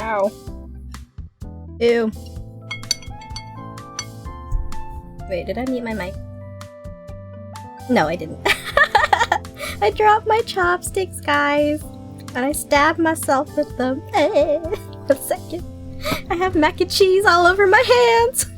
Ow. Ew. Wait, did I mute my mic? No, I didn't. I dropped my chopsticks, guys. And I stabbed myself with them. A second. I have mac and cheese all over my hands.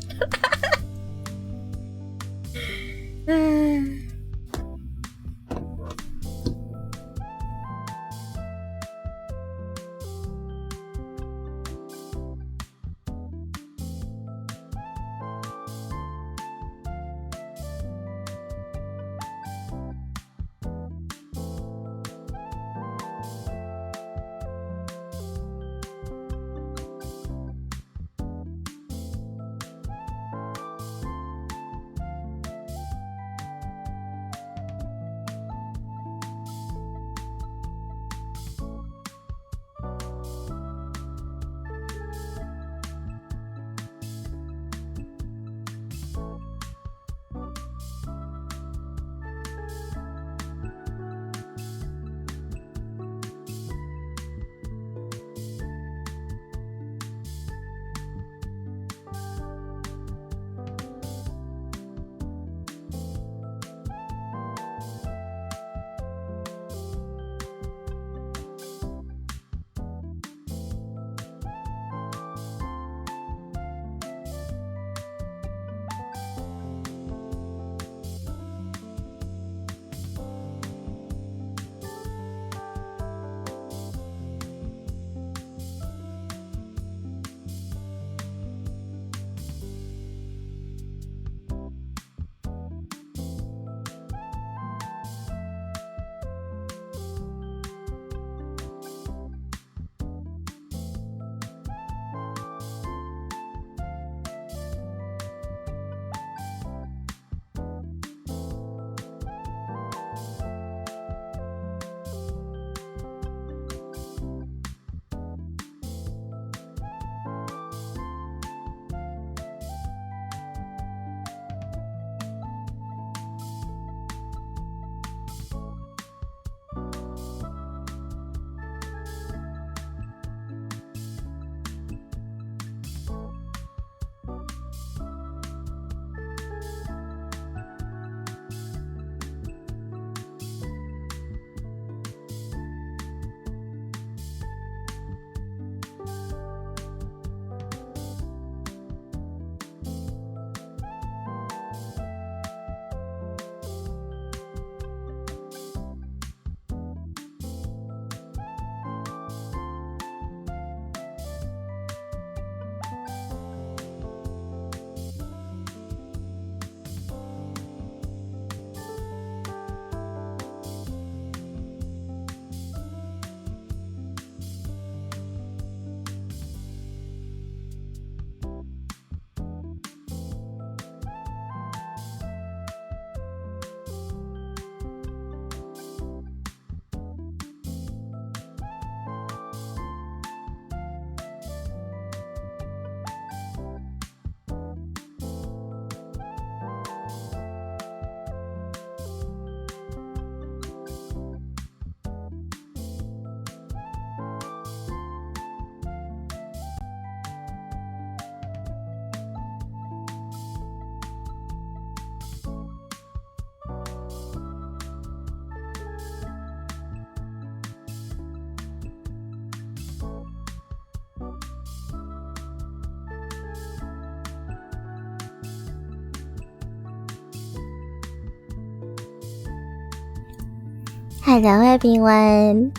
Hello everyone!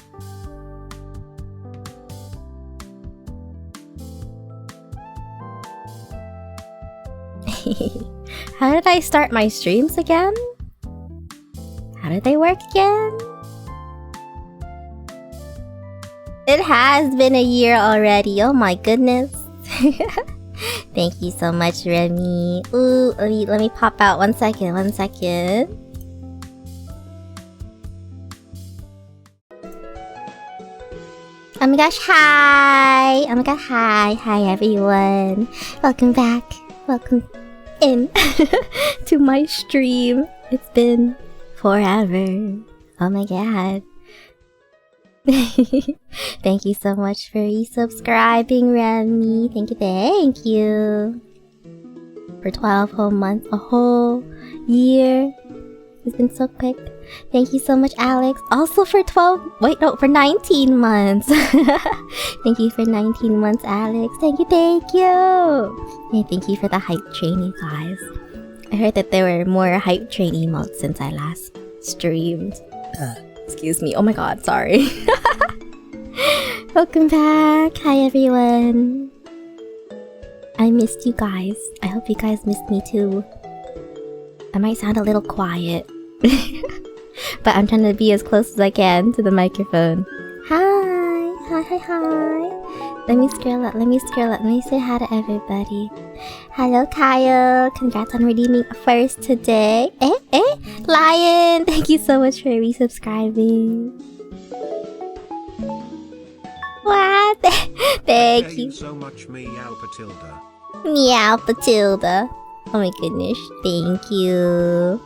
How did I start my streams again? How did they work again? It has been a year already, oh my goodness. Thank you so much, Remy. Ooh, let me pop out 1 second, 1 second. Oh my gosh, hi! Oh my god, hi! Hi everyone! Welcome back! Welcome in to my stream. It's been forever. Oh my god. Thank you so much for resubscribing, Remy. Thank you. For 12 whole months, a whole year. It's been so quick. Thank you so much, Alex. Also for 19 months. Thank you for 19 months, Alex. Thank you. And thank you for the hype train, you guys. I heard that there were more hype train emotes since I last streamed. Excuse me. Oh my god, sorry. Welcome back. Hi, everyone. I missed you guys. I hope you guys missed me too. I might sound a little quiet. But I'm trying to be as close as I can to the microphone. Hi. Let me scroll up. Let me say hi to everybody. Hello, Kyle. Congrats on redeeming a first today. Lion. Thank you so much for resubscribing. Wow. Thank you so much, Meow Patilda. Meow Patilda. Oh my goodness. Thank you.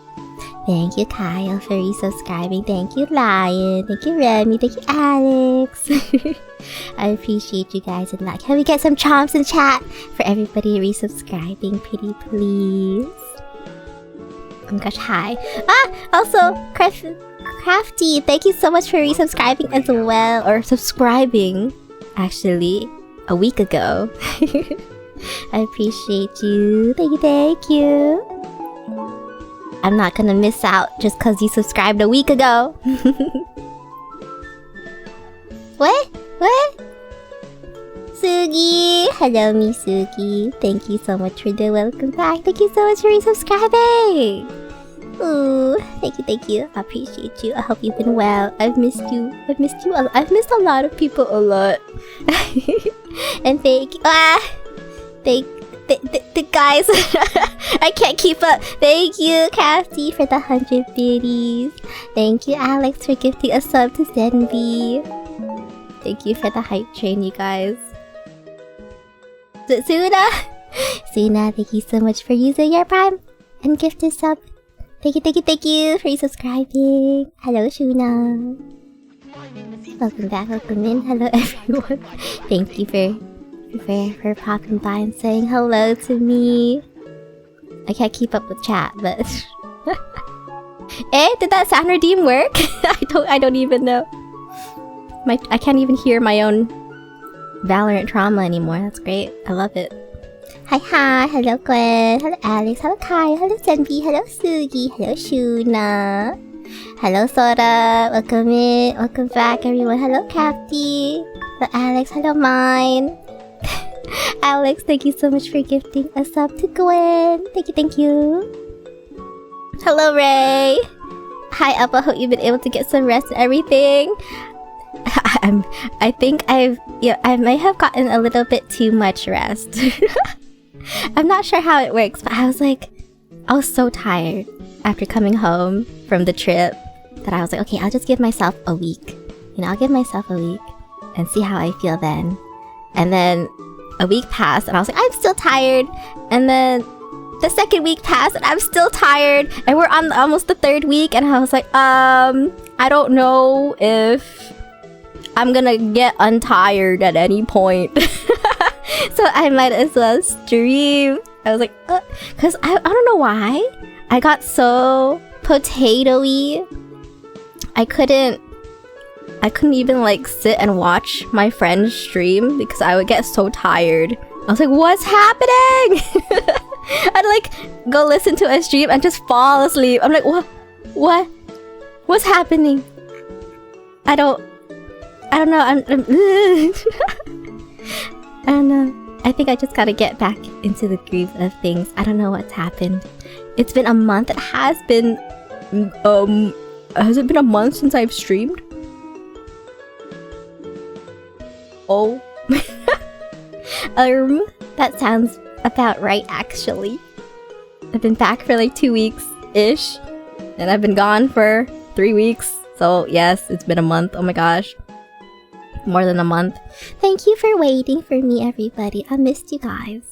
Thank you, Kyle, for resubscribing. Thank you, Lion. Thank you, Remy. Thank you, Alex. I appreciate you guys a lot. Can we get some chomps in chat for everybody resubscribing? Pretty please. Oh my gosh, hi. Also, Crafty, thank you so much for resubscribing as well. Or subscribing, actually, a week ago. I appreciate you. Thank you. I'm not gonna miss out just cause you subscribed a week ago. What? Sugi! Hello, Misugi. Thank you so much for the welcome back. Thank you so much for resubscribing. Ooh, thank you. I appreciate you. I hope you've been well. I've missed you. I've missed a lot of people a lot. And thank you. The guys, I can't keep up. Thank you, Cassie, for the 100 biddies. Thank you, Alex, for gifting a sub to Zenby. Thank you for the hype train, you guys. Suna, thank you so much for using your Prime and gifted sub. Thank you for subscribing. Hello, Shuna. Welcome back, welcome in. Hello, everyone. Thank you for popping by and saying hello to me. I can't keep up with chat, but did that sound redeem work? I don't even know. I can't even hear my own Valorant trauma anymore. That's great. I love it. Hi. Hello, Gwen. Hello, Alex. Hello, Kai. Hello, Senbi. Hello, Sugi. Hello, Shuna. Hello, Sora. Welcome in. Welcome back, everyone. Hello, Capty. Hello, Alex. Hello, Mine. Alex, thank you so much for gifting a sub to Gwen. Thank you. Hello, Ray. Hi, Up. I hope you've been able to get some rest and everything. I think I may have gotten a little bit too much rest. I'm not sure how it works, but I was so tired after coming home from the trip that I was like, okay, I'll just give myself a week. I'll give myself a week and see how I feel then. And then a week passed and I was like, I'm still tired. And then the second week passed and I'm still tired. And we're on almost the third week and I was like, I don't know if I'm gonna get untired at any point. So I might as well stream. I was like, cause I don't know why. I got so potato-y. I couldn't even sit and watch my friends stream because I would get so tired. I was like, what's happening? I'd go listen to a stream and just fall asleep. I'm like, what's happening? I don't know. I don't know. I think I just gotta get back into the groove of things. I don't know what's happened. It's been a month. It has been has it been a month since I've streamed? Oh. That sounds about right, actually. I've been back for 2 weeks-ish. And I've been gone for 3 weeks. So, yes, it's been a month. Oh my gosh. More than a month. Thank you for waiting for me, everybody. I missed you guys.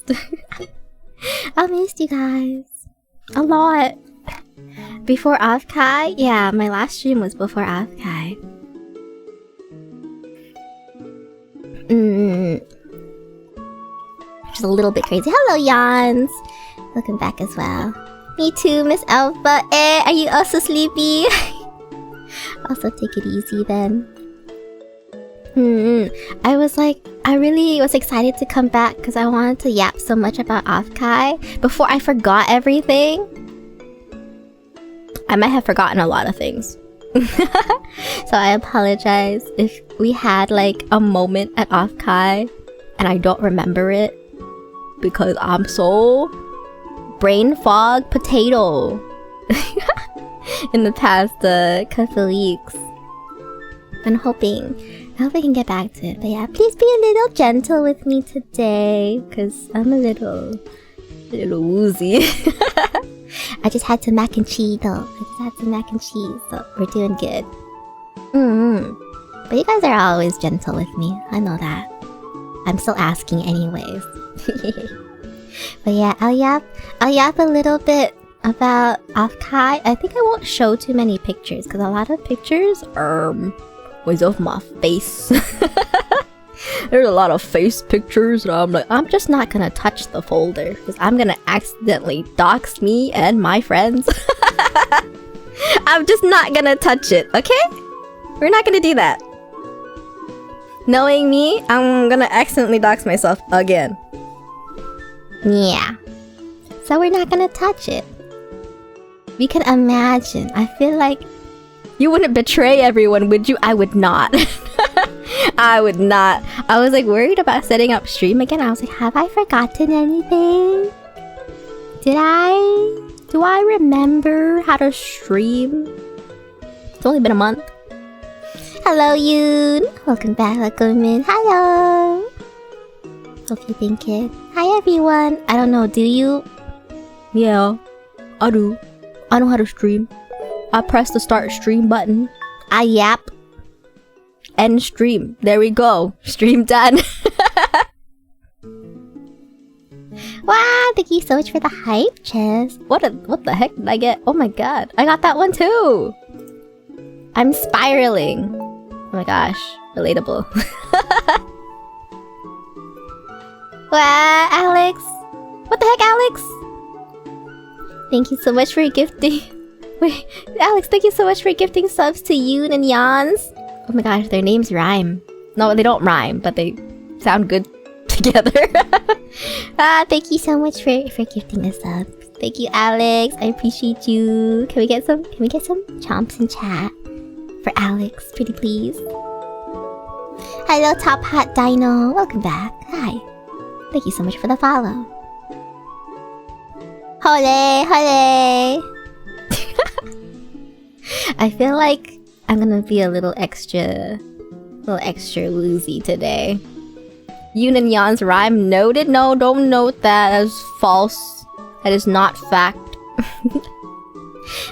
I missed you guys. A lot. Before Offkai? Yeah, my last stream was before Offkai. Which is a little bit crazy. Hello, Yans. Welcome back as well. Me too, Miss Alpha. Are you also sleepy? Also, take it easy then. I really was excited to come back because I wanted to yap so much about Offkai before I forgot everything. I might have forgotten a lot of things. So I apologize if we had like a moment at Offkai and I don't remember it because I'm so brain fog potato in the past couple weeks. I'm hoping I can get back to it. But yeah, please be a little gentle with me today because I'm a little woozy. I just had some mac and cheese though. So we're doing good. But you guys are always gentle with me. I know that. I'm still asking anyways. But yeah, I'll yap a little bit about Offkai. I think I won't show too many pictures because a lot of pictures was of my face. There's a lot of face pictures and I'm like, I'm just not gonna touch the folder because I'm gonna accidentally dox me and my friends. I'm just not gonna touch it, okay? We're not gonna do that. Knowing me, I'm gonna accidentally dox myself again. Yeah. So we're not gonna touch it. We can imagine. I feel like you wouldn't betray everyone, would you? I would not. I would not. I was like worried about setting up stream again. I was like, have I forgotten anything? Do I remember how to stream? It's only been a month. Hello, Yoon. Welcome back. Welcome in. Hello. Hope you've been good. Hi, everyone. I don't know. Do you? Yeah, I do. I know how to stream. I press the start stream button. I yap. End stream. There we go. Stream done. Wow, thank you so much for the hype, Chess. What the heck did I get? Oh my god. I got that one too. I'm spiraling. Oh my gosh. Relatable. Wow, Alex. What the heck, Alex? Thank you so much for gifting. Wait, Alex, thank you so much for gifting subs to Yoon and Yans. Oh my gosh, their names rhyme. No, they don't rhyme, but they sound good together. Thank you so much for gifting us up. Thank you, Alex. I appreciate you. Can we get some chomps in chat for Alex, pretty please? Hello, Top Hat Dino. Welcome back. Hi. Thank you so much for the follow. Hole, hole. I feel like I'm gonna be a little extra woozy today. Yoon and Yan's rhyme noted? No, don't note that as false. That is not fact.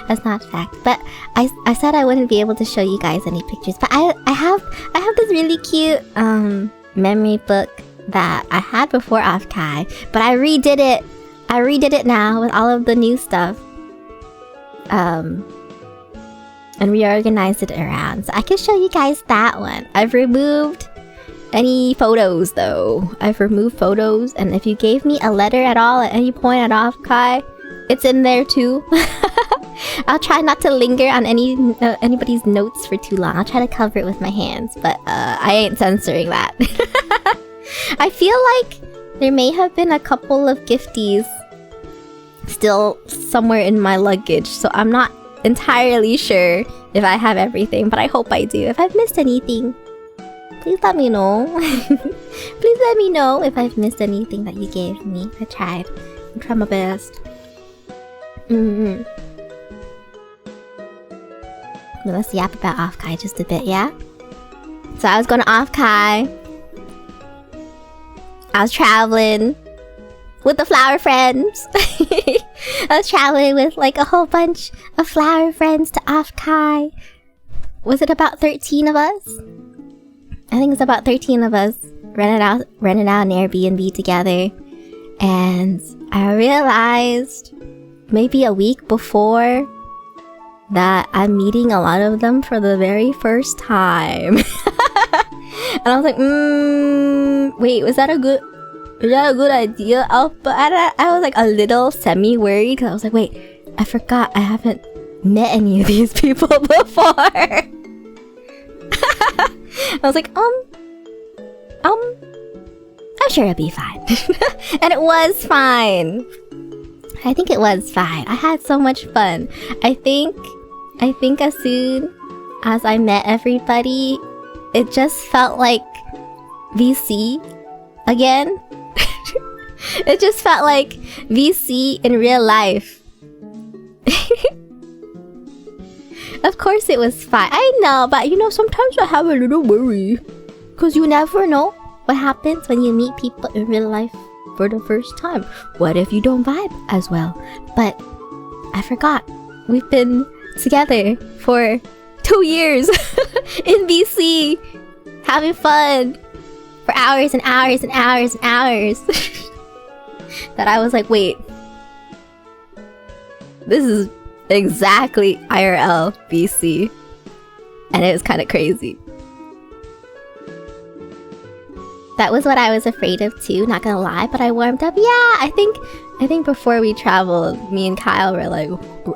That's not fact. But I said I wouldn't be able to show you guys any pictures. But I have this really cute memory book that I had before Offkai, but I redid it. I redid it now with all of the new stuff. And reorganized it around. So I can show you guys that one. I've removed any photos though. I've removed photos, and if you gave me a letter at all at any point at Offkai, it's in there too. I'll try not to linger on anybody's notes for too long. I'll try to cover it with my hands, but I ain't censoring that. I feel like there may have been a couple of gifties still somewhere in my luggage, so I'm not entirely sure if I have everything, but I hope I do. If I've missed anything, please let me know. Please let me know if I've missed anything that you gave me. I tried. I tried my best. Well, let's yap about Offkai just a bit, yeah? So I was going to Offkai. I was traveling with the flower friends. I was traveling with like a whole bunch of flower friends to Offkai. Was it about 13 of us? I think it was about 13 of us rented out an Airbnb together. And I realized maybe a week before that I'm meeting a lot of them for the very first time. And I was like, wait, was that a good idea, Alpha? I was like a little semi-worried because I was like, wait, I forgot I haven't met any of these people before. I was like, I'm sure it'll be fine. And it was fine. I think it was fine. I had so much fun. I think as soon as I met everybody, it just felt like VC again. It just felt like VC in real life. Of course it was fine. I know, but you know, sometimes I have a little worry. Because you never know what happens when you meet people in real life for the first time. What if you don't vibe as well? But I forgot. We've been together for 2 years in BC, having fun for hours and hours and hours and hours. That I was like, wait, this is exactly IRL BC. And it was kind of crazy. That was what I was afraid of too, not gonna lie, but I warmed up. Yeah, I think before we traveled, me and Kyle were like,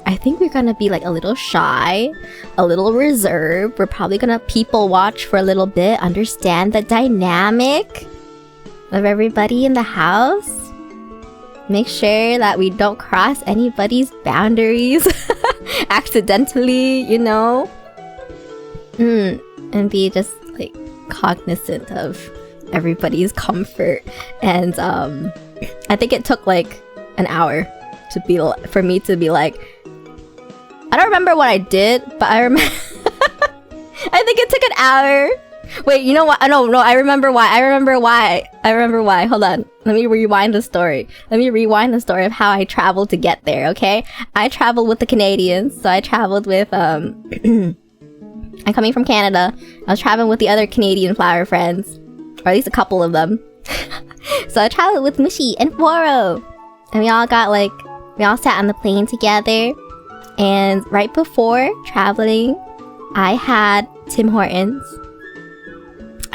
I think we're gonna be like a little shy, a little reserved. We're probably gonna people watch for a little bit, understand the dynamic of everybody in the house. Make sure that we don't cross anybody's boundaries accidentally, you know? And be just like cognizant of everybody's comfort. And I think it took like an hour for me to be like, I don't remember what I did, but I remember I think it took an hour. Wait, you know what? No, I remember why. Hold on. Let me rewind the story. Of how I traveled to get there, okay? I traveled with the Canadians. So I traveled with I'm coming from Canada. I was traveling with the other Canadian flower friends. Or at least a couple of them. So I traveled with Mushi and Foro. And we all sat on the plane together. And right before traveling, I had Tim Hortons.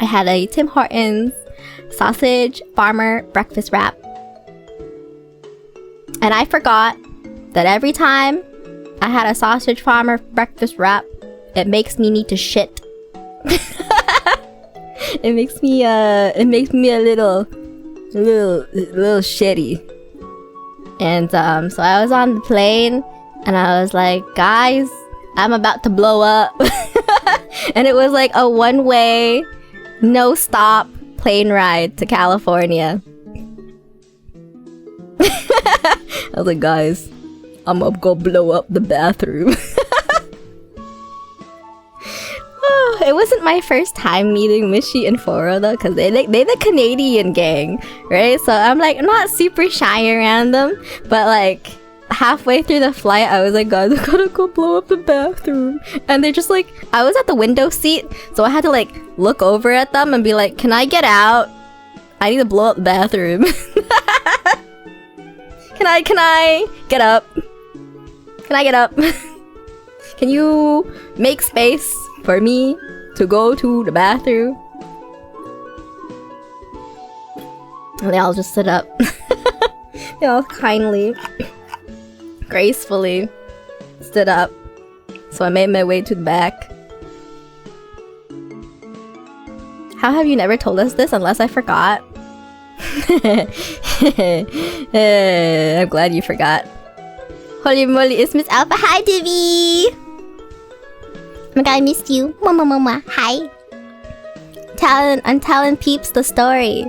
I had a Tim Hortons sausage farmer breakfast wrap. And I forgot that every time I had a sausage farmer breakfast wrap, it makes me need to shit. It makes me a little shitty. And so I was on the plane and I was like, guys, I'm about to blow up. And it was like a one-way, no stop plane ride to California. I was like, guys, I'm gonna go blow up the bathroom. It wasn't my first time meeting Mishi and Foro though, because they the Canadian gang, right? So I'm like not super shy around them, but like halfway through the flight, I was like, guys, I gotta go blow up the bathroom. And they're just like, I was at the window seat, so I had to like look over at them and be like, can I get out? I need to blow up the bathroom. Can I get up? Can I get up? Can you make space for me to go to the bathroom? And they all just stood up. They all kindly, gracefully stood up. So I made my way to the back. How have you never told us this unless I forgot? I'm glad you forgot. Holy moly, it's Miss Alpha. Hi, Divi! Oh my god, I missed you. Mama. Hi. I'm telling peeps the story.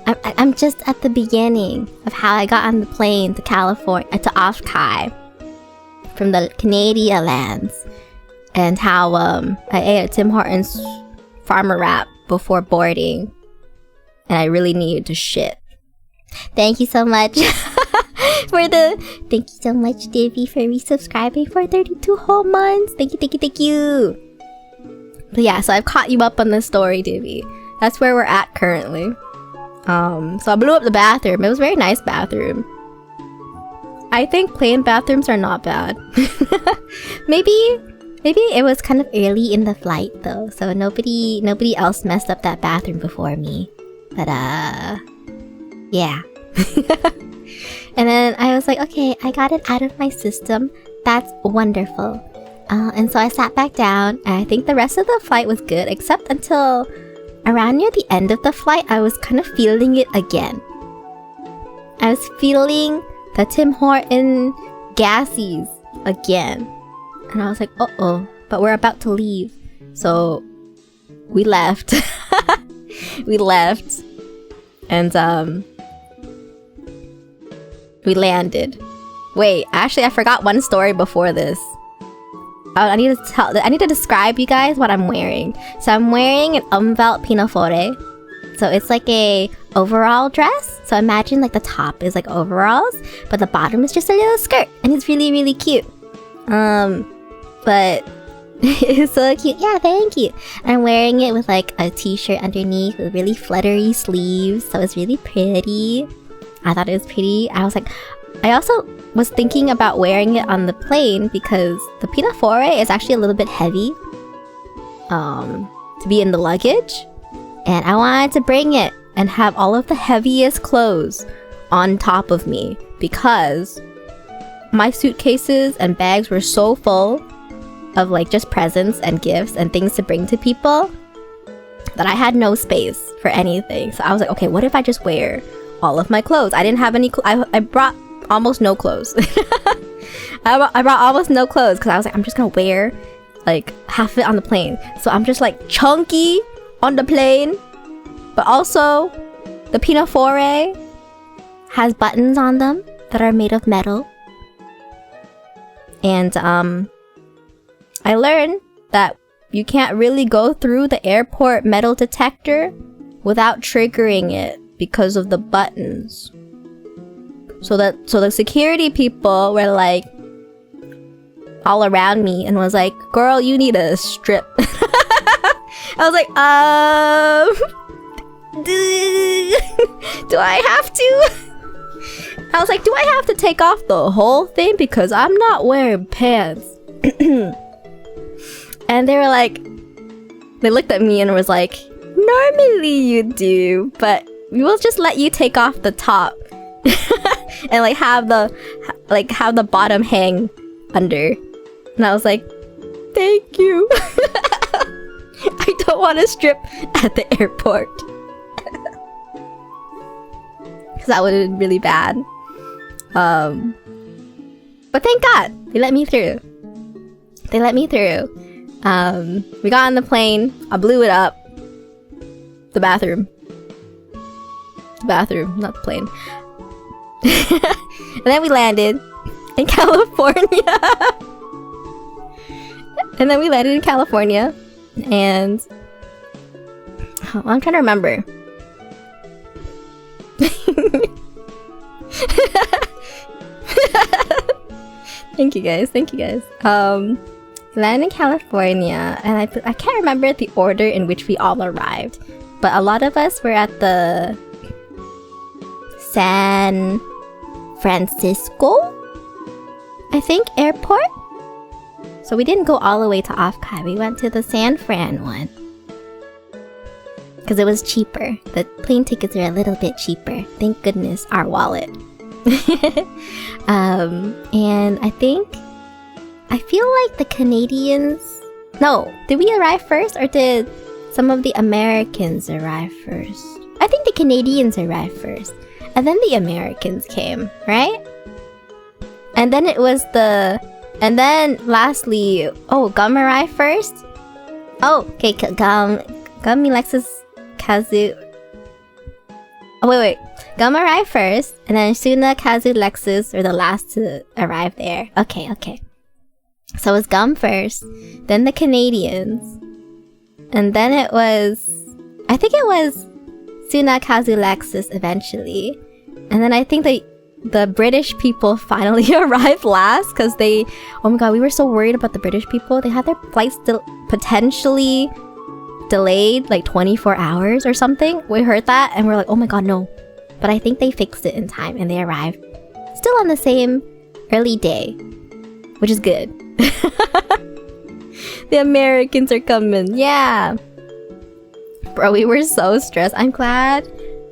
I'm just at the beginning of how I got on the plane to California, to Offkai, from the Canadian lands, and how I ate a Tim Hortons farmer wrap before boarding, and I really needed to shit. Thank you so much thank you so much, Divi, for resubscribing for 32 whole months. Thank you. But yeah, so I've caught you up on the story, Divi. That's where we're at currently. So I blew up the bathroom. It was a very nice bathroom. I think plane bathrooms are not bad. Maybe it was kind of early in the flight though, so nobody else messed up that bathroom before me. But yeah. And then I was like, okay, I got it out of my system. That's wonderful. And so I sat back down, and I think the rest of the flight was good, except until around near the end of the flight, I was kind of feeling it again. I was feeling the Tim Horton gassies again. And I was like, uh-oh, but we're about to leave. So we left. We left. And we landed. Wait, actually I forgot one story before this. I need to describe you guys what I'm wearing. So I'm wearing an umvelt pinafore. So it's like a overall dress. So imagine like the top is like overalls, but the bottom is just a little skirt, and it's really, really cute. But it's so cute. Yeah, thank you. I'm wearing it with like a t-shirt underneath with really fluttery sleeves, so it's really pretty. I thought it was pretty. I also was thinking about wearing it on the plane because the pinafore is actually a little bit heavy to be in the luggage, and I wanted to bring it and have all of the heaviest clothes on top of me because my suitcases and bags were so full of like just presents and gifts and things to bring to people that I had no space for anything. So I was like, okay, what if I just wear all of my clothes? I didn't have any I brought almost no clothes. I brought almost no clothes because I was like, I'm just gonna wear like half of it on the plane. So I'm just like chunky on the plane, but also the pinafore has buttons on them that are made of metal. And I learned that you can't really go through the airport metal detector without triggering it because of the buttons. So the security people were like all around me and was like, girl, you need a strip. I was like, do I have to? I was like, do I have to take off the whole thing? Because I'm not wearing pants. And they were like, they looked at me and was like, normally you do, but we will just let you take off the top. And like have the bottom hang under. And I was like, thank you. I don't want to strip at the airport. Because that would have been really bad. But thank God they let me through. They let me through. We got on the plane. I blew it up. The bathroom. The bathroom, not the plane. And then we landed in California. And then we landed in California. And I'm trying to remember. Thank you guys. Landed in California, and I can't remember the order in which we all arrived, but a lot of us were at the San Francisco, I think, airport. So we didn't go all the way to Offkai. We went to the San Fran one because it was cheaper. The plane tickets are a little bit cheaper. Thank goodness, our wallet. And I feel like the Canadians... No, did we arrive first or did some of the Americans arrive first? I think the Canadians arrived first. And then the Americans came, right? And then it was the... And then lastly... Oh, Gum arrived first? Oh, okay, Gum, Lexus, Kazu... Oh, wait. Gum arrived first. And then Suna, Kazu, Lexus were the last to arrive there. Okay. So it was Gum first, then the Canadians, and then it was... I think it was Suna, Kazu, Lexus eventually. And then I think the British people finally arrived last because they... Oh my god, we were so worried about the British people. They had their flights potentially delayed like 24 hours or something. We heard that and we're like, oh my god, no. But I think they fixed it in time and they arrived still on the same early day, which is good. The Americans are coming. Yeah. Bro, we were so stressed. I'm glad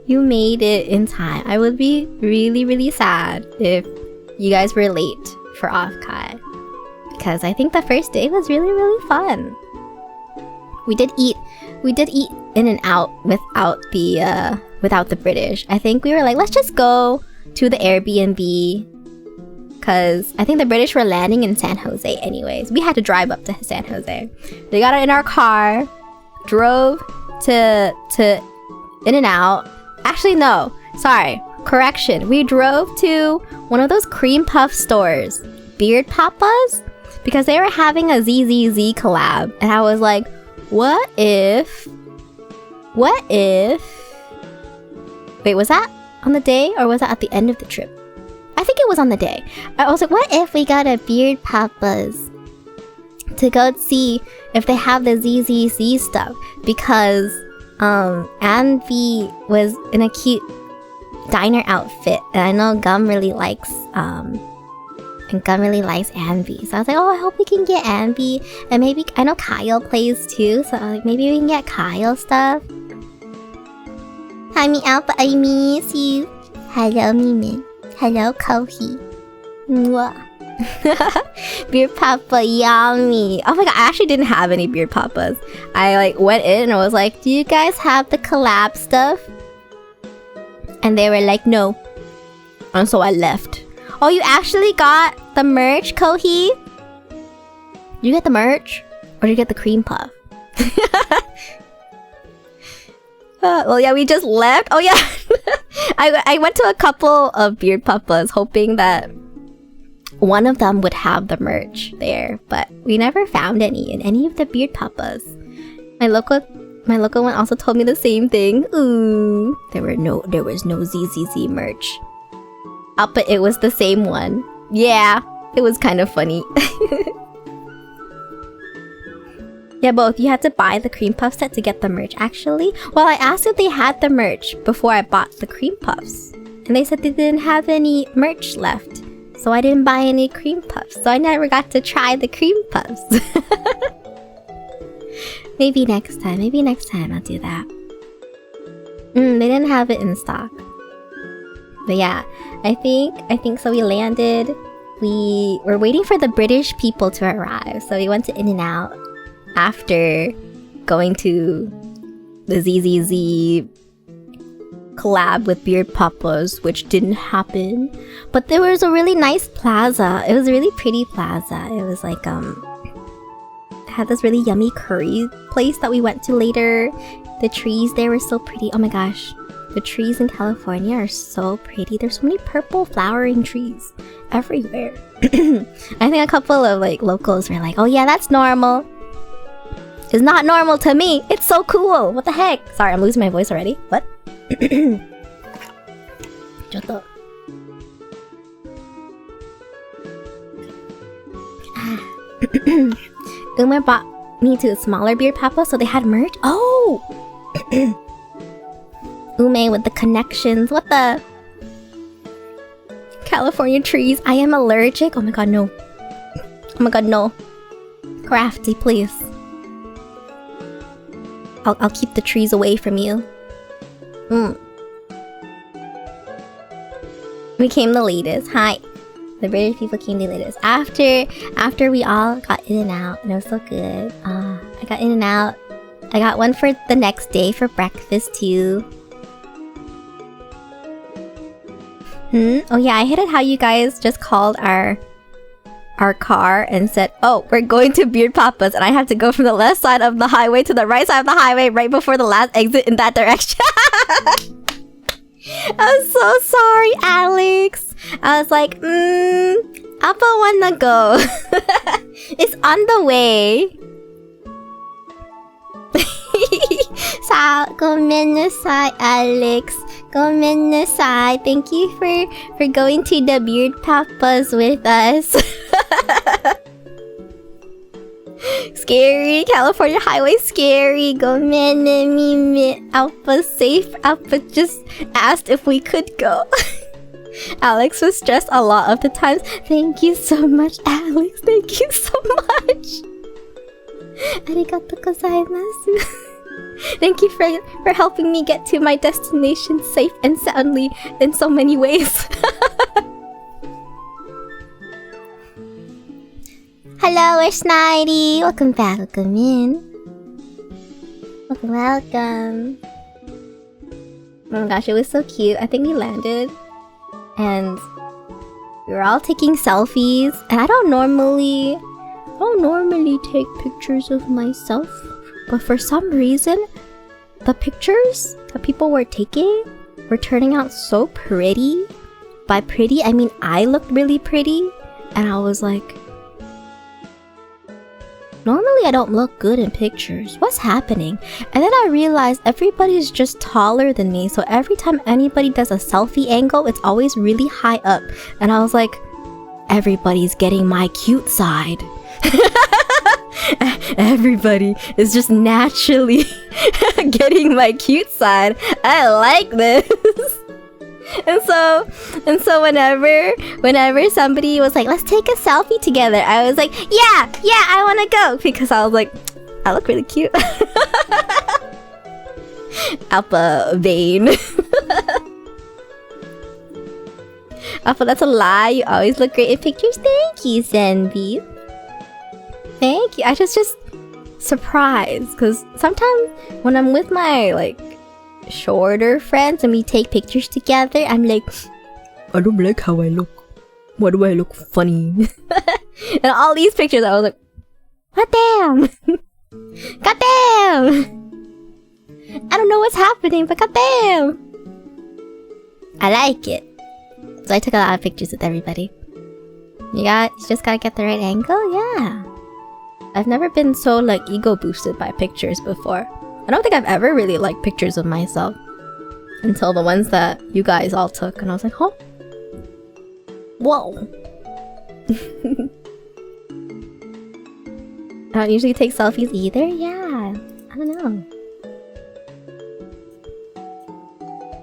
You made it in time. I would be really, really sad if you guys were late for Offkai. Because I think the first day was really, really fun. We did eat in and out without the British. I think we were like, let's just go to the Airbnb. Because I think the British were landing in San Jose anyways. We had to drive up to San Jose. They got in our car, drove to in and out. Actually, no. Sorry. Correction. We drove to one of those cream puff stores. Beard Papa's? Because they were having a ZZZ collab. And I was like, what if... Wait, was that on the day? Or was that at the end of the trip? I think it was on the day. I was like, what if we got a Beard Papa's to go see if they have the ZZZ stuff? Because Anvi was in a cute diner outfit, and I know Gum really likes Anvi. So I was like, oh, I hope we can get Anvi, and maybe I know Kyle plays too, so like maybe we can get Kyle stuff. Hi, me Alpha, I miss you. Hello, Mimin. Hello, Kohi. Mwah. Beard Papa, yummy. Oh my god, I actually didn't have any Beard Papas. I like went in and I was like, do you guys have the collab stuff? And they were like, no. And so I left. Oh, you actually got the merch, Kohi? You get the merch? Or did you get the cream puff? Well, yeah, we just left. Oh yeah. I went to a couple of Beard Papas hoping that one of them would have the merch there, but we never found any in any of the Beard Papas. My local one also told me the same thing. Ooh, there was no ZZZ merch. But it was the same one. Yeah, it was kind of funny. Yeah, both. You had to buy the cream puff set to get the merch, actually. Well, I asked if they had the merch before I bought the cream puffs, and they said they didn't have any merch left. So I didn't buy any cream puffs. So I never got to try the cream puffs. Maybe next time I'll do that. They didn't have it in stock. But yeah, I think so we landed. We were waiting for the British people to arrive. So we went to In-N-Out after going to the ZZZ collab with Beard Papa's, which didn't happen. But there was a really nice plaza. It was a really pretty plaza. It was like it had this really yummy curry place that we went to later. The trees there were so pretty. Oh my gosh, the trees in California are so pretty. There's so many purple flowering trees everywhere. I think a couple of like locals were like, oh yeah, that's normal. It's not normal to me. It's so cool. What the heck? Sorry, I'm losing my voice already. What? Umar bought me to a smaller Beard Papa, so they had merch. Oh! Ume with the connections. What the? California trees. I am allergic. Oh my god, no. Oh my god, no. Crafty, please. I'll keep the trees away from you. We came the latest. Hi. The British people came the latest. After we all got in and out, and it was so good. I got in and out. I got one for the next day for breakfast too. Oh yeah, I hated how you guys just called our car and said, oh, we're going to Beard Papa's, and I have to go from the left side of the highway to the right side of the highway right before the last exit in that direction. I'm so sorry, Alex. I was like, Appa wanna go. It's on the way. Gomenasai, Alex. Gomenasai. Thank you for going to the Beard Papa's with us. Scary. California highway scary. Gomenamimi. Alpha safe. Alpha just asked if we could go. Alex was stressed a lot of the times. Thank you so much, Alex. Thank you so much. Arigatou gozaimasu. Thank you for helping me get to my destination safe and soundly in so many ways. Hello, we're Snidey. Welcome back. Welcome in. Welcome. Oh my gosh, it was so cute. I think we landed and we were all taking selfies. And I don't normally take pictures of myself, but for some reason, the pictures that people were taking were turning out so pretty. By pretty, I mean I looked really pretty, and I was like, normally I don't look good in pictures. What's happening? And then I realized everybody's just taller than me, so every time anybody does a selfie angle, it's always really high up. And I was like, everybody's getting my cute side. Everybody is just naturally getting my cute side. I like this. And so whenever somebody was like, let's take a selfie together, I was like, yeah, I want to go, because I was like, I look really cute. Alpha vain. Alpha, that's a lie. You always look great in pictures. Thank you, Zenby. Thank you. I just surprised, because sometimes when I'm with my like shorter friends and we take pictures together, I'm like, I don't like how I look. Why do I look funny? And all these pictures, I was like, god damn. God damn. I don't know what's happening, but god damn. I like it. So I took a lot of pictures with everybody. You just gotta get the right angle, yeah. I've never been so like ego boosted by pictures before. I don't think I've ever really liked pictures of myself until the ones that you guys all took, and I was like, huh? Whoa. I don't usually take selfies either. Yeah, I don't know.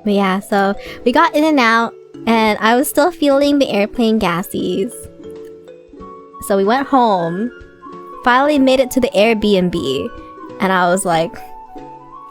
But yeah, so we got in and out, and I was still feeling the airplane gassies. So we went home, finally made it to the Airbnb, and I was like,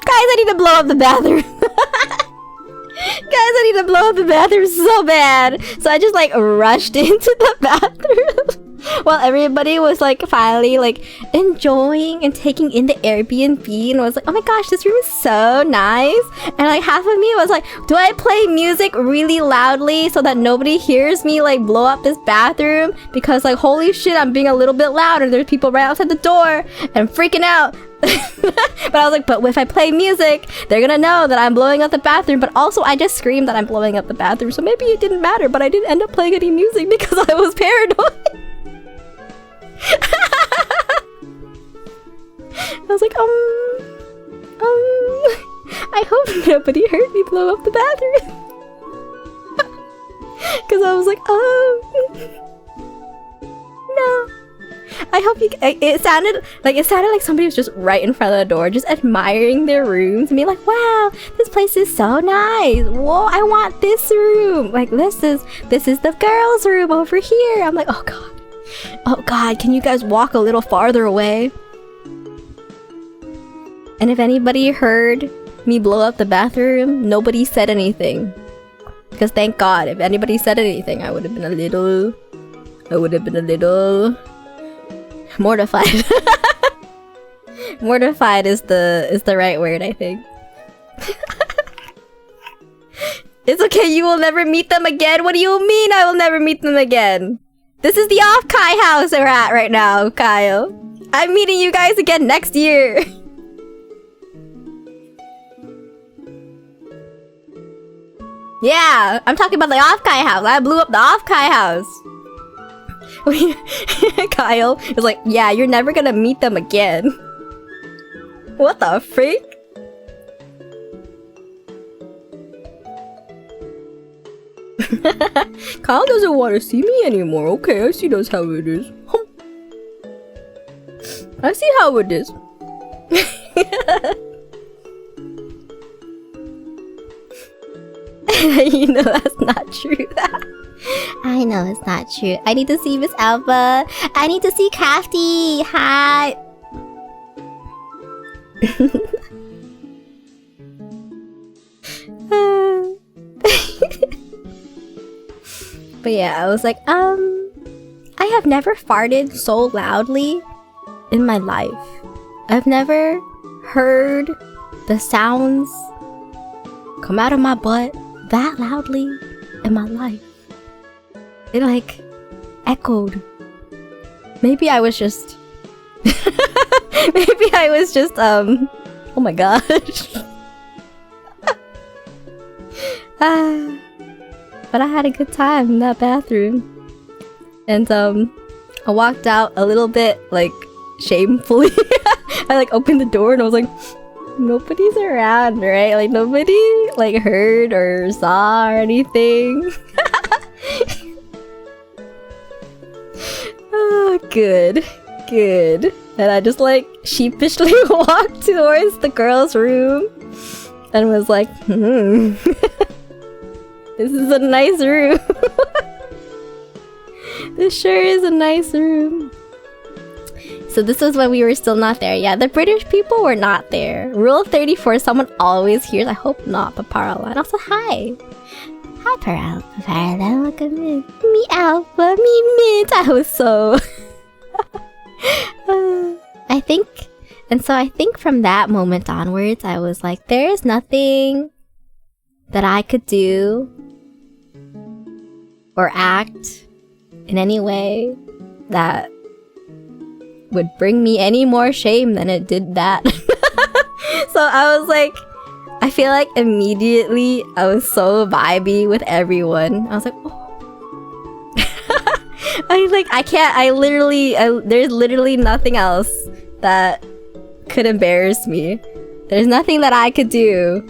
guys, I need to blow up the bathroom. Guys, I need to blow up the bathroom so bad. So I just like rushed into the bathroom while everybody was like finally like enjoying and taking in the Airbnb, and was like, oh my gosh, this room is so nice. And like half of me was like, do I play music really loudly so that nobody hears me like blow up this bathroom? Because like holy shit, I'm being a little bit louder. There's people right outside the door and I'm freaking out. But I was like, but if I play music, they're gonna know that I'm blowing up the bathroom. But also I just screamed that I'm blowing up the bathroom, so maybe it didn't matter. But I didn't end up playing any music because I was paranoid. I was like, I hope nobody heard me blow up the bathroom. Because I was like, no. I hope you. It sounded like somebody was just right in front of the door, just admiring their rooms and being like, "Wow, this place is so nice. Whoa, I want this room. Like this is the girls' room over here." I'm like, "Oh God, can you guys walk a little farther away?" And if anybody heard me blow up the bathroom, nobody said anything. Because thank God, if anybody said anything, I would have been a little mortified. Mortified is the right word, I think. It's okay, you will never meet them again. What do you mean I will never meet them again? This is the Offkai house we're at right now, Kyle. I'm meeting you guys again next year. Yeah, I'm talking about the Offkai house. I blew up the Offkai house. Kyle is like, yeah, you're never gonna meet them again. What the freak? Kyle doesn't want to see me anymore. Okay, I see that's how it is. I see how it is. You know that's not true. I know it's not true. I need to see Miss Alpha. I need to see Crafty. Hi. But yeah, I was like, I have never farted so loudly in my life. I've never heard the sounds come out of my butt that loudly in my life. It like echoed. Maybe I was just oh my gosh. But I had a good time in that bathroom. And I walked out a little bit like shamefully. I like opened the door and I was like, nobody's around, right? Like nobody like heard or saw or anything. Oh, good. And I just like sheepishly walked towards the girl's room and was like, this is a nice room. This sure is a nice room. So this was when we were still not there. Yeah, the British people were not there. Rule 34, someone always hears. I hope not, Paparla. And also, hi. Hi, Paparla. Welcome in. Me Alpha, me Mint. I was so... I think from that moment onwards, I was like, there is nothing that I could do or act in any way that would bring me any more shame than it did that. So I was like, I feel like immediately I was so vibey with everyone. I was like, oh. There's literally nothing else that could embarrass me. There's nothing that I could do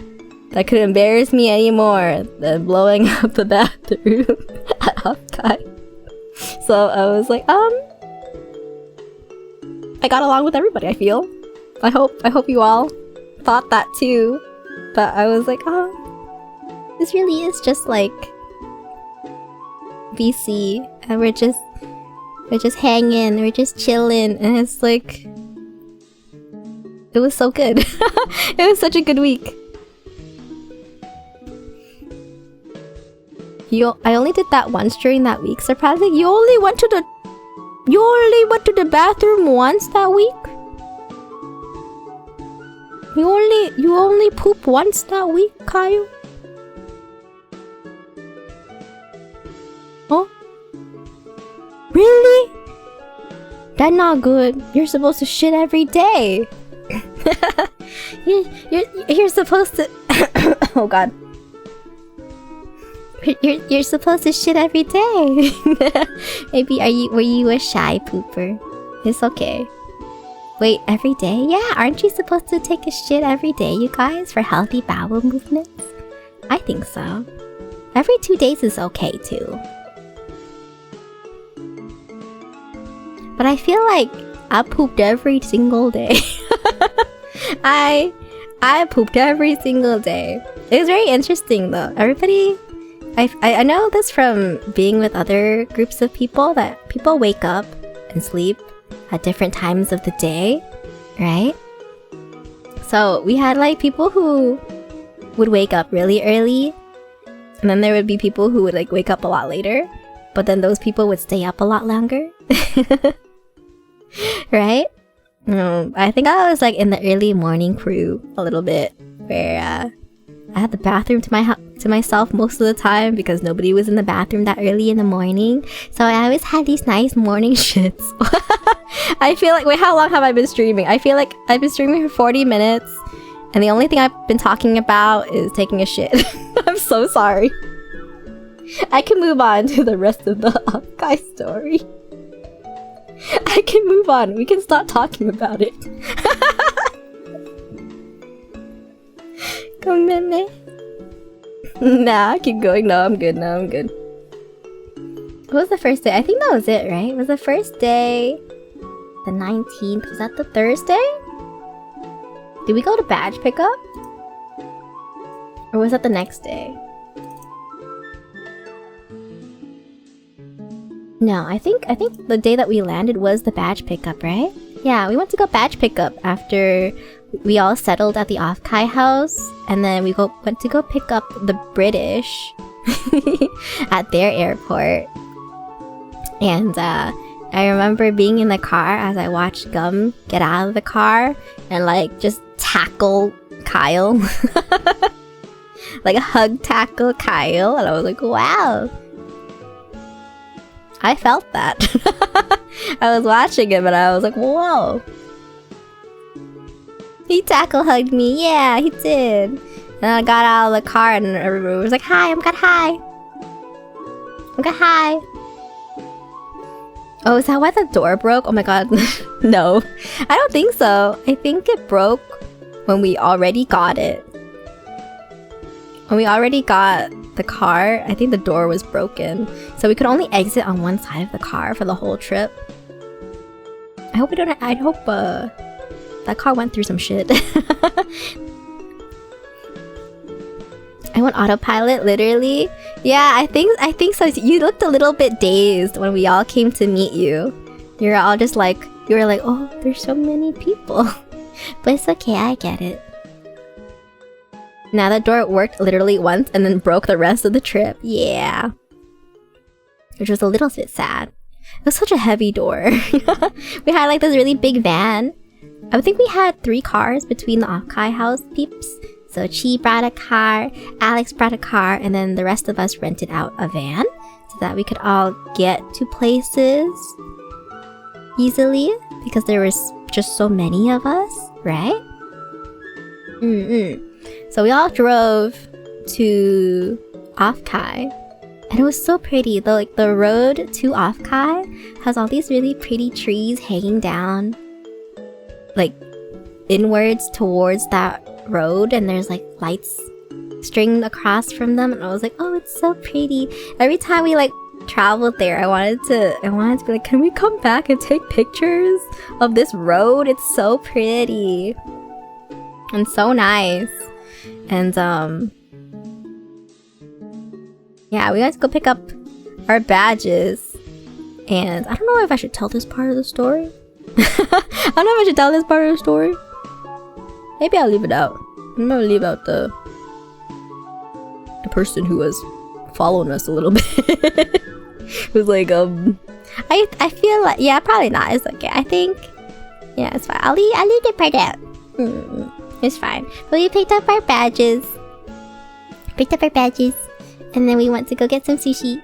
that could embarrass me anymore than blowing up the bathroom at Offkai. So I was like, I got along with everybody, I feel. I hope you all thought that too. But I was like, this really is just like BC, and we're just hanging, we're just chilling, and it's like, it was so good. It was such a good week. I only did that once during that week. Surprisingly, you only went to the bathroom once that week? You only poop once that week, Caillou? Huh? Really? That's not good. You're supposed to shit every day. You're supposed to oh god. You're supposed to shit every day. Maybe were you a shy pooper? It's okay. Wait, every day? Yeah, aren't you supposed to take a shit every day, you guys, for healthy bowel movements? I think so. Every 2 days is okay too. But I feel like I pooped every single day. I pooped every single day. It was very interesting though. Everybody, I know this from being with other groups of people, that people wake up and sleep at different times of the day, right? So we had like people who would wake up really early, and then there would be people who would like wake up a lot later, but then those people would stay up a lot longer. Right? I think I was like in the early morning crew a little bit, where I had the bathroom to myself most of the time because nobody was in the bathroom that early in the morning. So I always had these nice morning shits. I feel like, wait, how long have I been streaming? I feel like I've been streaming for 40 minutes and the only thing I've been talking about is taking a shit. I'm so sorry. I can move on to the rest of the Offkai story. I can move on. We can stop talking about it. Come in there. Nah, keep going. No, I'm good. What was the first day? I think that was it, right? It was the first day. The 19th. Was that the Thursday? Did we go to badge pickup? Or was that the next day? No, I think the day that we landed was the badge pickup, right? Yeah, we went to go badge pickup after we all settled at the Offkai house, and then we went to go pick up the British at their airport. And I remember being in the car as I watched Gum get out of the car and like just tackle Kyle. Like a hug tackle Kyle, and I was like, wow. I felt that. I was watching it, but I was like, whoa. He tackle hugged me, yeah, he did. And I got out of the car and everybody was like, hi, I'm got high. I'm got high. Oh, is that why the door broke? Oh my god. No, I don't think so. I think it broke when we already got it. When we already got the car, I think the door was broken. So we could only exit on one side of the car for the whole trip. I hope that car went through some shit. I went autopilot, literally. Yeah, I think so. You looked a little bit dazed when we all came to meet you. You were all just like, oh, there's so many people. But it's okay, I get it. Now that door worked literally once and then broke the rest of the trip. Yeah. Which was a little bit sad. It was such a heavy door. We had like this really big van. I think we had 3 cars between the Offkai house peeps. So Chi brought a car, Alex brought a car, and then the rest of us rented out a van so that we could all get to places easily because there was just so many of us, right? So we all drove to Offkai, and it was so pretty. The road to Offkai has all these really pretty trees hanging down, like inwards towards that road, and there's like lights stringed across from them, and I was like, oh, it's so pretty. Every time we like traveled there, I wanted to be like, can we come back and take pictures of this road? It's so pretty and so nice. And yeah, we got to go pick up our badges, and I don't know if I should tell this part of the story. I don't know if I should tell this part of the story. Maybe I'll leave it out. I'm gonna leave out the person who was following us a little bit. It was like, I feel like, yeah, probably not. It's okay. I think, yeah, it's fine. I'll leave the part out. It's fine. But we picked up our badges. And then we went to go get some sushi.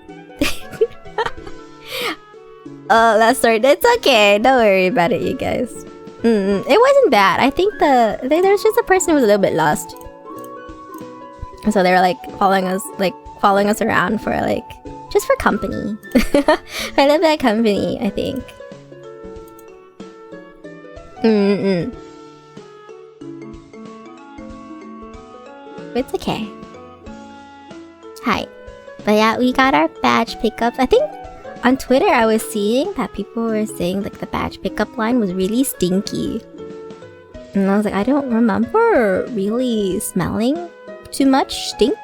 Oh, that's sorry. It's okay. Don't worry about it, you guys. It wasn't bad. I think there was just a person who was a little bit lost. So they were like following us around for like, just for company. I love that company, I think. It's okay. Hi. But yeah, we got our badge pickups. I think on Twitter I was seeing that people were saying like the badge pickup line was really stinky. And I was like, I don't remember really smelling too much stink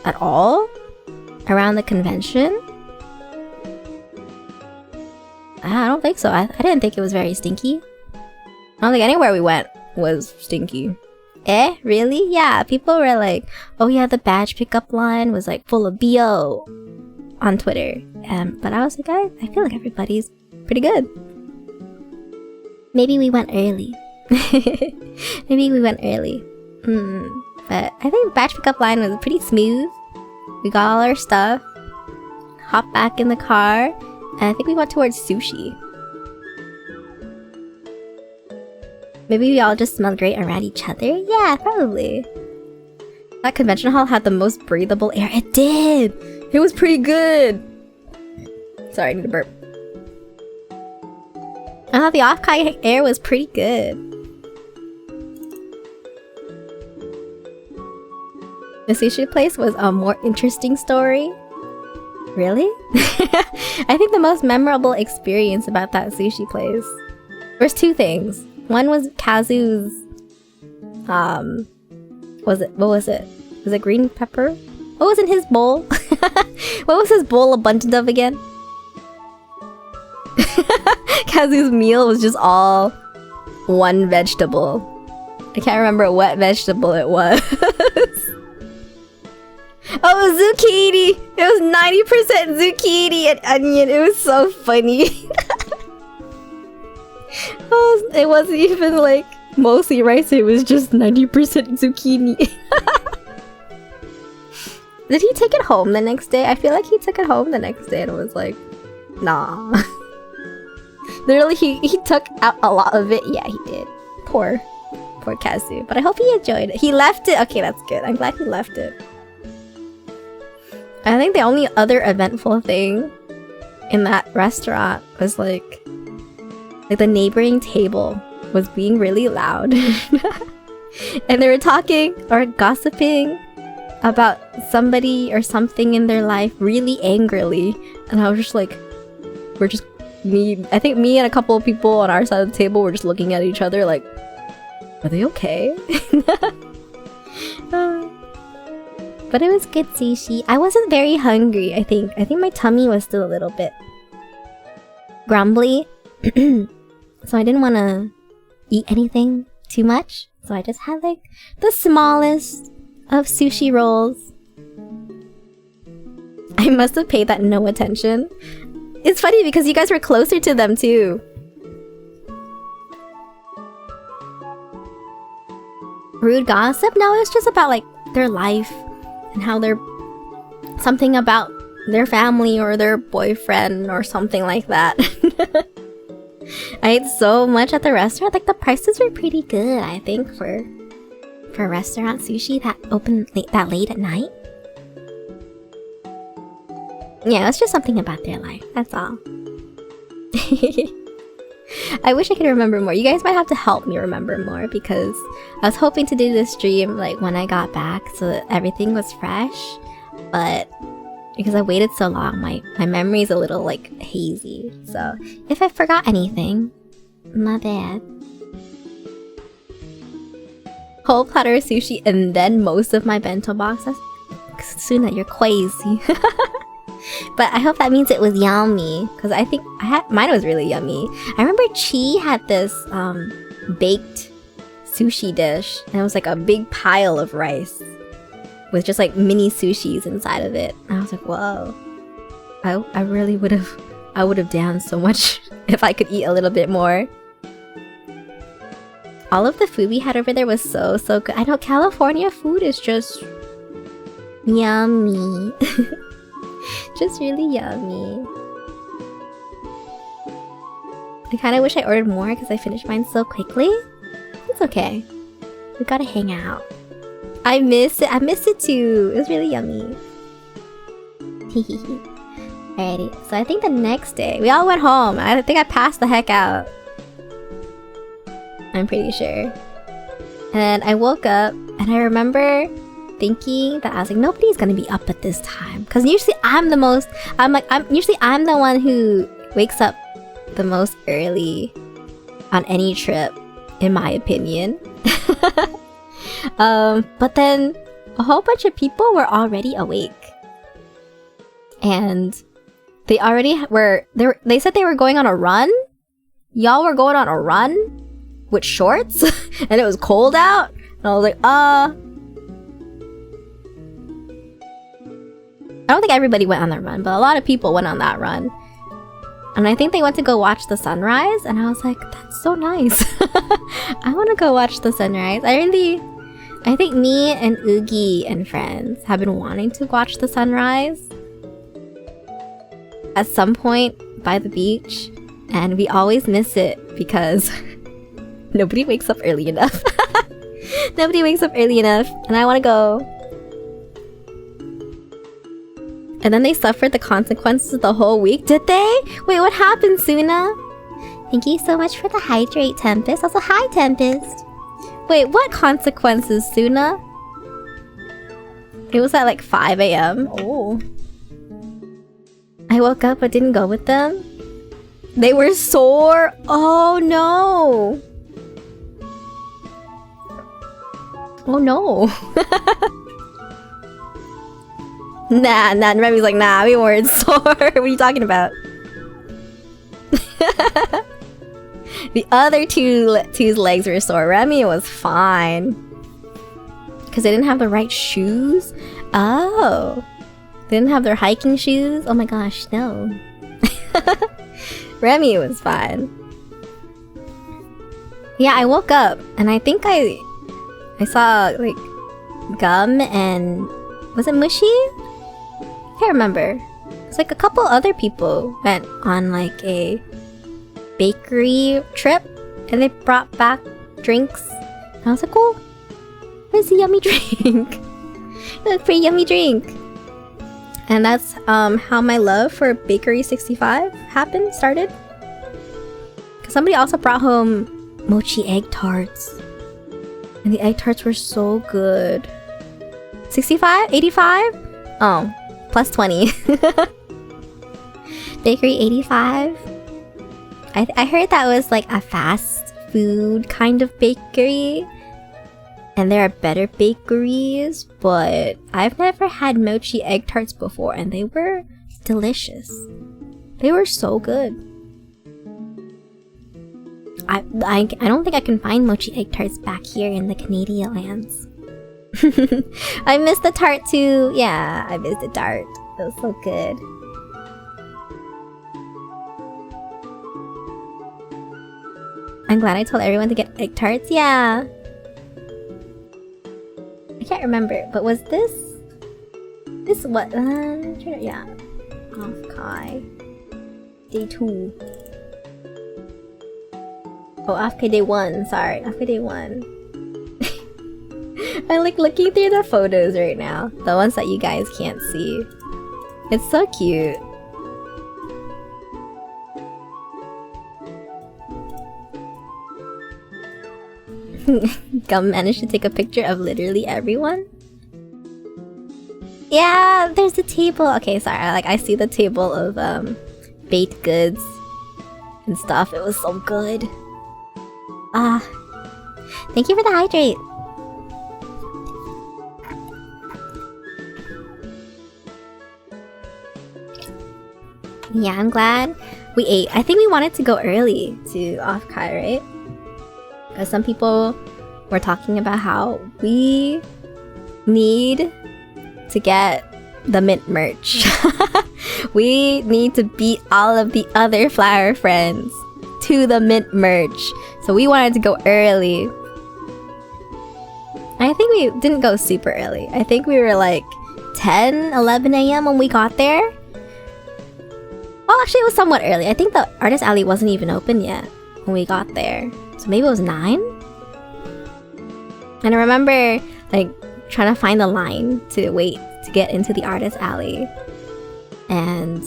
at all around the convention. I don't think so. I didn't think it was very stinky. I don't think anywhere we went was stinky. Eh? Really? Yeah, people were like, oh yeah, the badge pickup line was like full of BO on Twitter. But I was like, I feel like everybody's pretty good. Maybe we went early. But I think the badge pickup line was pretty smooth. We got all our stuff, hopped back in the car, and I think we went towards sushi. Maybe we all just smelled great around each other? Yeah, probably. That convention hall had the most breathable air. It did! It was pretty good! Sorry, I need to burp. I thought the Offkai air was pretty good. The sushi place was a more interesting story. Really? I think the most memorable experience about that sushi place. There's 2 things. One was Kazu's, what was it? Was it green pepper? What was in his bowl? What was his bowl abundant of again? Kazu's meal was just all one vegetable. I can't remember what vegetable it was. Oh, zucchini! It was 90% zucchini and onion. It was so funny. Oh, it wasn't even like mostly rice, it was just 90% zucchini. Did he take it home the next day? I feel like he took it home the next day and was like, nah. Literally, he took out a lot of it. Yeah, he did. Poor Kazu. But I hope he enjoyed it. He left it. Okay, that's good. I'm glad he left it. I think the only other eventful thing in that restaurant was like the neighboring table was being really loud. And they were talking or gossiping about somebody or something in their life really angrily. And I was just like, I think me and a couple of people on our side of the table were just looking at each other like, are they okay? But it was good sushi. I wasn't very hungry, I think. I think my tummy was still a little bit grumbly. So I didn't want to eat anything too much. So I just had like the smallest of sushi rolls. I must have paid that no attention. It's funny because you guys were closer to them too. Rude gossip? No, it's just about like their life and how they're something about their family or their boyfriend or something like that. I ate so much at the restaurant. Like the prices were pretty good, I think, for restaurant sushi that opened that late at night. Yeah, it's just something about their life. That's all. I wish I could remember more. You guys might have to help me remember more because I was hoping to do this stream like when I got back so that everything was fresh. But because I waited so long, my memory is a little like hazy. So if I forgot anything, my bad. Whole platter of sushi and then most of my bento box. Suna, you're crazy. But I hope that means it was yummy because I think mine was really yummy. I remember Chi had this baked sushi dish and it was like a big pile of rice with just like mini sushis inside of it. And I was like, whoa. I really would have danced so much if I could eat a little bit more. All of the food we had over there was so good. I know California food is just yummy. Just really yummy. I kind of wish I ordered more because I finished mine so quickly. It's okay. We gotta hang out. I miss it. I miss it too. It was really yummy. Alrighty. So I think the next day we all went home. I think I passed the heck out. I'm pretty sure. And I woke up and I remember thinking that I was like, nobody's gonna be up at this time because usually I'm the one who wakes up the most early on any trip, in my opinion. But then a whole bunch of people were already awake and they said they were going on a run. Y'all were going on a run with shorts and it was cold out and I was like, I don't think everybody went on that run, but a lot of people went on that run. And I think they went to go watch the sunrise, and I was like, that's so nice. I want to go watch the sunrise. I think me and Oogie and friends have been wanting to watch the sunrise at some point by the beach, and we always miss it because nobody wakes up early enough. Nobody wakes up early enough, and I want to go. And then they suffered the consequences the whole week, did they? Wait, what happened, Suna? Thank you so much for the hydrate, Tempest. Also, hi, Tempest. Wait, what consequences, Suna? It was at like 5 a.m. Oh. I woke up but didn't go with them. They were sore. Oh no. Oh no. Nah, Remy's like, nah, we weren't sore. What are you talking about? The other two's legs were sore. Remy was fine. Because they didn't have the right shoes. Oh. They didn't have their hiking shoes? Oh my gosh, no. Remy was fine. Yeah, I woke up and I think I saw like Gum and was it Mushy? I can't remember. It's like a couple other people went on like a bakery trip and they brought back drinks. And I was like, oh, where's the yummy drink? It's a pretty yummy drink. And that's how my love for Bakery 65 started. Cause somebody also brought home mochi egg tarts. And the egg tarts were so good. 65? 85? Oh, plus 20. Bakery 85? I heard that was like a fast food kind of bakery. And there are better bakeries, but I've never had mochi egg tarts before and they were delicious. They were so good. I don't think I can find mochi egg tarts back here in the Canadian lands. I missed the tart too. Yeah, I missed the tart. It was so good. I'm glad I told everyone to get egg tarts. Yeah. I can't remember, but was this what? Yeah. Offkai. Day 2. Oh, Offkai Day 1. Sorry, Offkai Day 1. I'm like looking through the photos right now. The ones that you guys can't see. It's so cute. Gum managed to take a picture of literally everyone. Yeah, there's a table. Okay, sorry. I see the table of baked goods and stuff. It was so good. Thank you for the hydrate. Yeah, I'm glad we ate. I think we wanted to go early to Offkai, right? Because some people were talking about how we need to get the mint merch. We need to beat all of the other flower friends to the mint merch. So we wanted to go early. I think we didn't go super early. I think we were like 10, 11 a.m. when we got there. Oh, actually it was somewhat early. I think the artist alley wasn't even open yet when we got there. So maybe it was 9? And I remember like trying to find the line to wait to get into the artist alley. And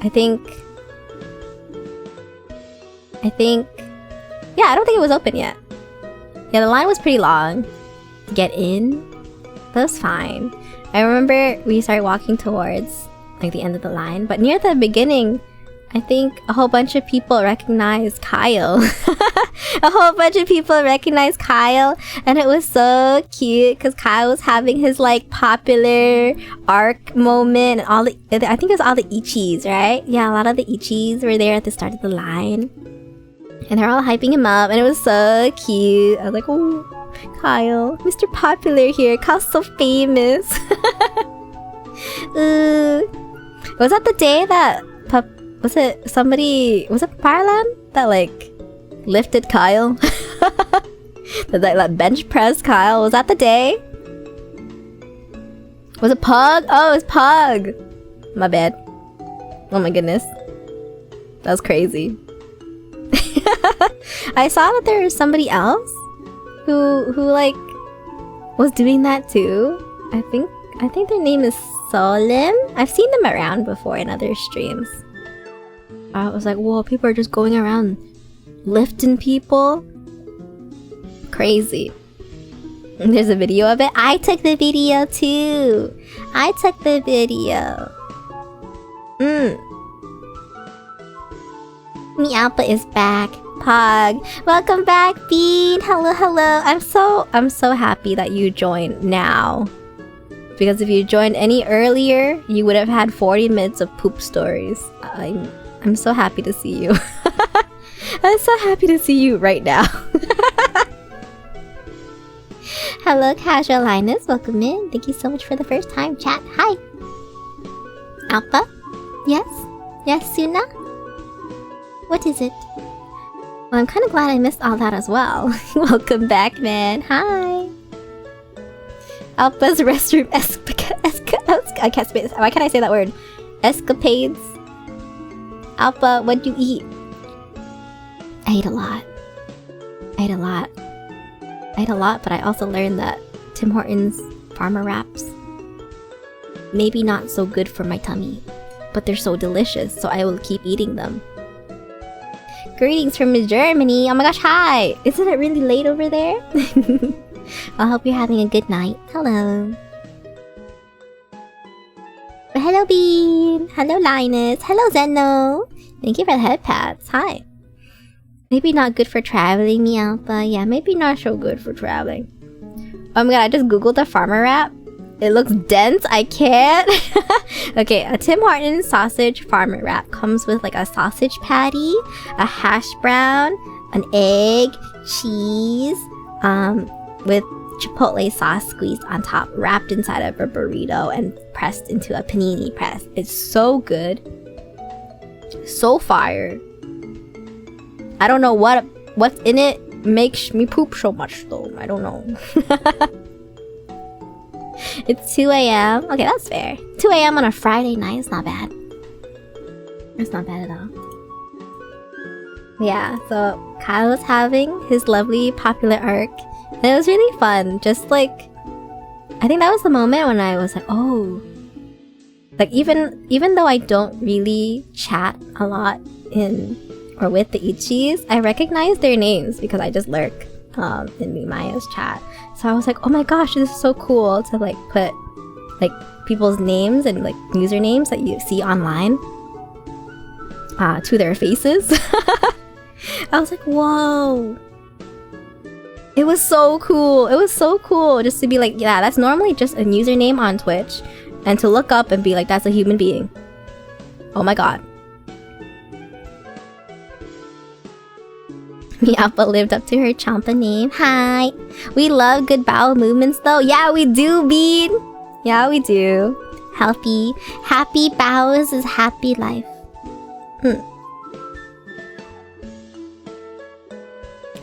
I think yeah, I don't think it was open yet. Yeah, the line was pretty long to get in. That was fine. I remember we started walking towards like the end of the line, but near the beginning I think a whole bunch of people recognized Kyle. A whole bunch of people recognized Kyle, and it was so cute because Kyle was having his like popular arc moment, and I think it was all the Ichis, right? Yeah, a lot of the Ichis were there at the start of the line, and they're all hyping him up, and it was so cute. I was like, oh, Kyle, Mr. Popular here. Kyle's so famous. Was that the day that was it Parlan that like lifted Kyle? that bench press Kyle? Was that the day? Was it Pug? Oh, it was Pug. My bad. Oh my goodness. That was crazy. I saw that there was somebody else who like was doing that too. I think their name is Solim. I've seen them around before in other streams. I was like, whoa, people are just going around lifting people. Crazy. And there's a video of it. I took the video too. I took the video. Meowpa is back. Pog. Welcome back, Bean. Hello, hello. I'm so happy that you joined now. Because if you joined any earlier, you would have had 40 minutes of poop stories. I'm so happy to see you. I'm so happy to see you right now. Hello, Casual Linus. Welcome in. Thank you so much for the first time chat. Hi. Alpha? Yes? Yes, Suna? What is it? Well, I'm kind of glad I missed all that as well. Welcome back, man. Hi. Alpha's restroom I can't say. Why can't I say that word? Escapades. Alpha, what'd you eat? I ate a lot. I ate a lot, but I also learned that Tim Hortons farmer wraps maybe not so good for my tummy, but they're so delicious, so I will keep eating them. Greetings from Germany. Oh my gosh, hi! Isn't it really late over there? I hope you're having a good night. Hello. Hello, Bean. Hello, Linus. Hello, Zeno. Thank you for the head pats. Hi. Maybe not good for traveling, me Alpha. Yeah, maybe not so good for traveling. Oh my god, I just googled the farmer wrap. It looks dense. I can't. Okay, a Tim Hortons sausage farmer wrap comes with like a sausage patty, a hash brown, an egg, cheese, with chipotle sauce squeezed on top, wrapped inside of a burrito and pressed into a panini press. It's so good. So fire. I don't know what's in it makes me poop so much though. I don't know. It's 2 a.m. Okay, that's fair. 2 a.m. on a Friday night is not bad. It's not bad at all. Yeah, so Kyle was having his lovely popular arc. And it was really fun. Just like, I think that was the moment when I was like, oh. Like even though I don't really chat a lot in or with the Ichis, I recognize their names because I just lurk in Mimayo's chat. So I was like, oh my gosh, this is so cool to like put like people's names and like usernames that you see online to their faces. I was like, whoa. It was so cool. It was so cool just to be like, yeah, that's normally just a username on Twitch, and to look up and be like, that's a human being. Oh my god. Miappa lived up to her Champa name. Hi. We love good bowel movements though. Yeah, we do, Bean. Yeah, we do. Healthy. Happy bowels is happy life.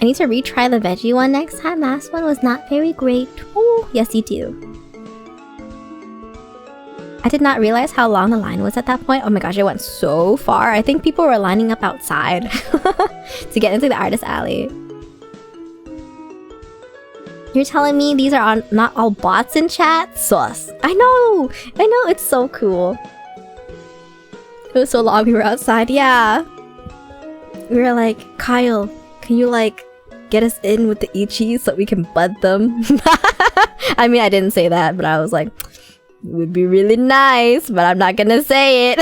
I need to retry the veggie one next time. Last one was not very great. Oh, yes you do. I did not realize how long the line was at that point. Oh my gosh, it went so far. I think people were lining up outside to get into the artist alley. You're telling me these are not all bots in chat? Sus. I know, it's so cool. It was so long we were outside, yeah. We were like, Kyle, can you like get us in with the Ichis so we can bud them? I mean, I didn't say that, but I was like, it would be really nice, but I'm not gonna say it.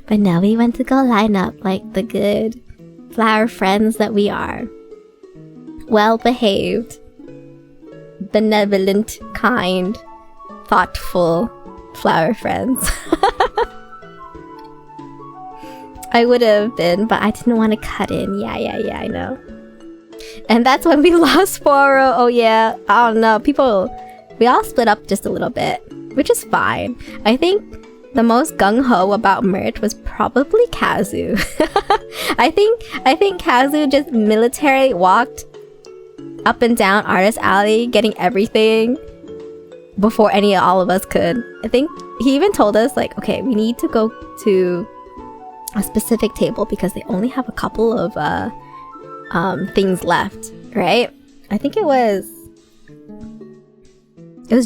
But now we went to go line up like the good flower friends that we are. Well behaved, benevolent, kind, thoughtful flower friends. I would have been, but I didn't want to cut in. Yeah, I know. And that's when we lost Foro. Oh yeah, I don't know. We all split up just a little bit, which is fine. I think the most gung-ho about merch was probably Kazu. I think Kazu just militarily walked up and down Artist Alley getting everything before all of us could. I think he even told us like, okay, we need to go to a specific table because they only have a couple of things left, right? I think it was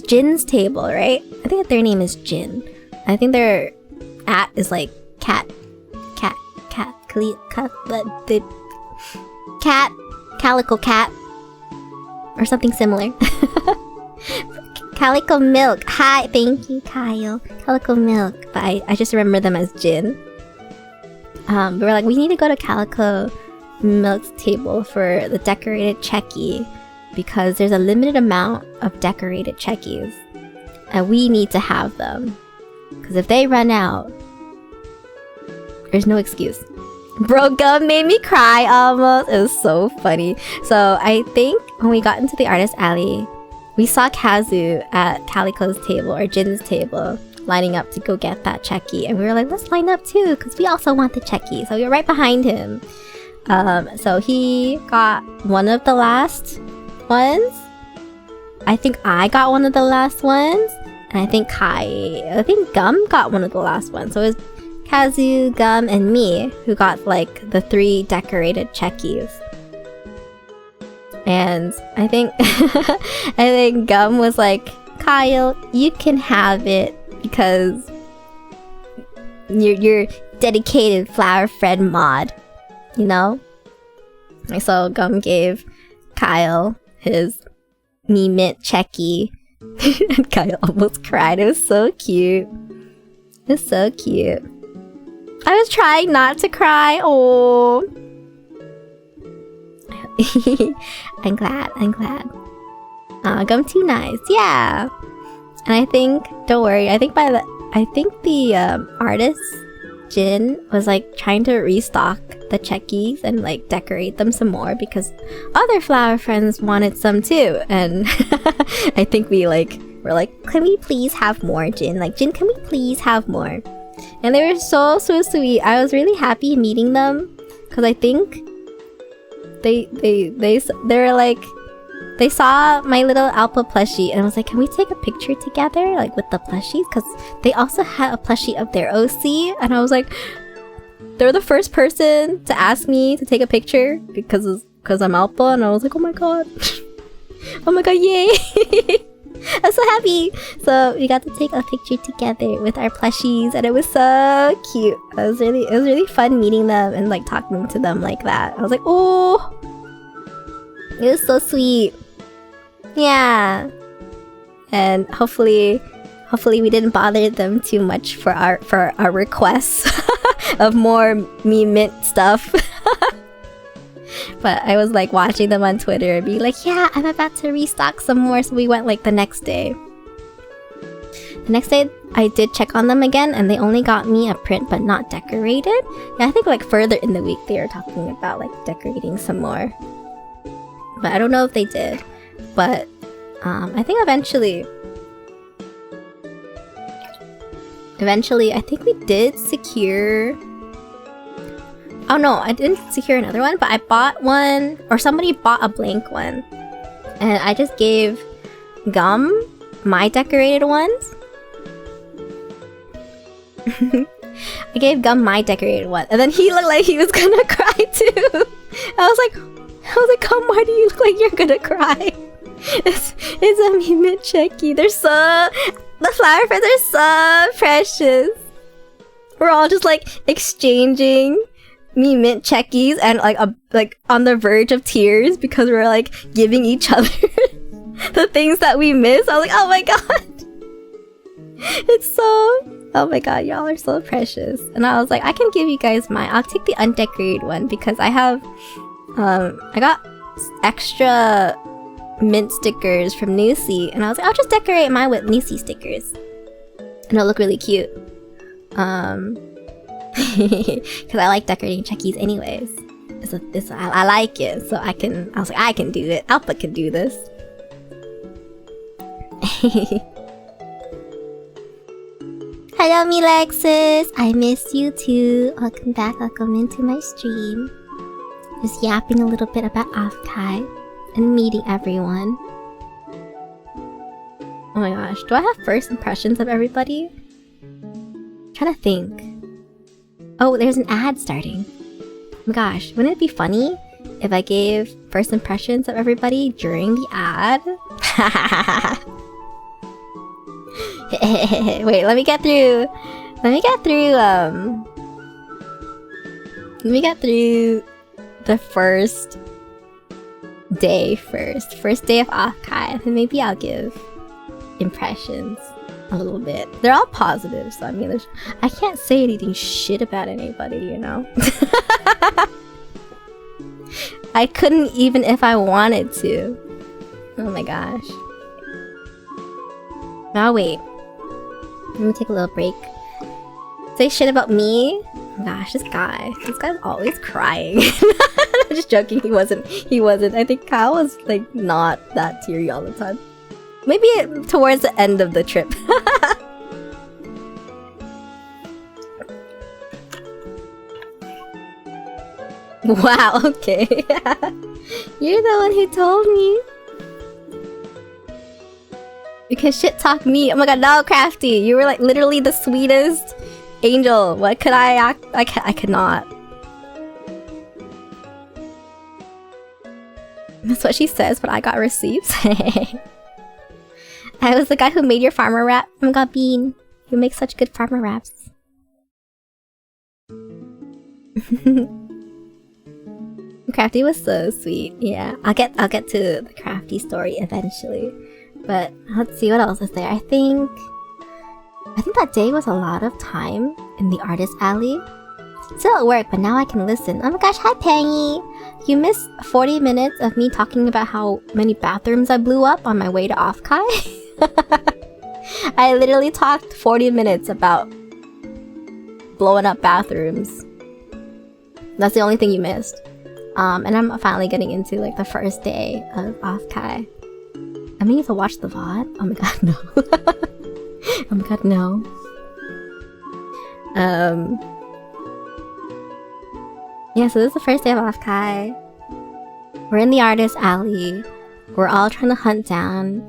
Jin's table, right? I think their name is Jin. I think their @ is like cat, calico cat, or something similar. Calico milk. Hi, thank you, Kyle. Calico milk. But I just remember them as Jin. We were like, we need to go to Calico milk's table for the decorated checky, because there's a limited amount of decorated checkies and we need to have them, because if they run out, there's no excuse. Bro, Gum made me cry almost. It was so funny. So I think when we got into the artist alley, we saw Kazu at Calico's table or Jin's table lining up to go get that checky, and we were like, let's line up too because we also want the checky. So we were right behind him. So he got one of the last ones. I think I got one of the last ones, and I think Gum got one of the last ones. So it was Kazu, Gum, and me who got like the 3 decorated checkies. And I think Gum was like, Kyle, you can have it because you're dedicated flower friend mod, you know? And so Gum gave Kyle his me mint checky. And Kyle almost cried. It was so cute. It was so cute. I was trying not to cry. Oh. I'm glad. Gum too nice. Yeah. And I think, don't worry, I think the artist Jin was like trying to restock the checkies and like decorate them some more because other flower friends wanted some too. And I think we're like, can we please have more, Jin? Like, Jin, can we please have more? And they were so sweet. I was really happy meeting them because I think they were like, they saw my little Alpa plushie and I was like, can we take a picture together like with the plushies? Because they also had a plushie of their OC, and I was like, they're the first person to ask me to take a picture because I'm Alpa, and I was like, oh my god, yay. I'm so happy. So we got to take a picture together with our plushies, and it was so cute. It was really fun meeting them and like talking to them like that. I was like, oh, it was so sweet. Yeah. And hopefully we didn't bother them too much for our requests of more me mint stuff. But I was like watching them on Twitter and being like, yeah, I'm about to restock some more. So we went like the next day. The next day I did check on them again, and they only got me a print but not decorated. Yeah, I think like further in the week they were talking about like decorating some more. But I don't know if they did. But I think eventually I think we did secure... Oh no, I didn't secure another one, but I bought one, or somebody bought a blank one. And I just gave Gum my decorated ones. I gave Gum my decorated one, and then he looked like he was gonna cry too. I was like, Gum, why do you look like you're gonna cry? It's a me mint checky. The flower friends are so precious. We're all just like exchanging me mint checkies and like on the verge of tears because we're like giving each other the things that we miss. I was like, oh my god, oh my god, y'all are so precious. And I was like, I can give you guys mine. I'll take the undecorated one because I have I got extra mint stickers from Nusi, and I was like, I'll just decorate mine with Nusi stickers and it'll look really cute. Because I like decorating checkies anyways. I like it, so I was like, I can do it. Alpha can do this. Hello, Milexis. I miss you too. Welcome back. Welcome into my stream. Just yapping a little bit about Offkai and meeting everyone. Oh my gosh, do I have first impressions of everybody? I'm trying to think. Oh, there's an ad starting. Oh my gosh, wouldn't it be funny if I gave first impressions of everybody during the ad? Wait, let me get through the first day first. First day of Offkai, and maybe I'll give impressions a little bit. They're all positive, so I mean, I can't say anything shit about anybody, you know? I couldn't even if I wanted to. Oh my gosh. Now wait. Let me take a little break. Say shit about me? Gosh, this guy's always crying. I'm just joking, he wasn't. I think Kyle was like not that teary all the time. Maybe towards the end of the trip. Wow, okay. You're the one who told me. You can shit talk me. Oh my god, no, Crafty. You were like literally the sweetest angel. What could I act? I could not. That's what she says, but I got receipts. I was the guy who made your farmer rap. Oh my god, Bean. You make such good farmer raps. Crafty was so sweet. Yeah, I'll get to the Crafty story eventually. But let's see what else is there. I think that day was a lot of time in the artist alley. Still at work, but now I can listen. Oh my gosh, hi Pangy! You missed 40 minutes of me talking about how many bathrooms I blew up on my way to Offkai? I literally talked 40 minutes about blowing up bathrooms. That's the only thing you missed. And I'm finally getting into like the first day of Offkai. I mean, if I watch the VOD, oh my god, no. Oh my god, no. Yeah, so this is the first day of Offkai. We're in the artist alley. We're all trying to hunt down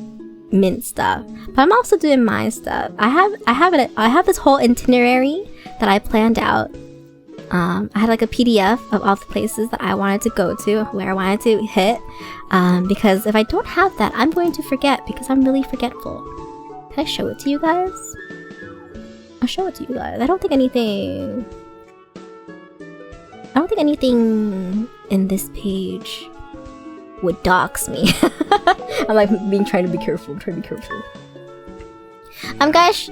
mint stuff, but I'm also doing my stuff. I have this whole itinerary that I planned out. I had like a PDF of all the places that I wanted to go to, where I wanted to hit, because if I don't have that, I'm going to forget, because I'm really forgetful. Can I show it to you guys? I'll show it to you guys. I don't think anything in this page would dox me. I'm like trying to be careful. Gosh,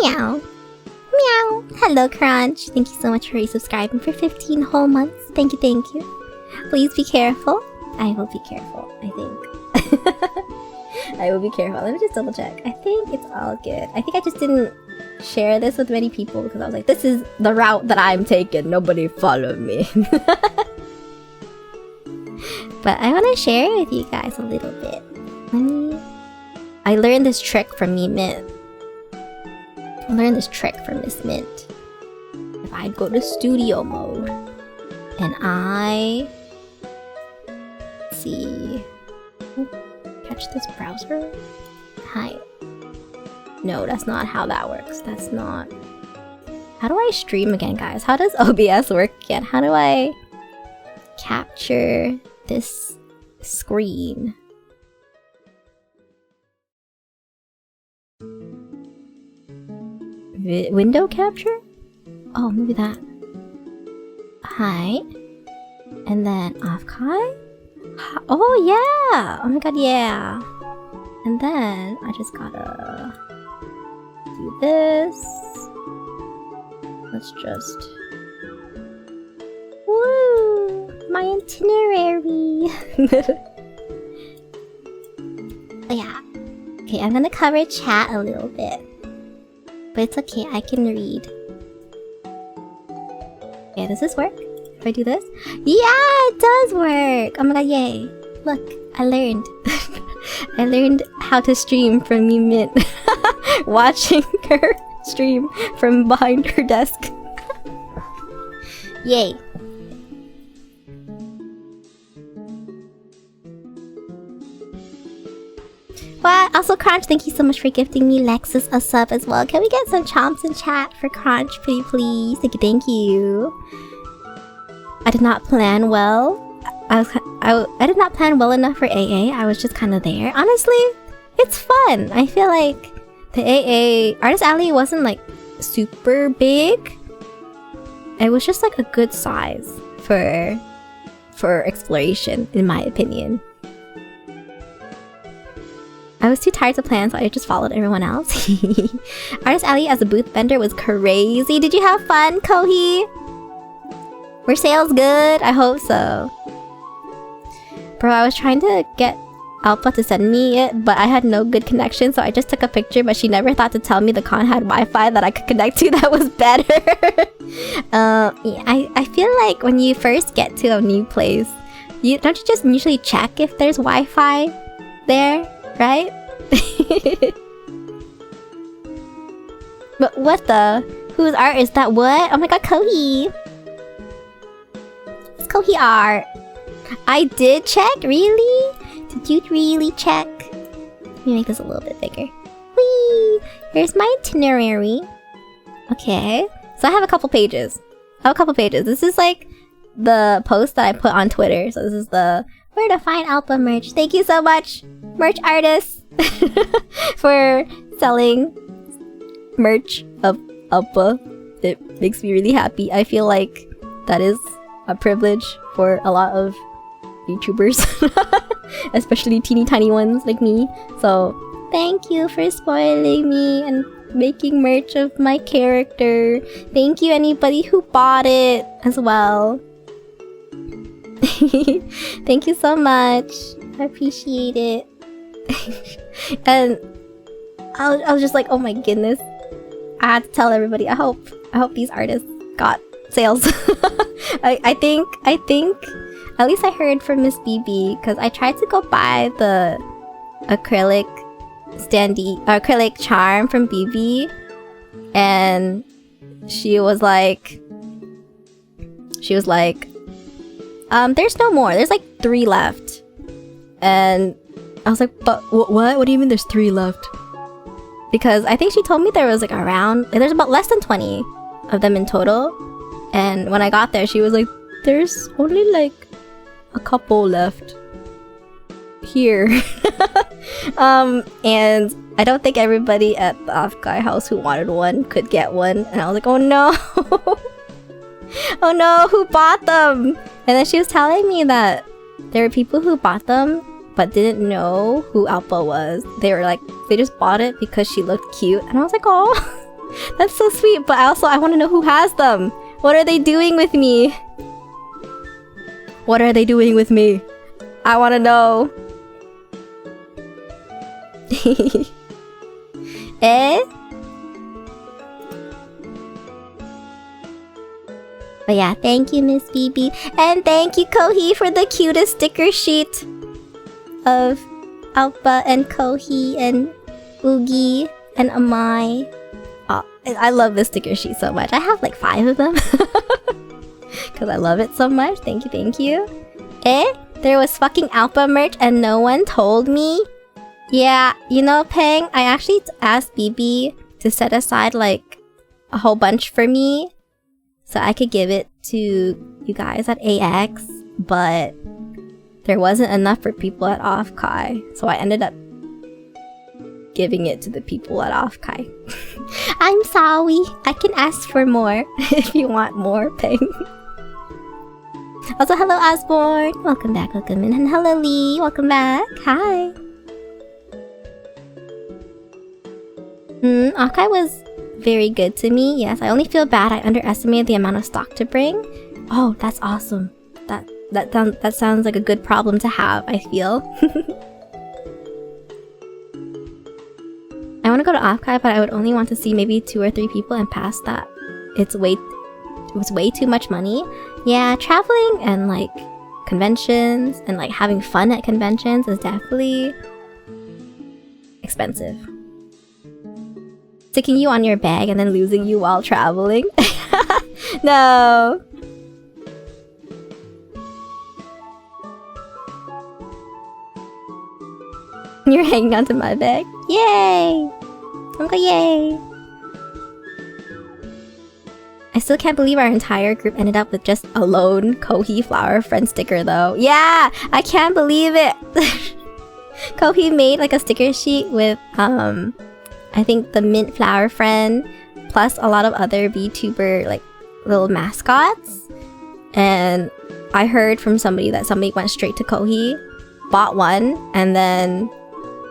meow. Meow! Hello, Crunch! Thank you so much for resubscribing for 15 whole months. Thank you. Please be careful. I will be careful, I think. I will be careful. Let me just double check. I think it's all good. I think I just didn't share this with many people because I was like, this is the route that I'm taking. Nobody follow me. But I want to share it with you guys a little bit. I learned this trick from Mint. I learned this trick from Miss Mint. If I go to studio mode and I see, catch this browser. Hi. No, that's not how that works. That's not. How do I stream again, guys? How does OBS work again? How do I capture this screen? Window capture? Oh, maybe that. Hi. And then Offkai? Oh, yeah! Oh my god, yeah! And then I just gotta do this. Let's just... Woo! My itinerary! Oh, yeah. Okay, I'm gonna cover chat a little bit. But it's okay, I can read. Okay, does this work? If I do this? Yeah, it does work! Oh my god, yay. Look, I learned. I learned how to stream from Mint. Watching her stream from behind her desk. Yay. What? Also, Crunch, thank you so much for gifting me Lexus a sub as well. Can we get some chomps in chat for Crunch, pretty please? Thank you. I did not plan well. I did not plan well enough for AA. I was just kind of there. Honestly, it's fun. I feel like the AA Artist Alley wasn't like super big. It was just like a good size for exploration, in my opinion. I was too tired to plan, so I just followed everyone else. Artist Alley as a booth vendor was crazy. Did you have fun, Kohi? Were sales good? I hope so. Bro, I was trying to get Alpha to send me it, but I had no good connection, so I just took a picture, but she never thought to tell me the con had Wi-Fi that I could connect to that was better. Yeah, I feel like when you first get to a new place, don't you just usually check if there's Wi-Fi there, right? But what the? Whose art is that? What? Oh my god, Kohi! It's Kohi art. I did check? Really? Did you really check? Let me make this a little bit bigger. Whee! Here's my itinerary. Okay. So I have a couple pages. This is like the post that I put on Twitter. So this is the where to find Alpa merch. Thank you so much, merch artists, for selling merch of Alpa. It makes me really happy. I feel like that is a privilege for a lot of YouTubers, especially teeny tiny ones like me. So thank you for spoiling me and making merch of my character. Thank you anybody who bought it as well. Thank you so much. I appreciate it. And I was just like, oh my goodness. I had to tell everybody. I hope these artists got sales. I think at least I heard from Miss BB, because I tried to go buy the acrylic charm from BB, and she was like, there's no more. There's like 3 left. And I was like, but what? What do you mean there's 3 left? Because I think she told me there was like there's about less than 20 of them in total. And when I got there, she was like, there's only like a couple left here. And I don't think everybody at the Offkai house who wanted one could get one. And I was like, oh no. Oh no, who bought them? And then she was telling me that there were people who bought them but didn't know who Alpa was. They were like, they just bought it because she looked cute. And I was like, oh, that's so sweet. But I want to know who has them. What are they doing with me? What are they doing with me? I want to know. Eh? But yeah, thank you, Miss BB. And thank you, Kohi, for the cutest sticker sheet of Alpa and Kohi and Oogie and Amai. Oh, I love this sticker sheet so much. I have like 5 of them. Because I love it so much. Thank you, thank you. Eh? There was fucking Alpa merch and no one told me? Yeah, you know, Peng, I actually asked BB to set aside like a whole bunch for me so I could give it to you guys at AX, but there wasn't enough for people at Offkai, so I ended up giving it to the people at Offkai. I'm sorry, I can ask for more if you want more, Peng. Also, hello Osborne, welcome back, welcome in, and hello Lee, welcome back, hi. Offkai was very good to me, yes. I only feel bad I underestimated the amount of stock to bring. Oh, that's awesome. That sounds like a good problem to have, I feel. I want to go to Offkai, but I would only want to see maybe 2 or 3 people, and past that, it was way too much money. Yeah, traveling and like conventions and like having fun at conventions is definitely expensive. Sticking you on your bag and then losing you while traveling. No. You're hanging onto my bag. Yay! Okay, yay! I still can't believe our entire group ended up with just a lone Kohi flower friend sticker though. Yeah! I can't believe it! Kohi made like a sticker sheet with I think the mint flower friend plus a lot of other VTuber like little mascots. And I heard from somebody that somebody went straight to Kohi, bought one, and then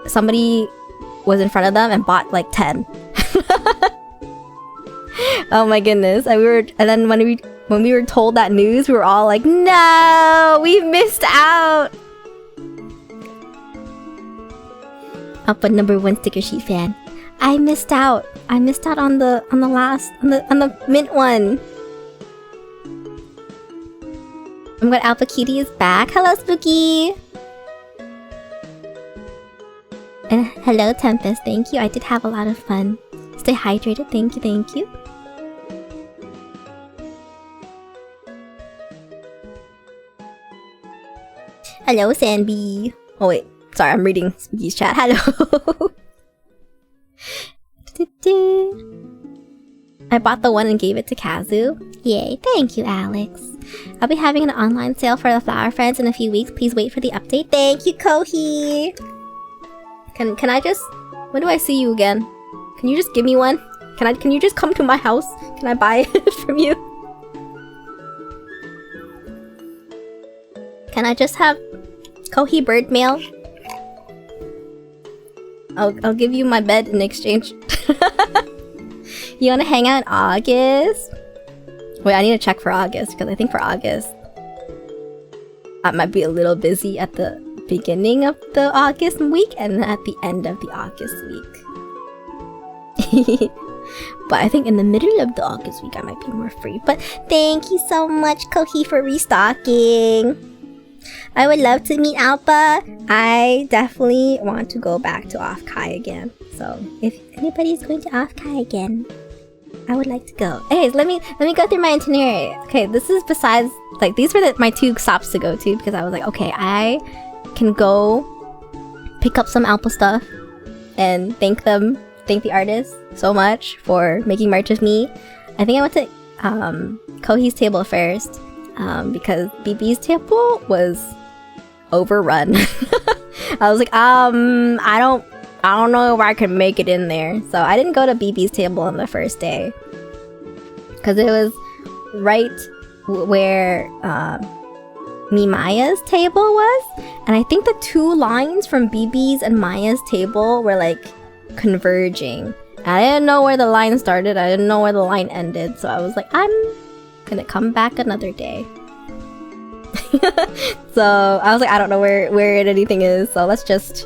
somebody was in front of them and bought like 10. Oh my goodness. And then when we were told that news, we were all like, no, we missed out. Alpa #1 sticker sheet fan. I missed out. I missed out on the mint one. I'm glad Alpha Kitty is back. Hello, Spooky! And hello, Tempest. Thank you. I did have a lot of fun. Stay hydrated. Thank you, thank you. Hello, Sanby. Oh wait, sorry, I'm reading Spooky's chat. Hello. I bought the one and gave it to Kazu. Yay, thank you, Alex. I'll be having an online sale for the Flower Friends in a few weeks. Please wait for the update. Thank you, Kohi. Can I just... When do I see you again? Can you just give me one? Can you just come to my house? Can I buy it from you? Can I just have Kohi bird mail? I'll give you my bed in exchange. You wanna hang out in August? Wait, I need to check for August, because I think for August I might be a little busy at the beginning of the August week and at the end of the August week. But I think in the middle of the August week I might be more free. But thank you so much, Kohi, for restocking. I would love to meet Alpha. I definitely want to go back to Offkai again. So if anybody's going to Offkai again, I would like to go. Hey, let me go through my itinerary. Okay, this is besides, like, these were my 2 stops to go to, because I was like, okay, I can go pick up some Alpha stuff and thank the artists so much for making merch with me. I think I went to Kohi's table first, because BB's table was overrun. I was like, I don't know if I can make it in there. So I didn't go to BB's table on the first day, because it was right where me Maya's table was, and I think the 2 lines from BB's and Maya's table were like converging. I didn't know where the line started, I didn't know where the line ended, so I was like, I'm gonna come back another day. So I was like, I don't know where anything is, so let's just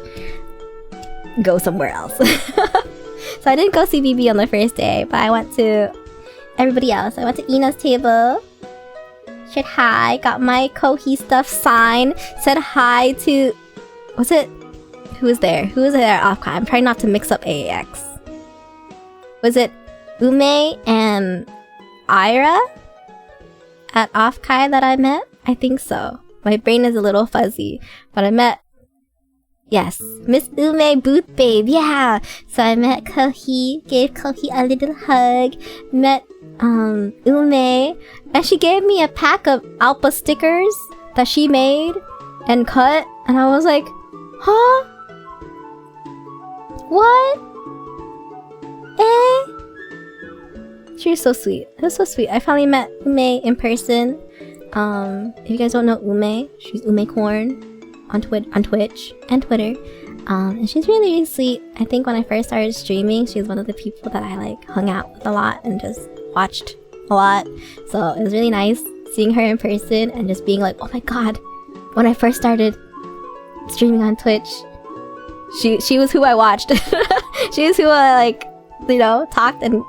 go somewhere else. So I didn't go see BB on the first day, but I went to everybody else. I went to Ina's table, said hi, got my Kohi stuff signed, said hi to... Was it... Who was there? Who was there at Offkai? I'm trying not to mix up AAX. Was it Ume and Ira at Offkai that I met? I think so. My brain is a little fuzzy, but I met... Yes, Miss Ume Booth Babe, yeah! So I met Kohi, gave Kohi a little hug, met Ume, and she gave me a pack of Alpha stickers that she made and cut, and I was like, huh? What? She was so sweet. It was so sweet. I finally met Ume in person. If you guys don't know Ume, she's Ume Corn on Twitch and Twitter. And she's really, really sweet. I think when I first started streaming, she was one of the people that I like hung out with a lot and just watched a lot. So it was really nice seeing her in person and just being like, oh my god, when I first started streaming on Twitch, she was who I watched. She was who I like, you know, talked, and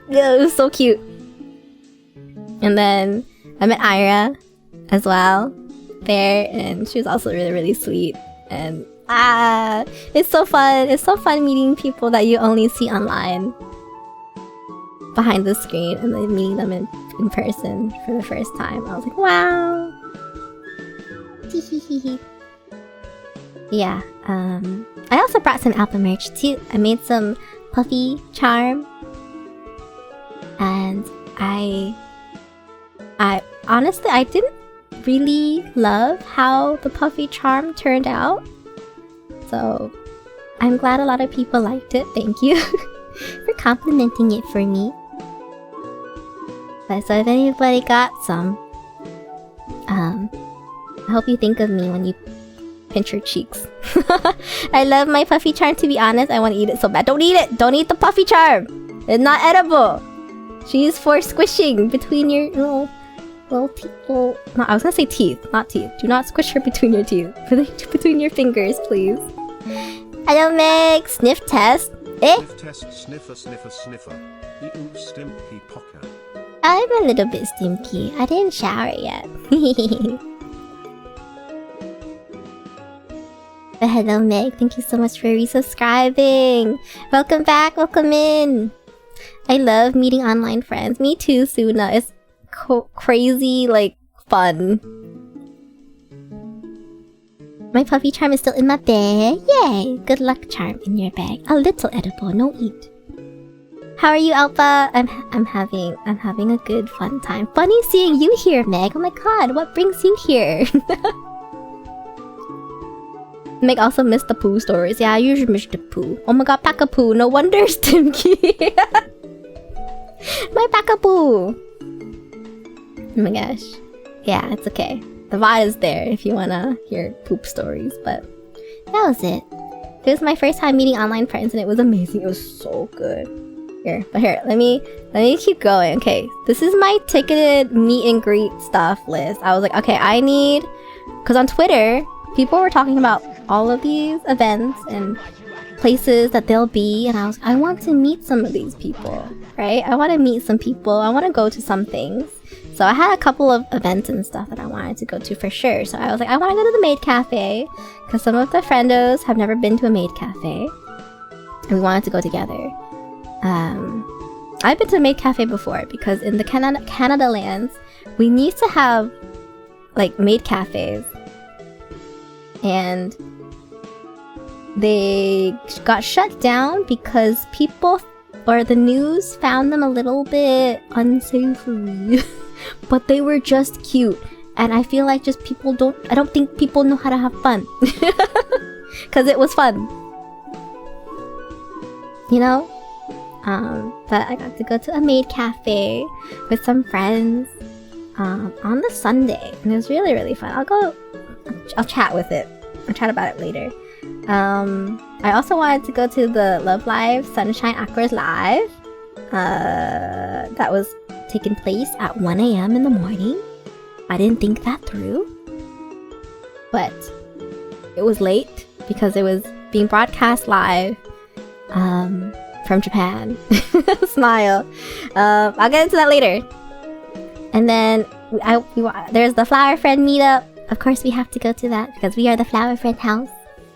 yeah, it was so cute. And then I met Ira as well there, and she was also really, really sweet. And it's so fun. It's so fun meeting people that you only see online behind the screen, and then meeting them in person for the first time. I was like, wow. Yeah. I also brought some Alpha merch too. I made some puffy charm, and I honestly, I didn't really love how the puffy charm turned out, so I'm glad a lot of people liked it. Thank you for complimenting it for me. But so if anybody got some, I hope you think of me when you pinch your cheeks. I love my puffy charm, to be honest. I want to eat it so bad. Don't eat it! Don't eat the puffy charm! It's not edible! She's for squishing between your little teeth. No, I was gonna say teeth, not teeth. Do not squish her between your teeth. Between your fingers, please. Hello, Meg! Sniff test. Eh? Sniff test, sniffer, sniffer, sniffer. Stimpy poker. I'm a little bit stinky. I didn't shower yet. But hello, Meg. Thank you so much for resubscribing. Welcome back. Welcome in. I love meeting online friends. Me too, Suna. It's crazy, like, fun. My puffy charm is still in my bag. Yay! Good luck charm in your bag. A little edible, no eat. How are you, Alpha? I'm having a good fun time. Funny seeing you here, Meg. Oh my god, what brings you here? Meg also missed the poo stories. Yeah, I usually miss the poo. Oh my god, pack a poo. No wonder Stimky. My pack a poo. Oh my gosh. Yeah, it's okay. The VOD is there if you wanna hear poop stories, but that was it. It was my first time meeting online friends and it was amazing. It was so good. Here, let me keep going. Okay, this is my ticketed meet and greet stuff list. I was like, okay, I need, because on Twitter, people were talking about all of these events and places that they'll be, and I want to meet some of these people, right? I want to meet some people. I want to go to some things. So I had a couple of events and stuff that I wanted to go to for sure. So I was like, I want to go to the maid cafe because some of the friendos have never been to a maid cafe, and we wanted to go together. I've been to a maid cafe before because in the Canada lands, we need to have like maid cafes, and they got shut down because people or the news found them a little bit unsavory. But they were just cute, and I feel like just I don't think people know how to have fun. Because it was fun, you know. But I got to go to a maid cafe with some friends on the Sunday, and it was really, really fun. I'll chat with it. I'll chat about it later. I also wanted to go to the Love Live Sunshine Aquas Live. That was taking place at 1 AM in the morning. I didn't think that through, but it was late because it was being broadcast live from Japan. Smile. I'll get into that later. And then there's the Flower Friend meetup. Of course, we have to go to that because we are the Flower Friend house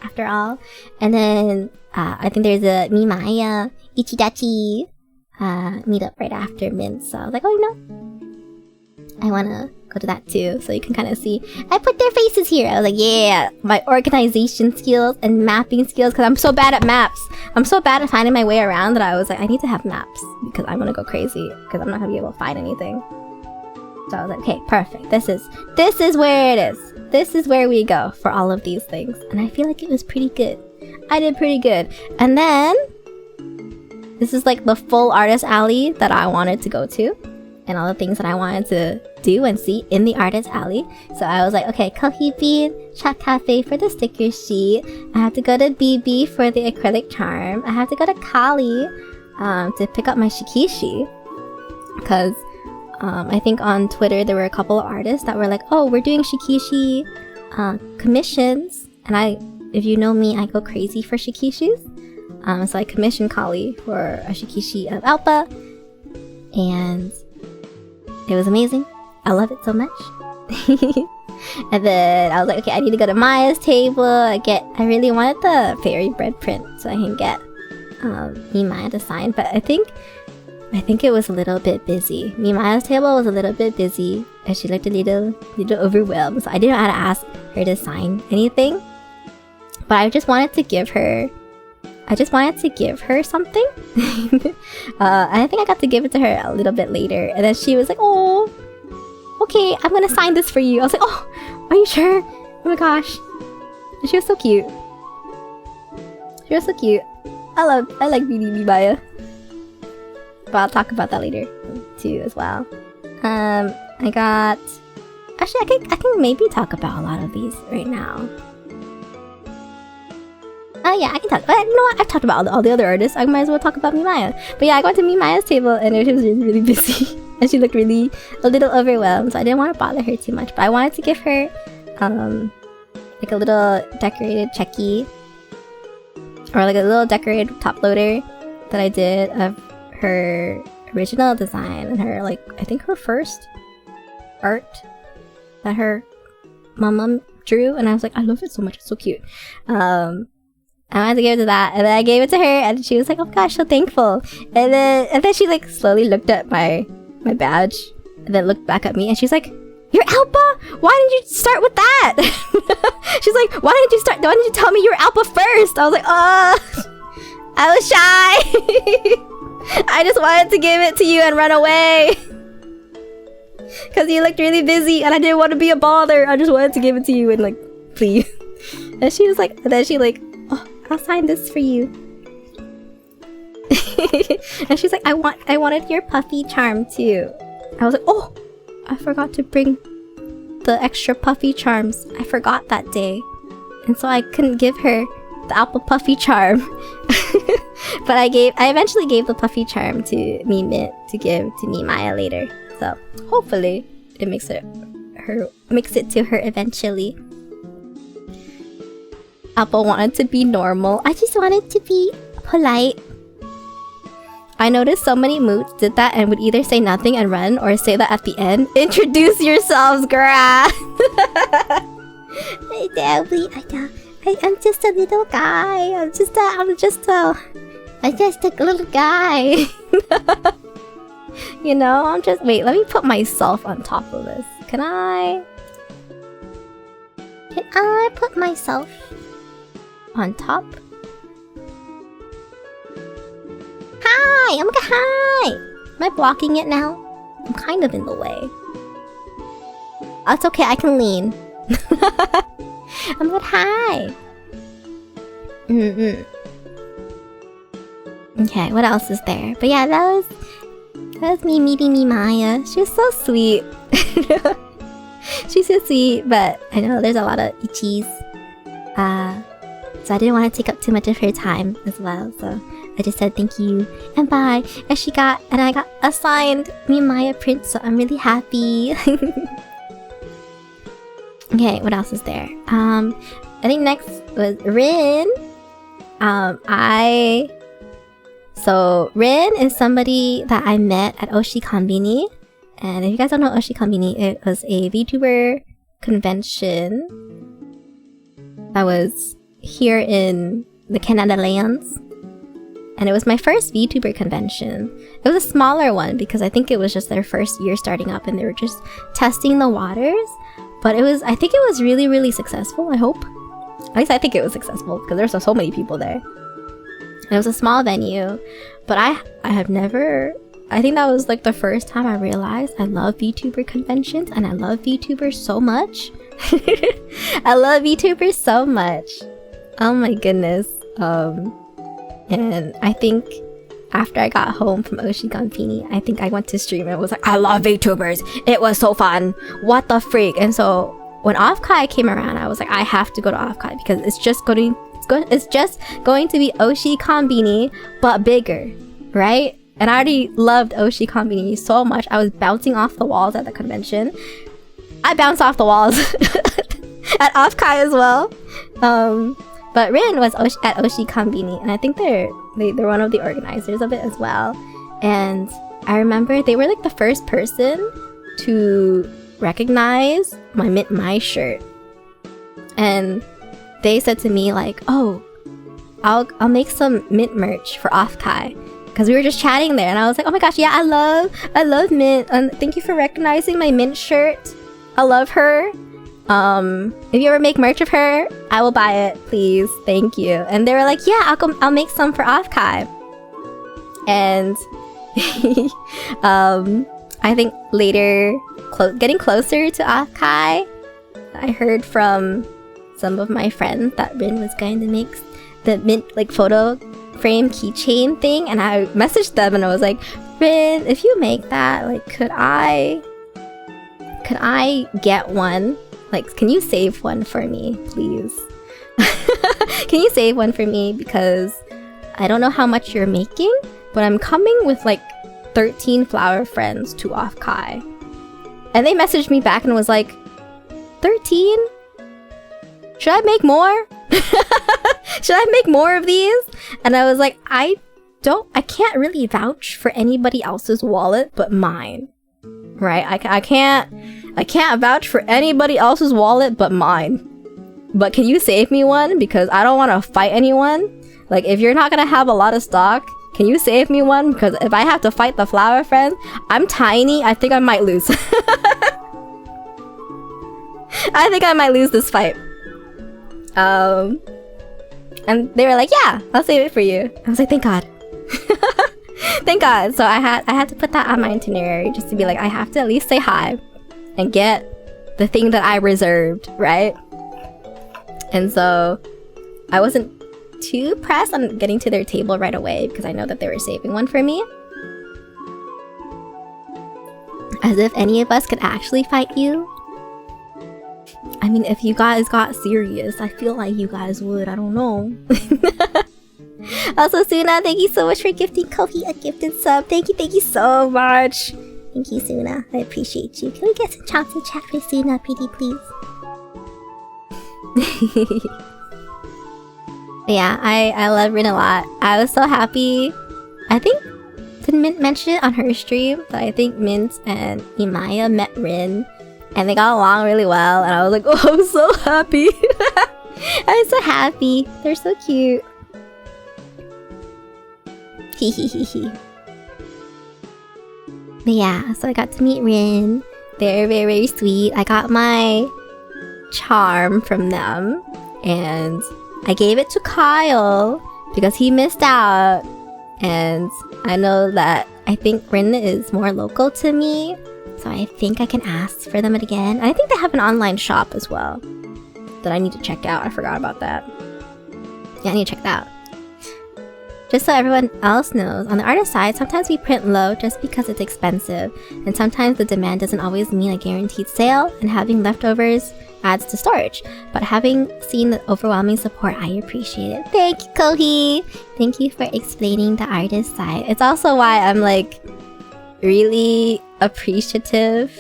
after all. And then I think there's a Mimaya Ichidachi meetup right after Mint. So I was like, oh, you know, I want to go to that too. So you can kind of see. I put their faces here. I was like, yeah, my organization skills and mapping skills, because I'm so bad at maps. I'm so bad at finding my way around that I was like, I need to have maps because I'm going to go crazy because I'm not going to be able to find anything. So I was like, okay, perfect. This is where it is. This is where we go for all of these things. And I feel like it was pretty good. I did pretty good. And then this is like the full artist alley that I wanted to go to, and all the things that I wanted to do and see in the artist alley. So I was like, okay, Coffee Bean, Chat Cafe for the sticker sheet. I have to go to BB for the acrylic charm. I have to go to Kali to pick up my shikishi, because I think on Twitter there were a couple of artists that were like, oh, we're doing shikishi commissions, and if you know me, I go crazy for shikishis. So I commissioned Kali for a shikishi of Alpha, and it was amazing. I love it so much. And then I was like, okay, I need to go to Maya's table. I really wanted the fairy bread print so I can get me Maya to sign, but I think it was a little bit busy. Me Maya's table was a little bit busy, and she looked a little overwhelmed. So I didn't know how to ask her to sign anything, but I just wanted to give her something. I think I got to give it to her a little bit later, and then she was like, oh, okay, I'm gonna sign this for you. I was like, oh, are you sure? Oh my gosh. And she was so cute. She was so cute. I like BDB Maya. But I'll talk about that later too as well. I can maybe talk about a lot of these right now. Oh yeah, I can talk. But you know what? I've talked about all the other artists. I might as well talk about Mimaya. But yeah, I went to Mimaya's table and it was really, really busy. And she looked a little overwhelmed. So I didn't want to bother her too much. But I wanted to give her like a little decorated checky, or like a little decorated top loader that I did of original design and her, like, I think her first art that her mom drew, and I was like, I love it so much, it's so cute. I wanted to give it to that, and then I gave it to her, and she was like, oh gosh, so thankful. And then she like slowly looked at my badge, and then looked back at me, and she's like, you're Alpha? Why didn't you start with that? She's like, why didn't you tell me you were Alpha first? I was like, oh, I was shy. I just wanted to give it to you and run away. Cause you looked really busy and I didn't want to be a bother. I just wanted to give it to you and like, please. And she was like, and then she like, oh, I'll sign this for you. And she's like, I wanted your puffy charm too. I was like, oh, I forgot to bring the extra puffy charms. I forgot that day. And so I couldn't give her the apple puffy charm. But I eventually gave the puffy charm to me Mint to give to me Maya later. So hopefully it makes it to her eventually. Apple wanted to be normal. I just wanted to be polite. I noticed so many moods did that and would either say nothing and run or say that at the end. Introduce yourselves, girl. I'm just a little guy. I'm just a little guy. You know, wait, let me put myself on top of this. Can I put myself on top? Hi! Oh my god, hi! Am I blocking it now? I'm kind of in the way. Oh, it's okay, I can lean. I'm like, hi! Okay, what else is there? But yeah, that was me meeting me Maya. She was so sweet. She's so sweet, but I know there's a lot of itchies. So I didn't want to take up too much of her time as well, so I just said thank you and bye. And I got a signed me Maya print, so I'm really happy. Okay, what else is there? I think next was Rin. So Rin is somebody that I met at OMGHI Konbini. And if you guys don't know OMGHI Konbini, it was a VTuber convention that was here in the Canada lands. And it was my first VTuber convention. It was a smaller one because I think it was just their first year starting up and they were just testing the waters. But I think it was really, really successful, I hope. At least I think it was successful because there's so many people there. And it was a small venue. But I think that was like the first time I realized I love VTuber conventions and I love VTubers so much. I love VTubers so much. Oh my goodness. And I think after I got home from OMGHI Konbini, I think I went to stream and was like, I love VTubers. It was so fun. What the freak? And so when Offkai came around, I was like, I have to go to Offkai because it's just going to be OMGHI Konbini, but bigger, right? And I already loved OMGHI Konbini so much. I was bouncing off the walls at the convention. I bounced off the walls at Offkai as well. But Rin was at OMGHI Konbini, and I think they're one of the organizers of it as well. And I remember they were like the first person to recognize my Mint My shirt. And they said to me like, oh, I'll make some Mint merch for Offkai. Because we were just chatting there and I was like, oh my gosh, yeah, I love Mint. And thank you for recognizing my Mint shirt. I love her. If you ever make merch of her, I will buy it, please. Thank you. And they were like, yeah, I'll make some for Offkai. And I think later, getting closer to Offkai, I heard from some of my friends that Rin was going to make the Mint like photo frame keychain thing, and I messaged them and I was like, Rin, if you make that, like, could I get one? Like, can you save one for me, please? Can you save one for me? Because I don't know how much you're making, but I'm coming with like 13 flower friends to Offkai. And they messaged me back and was like, 13? Should I make more? Should I make more of these? And I was like, I I can't really vouch for anybody else's wallet but mine. Right? I can't vouch for anybody else's wallet but mine. But can you save me one? Because I don't want to fight anyone. Like, if you're not gonna have a lot of stock, can you save me one? Because if I have to fight the flower friend, I'm tiny. I think I might lose. I think I might lose this fight. And they were like, yeah, I'll save it for you. I was like, thank God. Thank God. So I had to put that on my itinerary just to be like, I have to at least say hi and get the thing that I reserved, right? And so I wasn't too pressed on getting to their table right away because I know that they were saving one for me. As if any of us could actually fight you. I mean, if you guys got serious, I feel like you guys would. I don't know. Also, Suna, thank you so much for gifting Kofi a gifted sub. Thank you so much. Thank you, Suna. I appreciate you. Can we get some chance to chat for Suna, pretty please? Yeah, I love Rin a lot. I was so happy. I think, did Mint mention it on her stream? But I think Mint and Imaya met Rin and they got along really well. And I was like, oh, I'm so happy. I'm so happy. They're so cute. Hehehehe. But yeah, so I got to meet Rin. They're very sweet. I got my charm from them. And I gave it to Kyle because he missed out. And I know that I think Rin is more local to me. So I think I can ask for them again. I think they have an online shop as well that I need to check out. I forgot about that. Yeah, I need to check that out. Just so everyone else knows, on the artist side, sometimes we print low just because it's expensive. And sometimes the demand doesn't always mean a guaranteed sale, and having leftovers adds to storage. But having seen the overwhelming support, I appreciate it. Thank you, Kohi! Thank you for explaining the artist side. It's also why I'm like really appreciative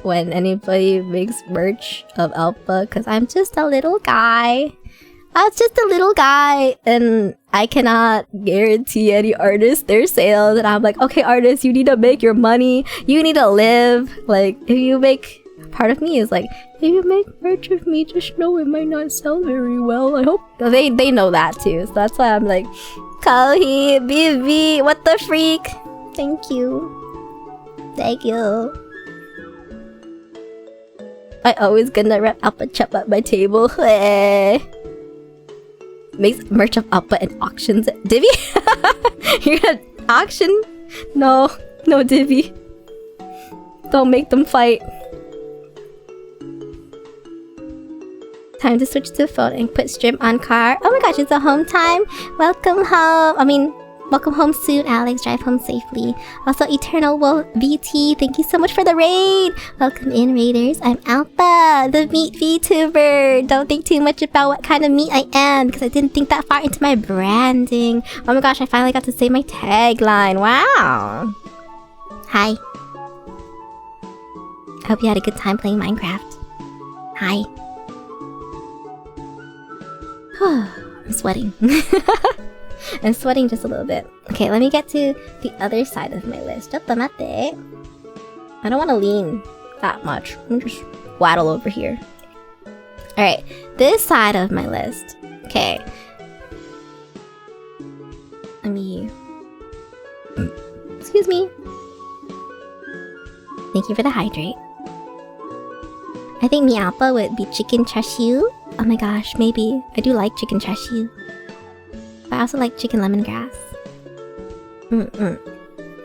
when anybody makes merch of Alpha, because I'm just a little guy. I was just a little guy, and I cannot guarantee any artists their sales. And I'm like, okay, artists, you need to make your money. You need to live. Like, if you make... Part of me is like, if you make merch of me, just know it might not sell very well. I hope... They know that too. So that's why I'm like, Kohi, BB, what the freak? Thank you. Thank you. I always gonna rep Alpha Chup at my table. Makes merch of Alpha and auctions. Divi? You're gonna auction? No, Divi. Don't make them fight. Time to switch to the phone and put stream on car. Oh my gosh, it's a home time. Welcome home. Welcome home soon, Alex. Drive home safely. Also, Eternal Wolf VT, thank you so much for the raid. Welcome in, raiders. I'm Alpha, the meat VTuber. Don't think too much about what kind of meat I am, because I didn't think that far into my branding. Oh my gosh, I finally got to say my tagline. Wow. Hi. I hope you had a good time playing Minecraft. Hi. I'm sweating. I'm sweating just a little bit. Okay, let me get to the other side of my list. I don't want to lean that much. Let me just waddle over here. Alright, this side of my list. Okay. Let me... Excuse me. Thank you for the hydrate. I think Miappa would be chicken chashu. Oh my gosh, maybe. I do like chicken chashu. But I also like chicken lemongrass.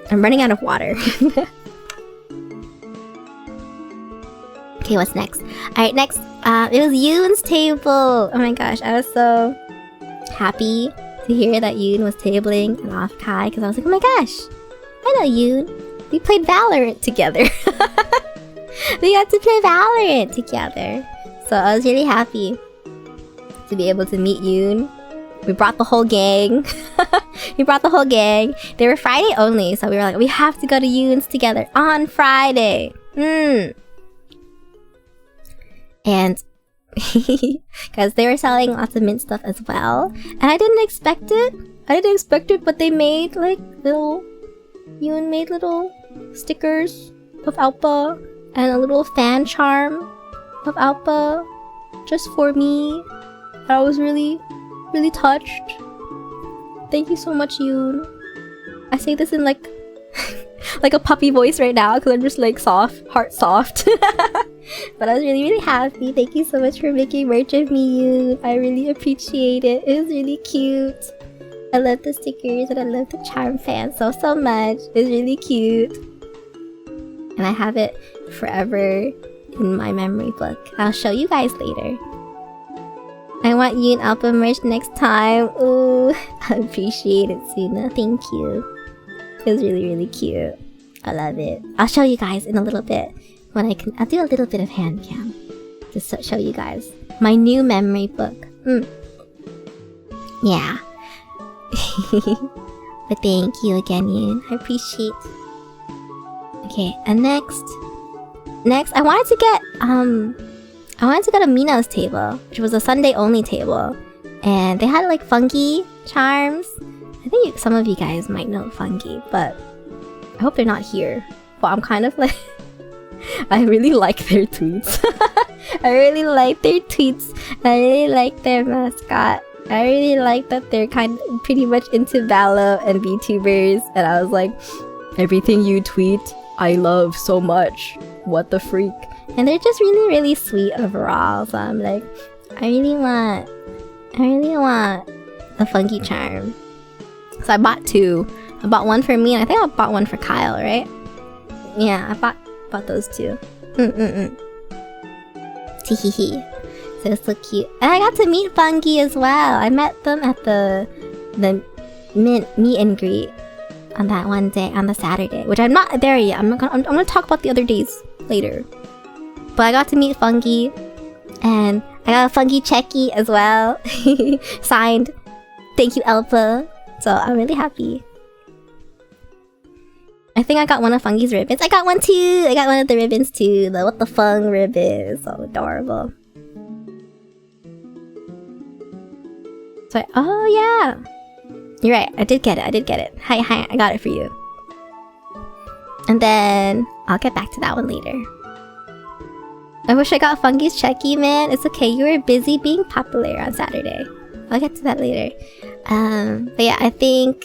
I'm running out of water. Okay, what's next? Alright, next. It was Yoon's table. Oh my gosh, I was so happy to hear that Yoon was tabling in Offkai, because I was like, oh my gosh, I know Yoon. We played Valorant together. We got to play Valorant together. So I was really happy to be able to meet Yoon. We brought the whole gang. We brought the whole gang. They were Friday only, so we were like, we have to go to Yoon's together on Friday. And because they were selling lots of mint stuff as well, and I didn't expect it, I didn't expect it, but they made like little... Yoon made little stickers of Alpa and a little fan charm of Alpa just for me. I was really, really touched. Thank you so much, Yoon. I say this in like like a puppy voice right now because I'm just like soft, heart soft. But I was really, really happy. Thank you so much for making merch of me, Yoon. I really appreciate it. It was really cute. I love the stickers and I love the charm fan so much. It's really cute. And I have it forever in my memory book. I'll show you guys later. I want you and Alpa merch next time. Ooh, I appreciate it, Suna. Thank you. It was really, really cute. I love it. I'll show you guys in a little bit when I'll do a little bit of hand cam just to show you guys my new memory book. Yeah. But thank you again, Yoon. I appreciate. Okay, and next I wanted to get a Mino's table, which was a Sunday only table, and they had like fungi charms. I think some of you guys might know fungi, but I hope they're not here. But I'm kind of like I really like their tweets. I really like their tweets. I really like their mascot. I really like that they're kind of pretty much into Valo and VTubers, and I was like, everything you tweet, I love so much. What the freak? And they're just really, really sweet overall. So I'm like, I really want a funky charm. So I bought two. I bought one for me, and I think I bought one for Kyle, right? Yeah, I bought those two. Teehee. So it's so cute. And I got to meet Fungi as well. I met them at the meet and greet on that one day, on the Saturday, which I'm not there yet. I'm gonna talk about the other days later. But I got to meet Fungi, and I got a Fungi checky as well. Signed. Thank you, Alpa. So I'm really happy. I think I got one of Fungi's ribbons. I got one too! I got one of the ribbons too. The What the Fung ribbon. So adorable. So oh yeah! You're right, I did get it. Hi, I got it for you. And then I'll get back to that one later. I wish I got Fungi's checky, man. It's okay, you were busy being popular on Saturday. I'll get to that later. But yeah, I think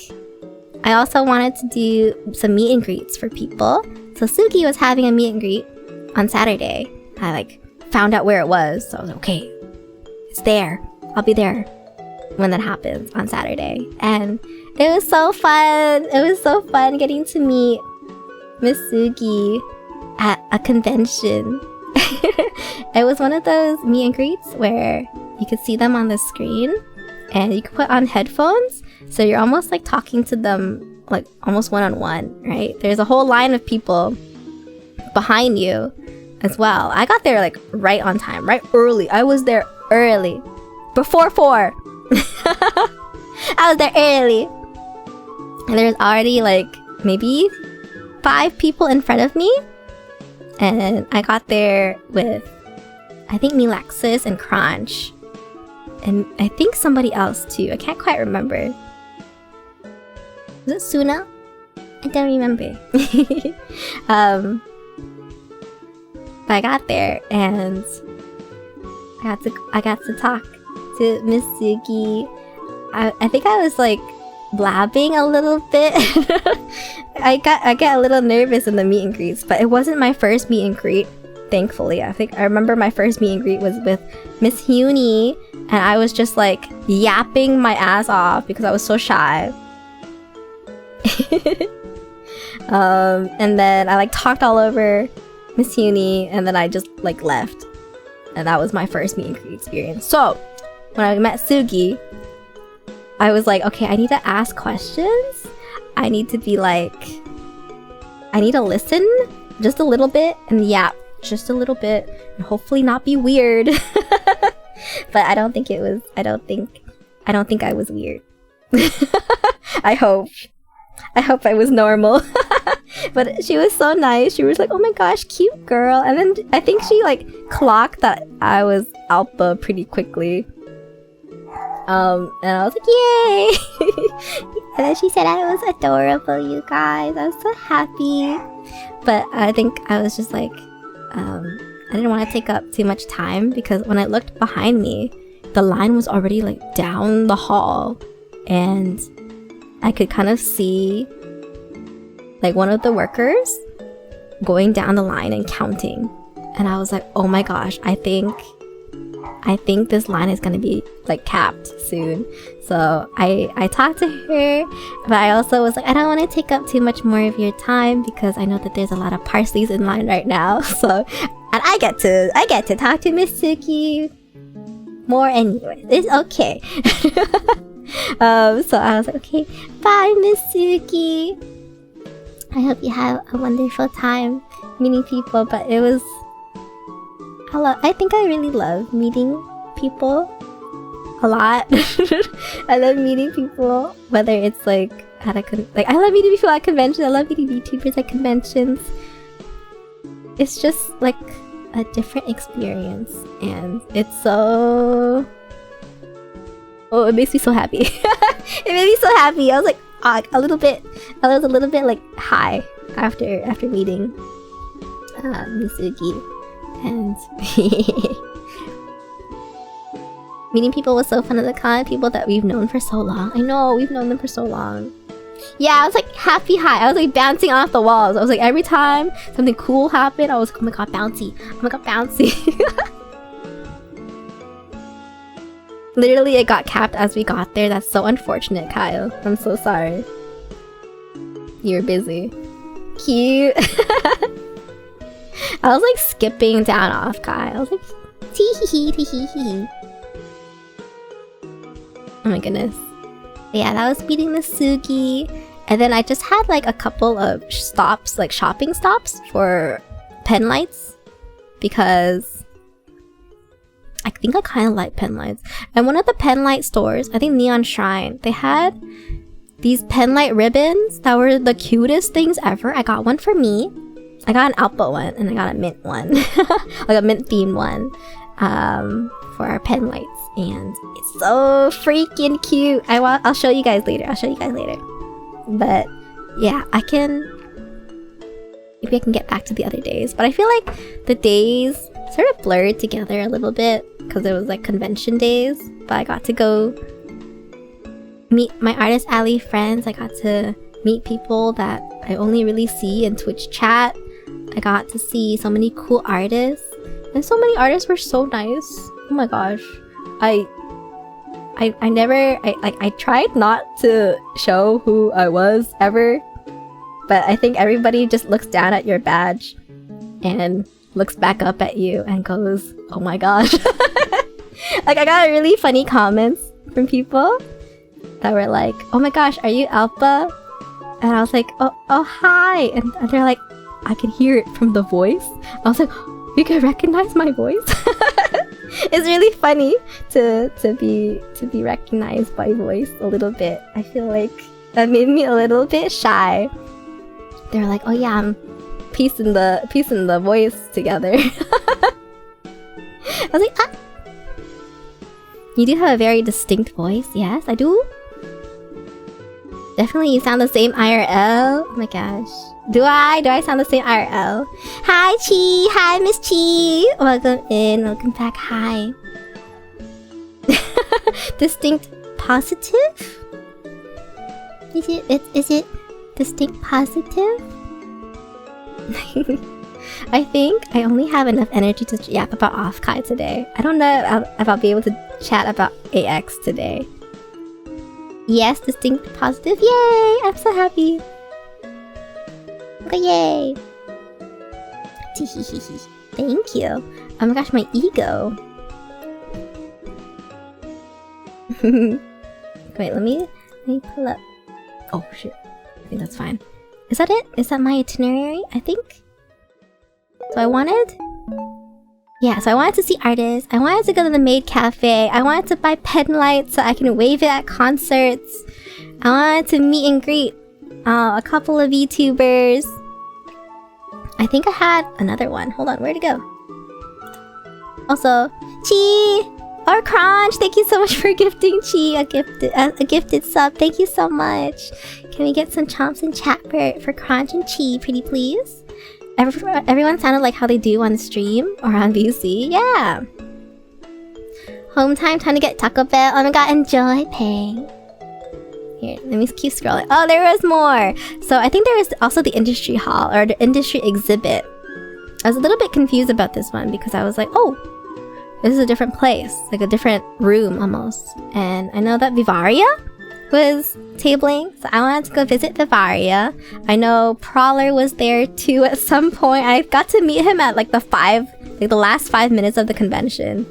I also wanted to do some meet and greets for people. So Suki was having a meet and greet on Saturday. I like found out where it was, so I was like, okay, it's there. I'll be there when that happens on Saturday. And it was so fun. It was so fun getting to meet Miss Sugi at a convention. It was one of those meet and greets where you could see them on the screen and you could put on headphones, so you're almost like talking to them like almost one-on-one, right? There's a whole line of people behind you as well. I got there like right on time, right early. I was there early. Before 4. I was there early. And there's already like maybe 5 people in front of me. And I got there with, I think, Milexis and Crunch. And I think somebody else too. I can't quite remember. Was it Suna? I don't remember. But I got there and I got to talk to Miss Sugi. I think I was like blabbing a little bit. I get a little nervous in the meet and greets, but it wasn't my first meet and greet, thankfully. I think I remember my first meet and greet was with Miss Huni, and I was just like yapping my ass off because I was so shy. And then I like talked all over Miss Huni, and then I just like left. And that was my first meet and greet experience. So when I met Sugi, I was like, okay, I need to ask questions. I need to be like, I need to listen just a little bit and yap just a little bit and hopefully not be weird. But I don't think I was weird. I hope I was normal. But she was so nice. She was like, oh my gosh, cute girl. And then I think she like clocked that I was Alpa pretty quickly. And I was like, yay! And then she said I was adorable, you guys. I was so happy. But I think I was just like, I didn't want to take up too much time because when I looked behind me, the line was already like down the hall, and I could kind of see like one of the workers going down the line and counting. And I was like, oh my gosh, I think this line is gonna be like capped soon. So I talked to her, but I also was like, I don't want to take up too much more of your time because I know that there's a lot of parsleys in line right now. So, and I get to talk to Miss Suki more anyway. It's okay. So I was like, okay, bye Miss Suki. I hope you have a wonderful time meeting people. But it was, I think I really love meeting people a lot. I love meeting people, whether it's like at I love meeting people at conventions. I love meeting YouTubers at conventions. It's just like a different experience, and it's so, it makes me so happy. It made me so happy. I was like I was a little bit like high after meeting Misugi, and meeting people was so fun at the con. People that we've known for so long. I know, we've known them for so long. Yeah, I was like happy high. I was like bouncing off the walls. I was like, every time something cool happened, I was like, oh my god, bouncy. Oh my god, bouncy. Literally, it got capped as we got there. That's so unfortunate, Kyle. I'm so sorry. You were busy. Cute. I was like skipping down Offkai. I was like, tee hee hee tee hee hee. Oh my goodness. Yeah, that was meeting the Sugi. And then I just had like a couple of stops, like shopping stops for pen lights, because I think I kind of like pen lights. And one of the pen light stores, I think Neon Shrine, they had these pen light ribbons that were the cutest things ever. I got one for me. I got an Alpha one, and I got a mint one. Like a mint themed one for our pen lights. And it's so freaking cute. I'll show you guys later. But yeah, maybe I can get back to the other days. But I feel like the days sort of blurred together a little bit because it was like convention days. But I got to go meet my Artist Alley friends. I got to meet people that I only really see in Twitch chat. I got to see so many cool artists. And so many artists were so nice. Oh my gosh. I tried not to show who I was ever, but I think everybody just looks down at your badge and looks back up at you and goes, oh my gosh. Like, I got really funny comments from people that were like, oh my gosh, are you Alpha? And I was like, oh hi. And they're like, I can hear it from the voice. I was like, you can recognize my voice? It's really funny to be recognized by voice a little bit. I feel like that made me a little bit shy. They were like, oh yeah, I'm piecing the voice together. I was like, ah. You do have a very distinct voice. Yes, I do. Definitely, you sound the same IRL. Oh my gosh. Do I sound the same IRL? Hi, Chi! Hi, Miss Chi! Welcome in. Welcome back. Hi. Distinct positive? Is it distinct positive? I think I only have enough energy to yap about Offkai today. I don't know if I'll be able to chat about AX today. Yes, distinct positive. Yay! I'm so happy. Okay, yay! Thank you. Oh my gosh, my ego. Wait, let me pull up. Oh shit. I think that's fine. Is that it? Is that my itinerary? I think. So I wanted to see artists. I wanted to go to the Maid Cafe. I wanted to buy pen lights so I can wave it at concerts. I wanted to meet and greet a couple of VTubers. I think I had another one. Hold on, where'd it go? Also, Chi! Or Crunch, thank you so much for gifting Chi a gifted sub. Thank you so much. Can we get some chomps in chat for Crunch and Chi, pretty please? Everyone sounded like how they do on stream or on VC. Yeah. Home time to get Taco Bell. Oh my god, enjoy paying. Here, let me keep scrolling. Oh, there was more. So I think there was also the industry hall or the industry exhibit. I was a little bit confused about this one because I was like, oh, this is a different place, like a different room almost. And I know that Vivaria was tabling, so I wanted to go visit Vivaria. I know Prowler was there too at some point. I got to meet him at like the last 5 minutes of the convention,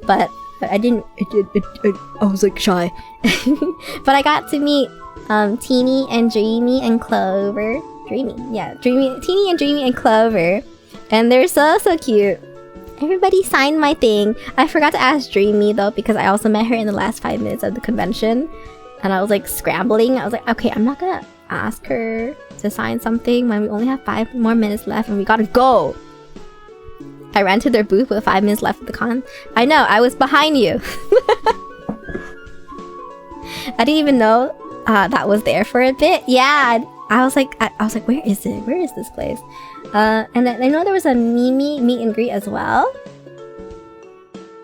but I didn't. I was like shy. But I got to meet Teeny and Dreamy and Clover. Teeny and Dreamy and Clover, and they're so cute. Everybody signed my thing. I forgot to ask Dreamy though because I also met her in the last 5 minutes of the convention, and I was like scrambling. I was like, okay, I'm not gonna ask her to sign something when we only have 5 more minutes left and we gotta go. I ran to their booth with 5 minutes left of the con. I know, I was behind you. I didn't even know that was there for a bit. Yeah, I was like, where is it? Where is this place? And I know there was a Mimi meet and greet as well.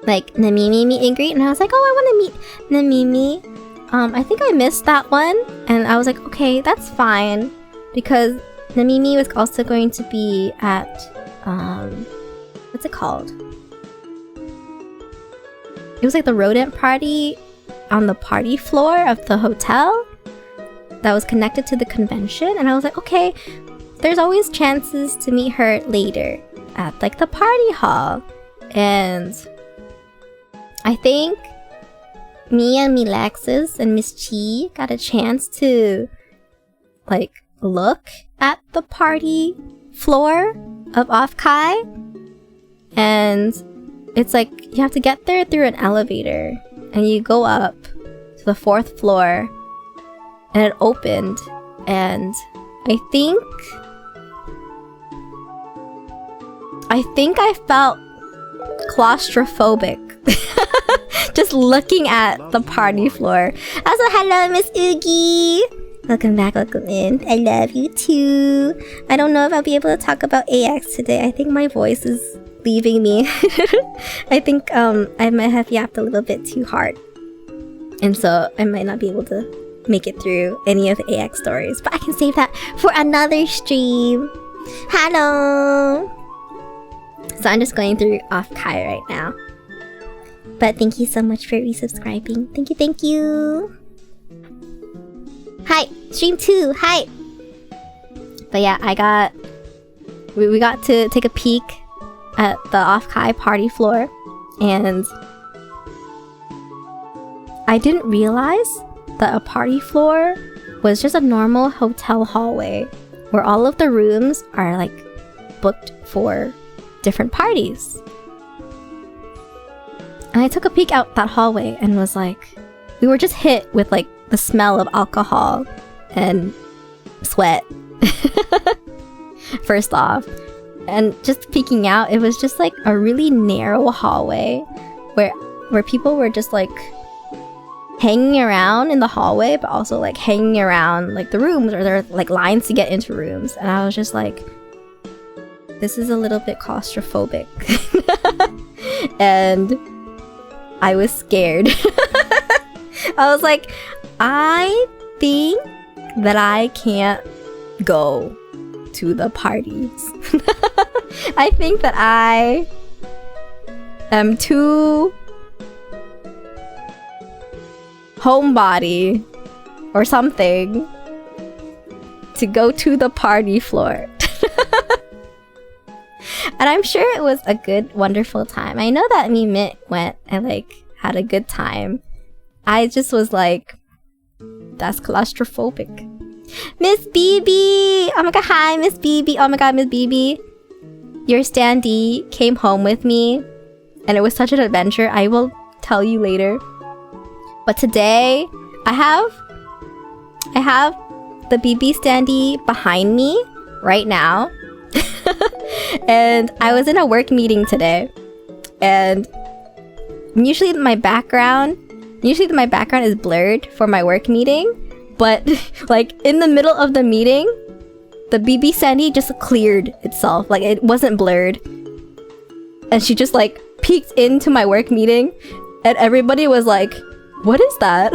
Like, Namimi meet and greet. And I was like, oh, I want to meet Namimi. I think I missed that one. And I was like, okay, that's fine. Because Namimi was also going to be at, what's it called? It was like the rodent party on the party floor of the hotel that was connected to the convention. And I was like, okay, there's always chances to meet her later at like the party hall. And I think me and Milexis and Miss Chi got a chance to like look at the party floor of Offkai. And it's like you have to get there through an elevator and you go up to the 4th floor and it opened, and I think I felt claustrophobic just looking at the party floor. Also, hello, Miss Oogie. Welcome back, welcome in. I love you too. I don't know if I'll be able to talk about AX today. I think my voice is leaving me. I think I might have yapped a little bit too hard, and so I might not be able to make it through any of the AX stories, but I can save that for another stream. Hello. So I'm just going through Offkai right now. But thank you so much for resubscribing. Thank you, thank you. Hi, stream 2. Hi. But yeah, we got to take a peek at the Offkai party floor, and I didn't realize that a party floor was just a normal hotel hallway where all of the rooms are like booked for different parties. And I took a peek out that hallway and was like, we were just hit with like the smell of alcohol and sweat. First off, and just peeking out, it was just like a really narrow hallway where people were just like hanging around in the hallway, but also like hanging around like the rooms, or there are like lines to get into rooms. And I was just like, this is a little bit claustrophobic. And I was scared. I was like, I think that I can't go to the parties. I think that I am too homebody or something to go to the party floor. And I'm sure it was a good, wonderful time. I know that me Mint went and like had a good time. I just was like, that's claustrophobic. Miss BB! Oh my god, hi, Miss BB. Oh my god, Miss BB. Your standee came home with me, and it was such an adventure. I will tell you later. But today, I have the BB standee behind me right now. And I was in a work meeting today, and usually my background is blurred for my work meeting, but like in the middle of the meeting, the BB Sandy just cleared itself. Like it wasn't blurred. And she just like peeked into my work meeting and everybody was like, what is that?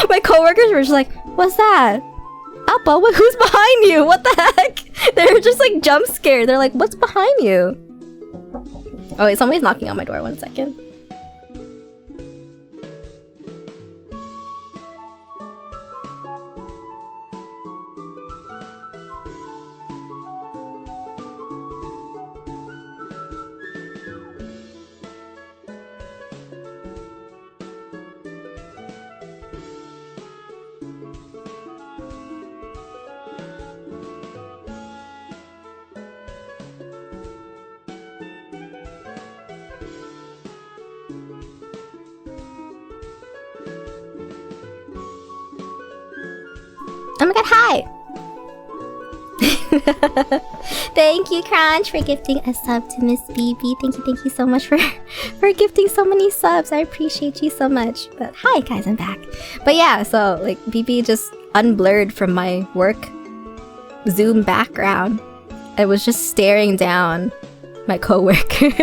My coworkers were just like, what's that? Appa, who's behind you? What the heck? They were just like jump scared. They're like, what's behind you? Oh wait, somebody's knocking on my door. 1 second. Oh my god, hi! Thank you, Crunch, for gifting a sub to Miss BB. Thank you so much for gifting so many subs. I appreciate you so much. But hi, guys, I'm back. But yeah, so like BB just unblurred from my work Zoom background. It was just staring down my coworkers.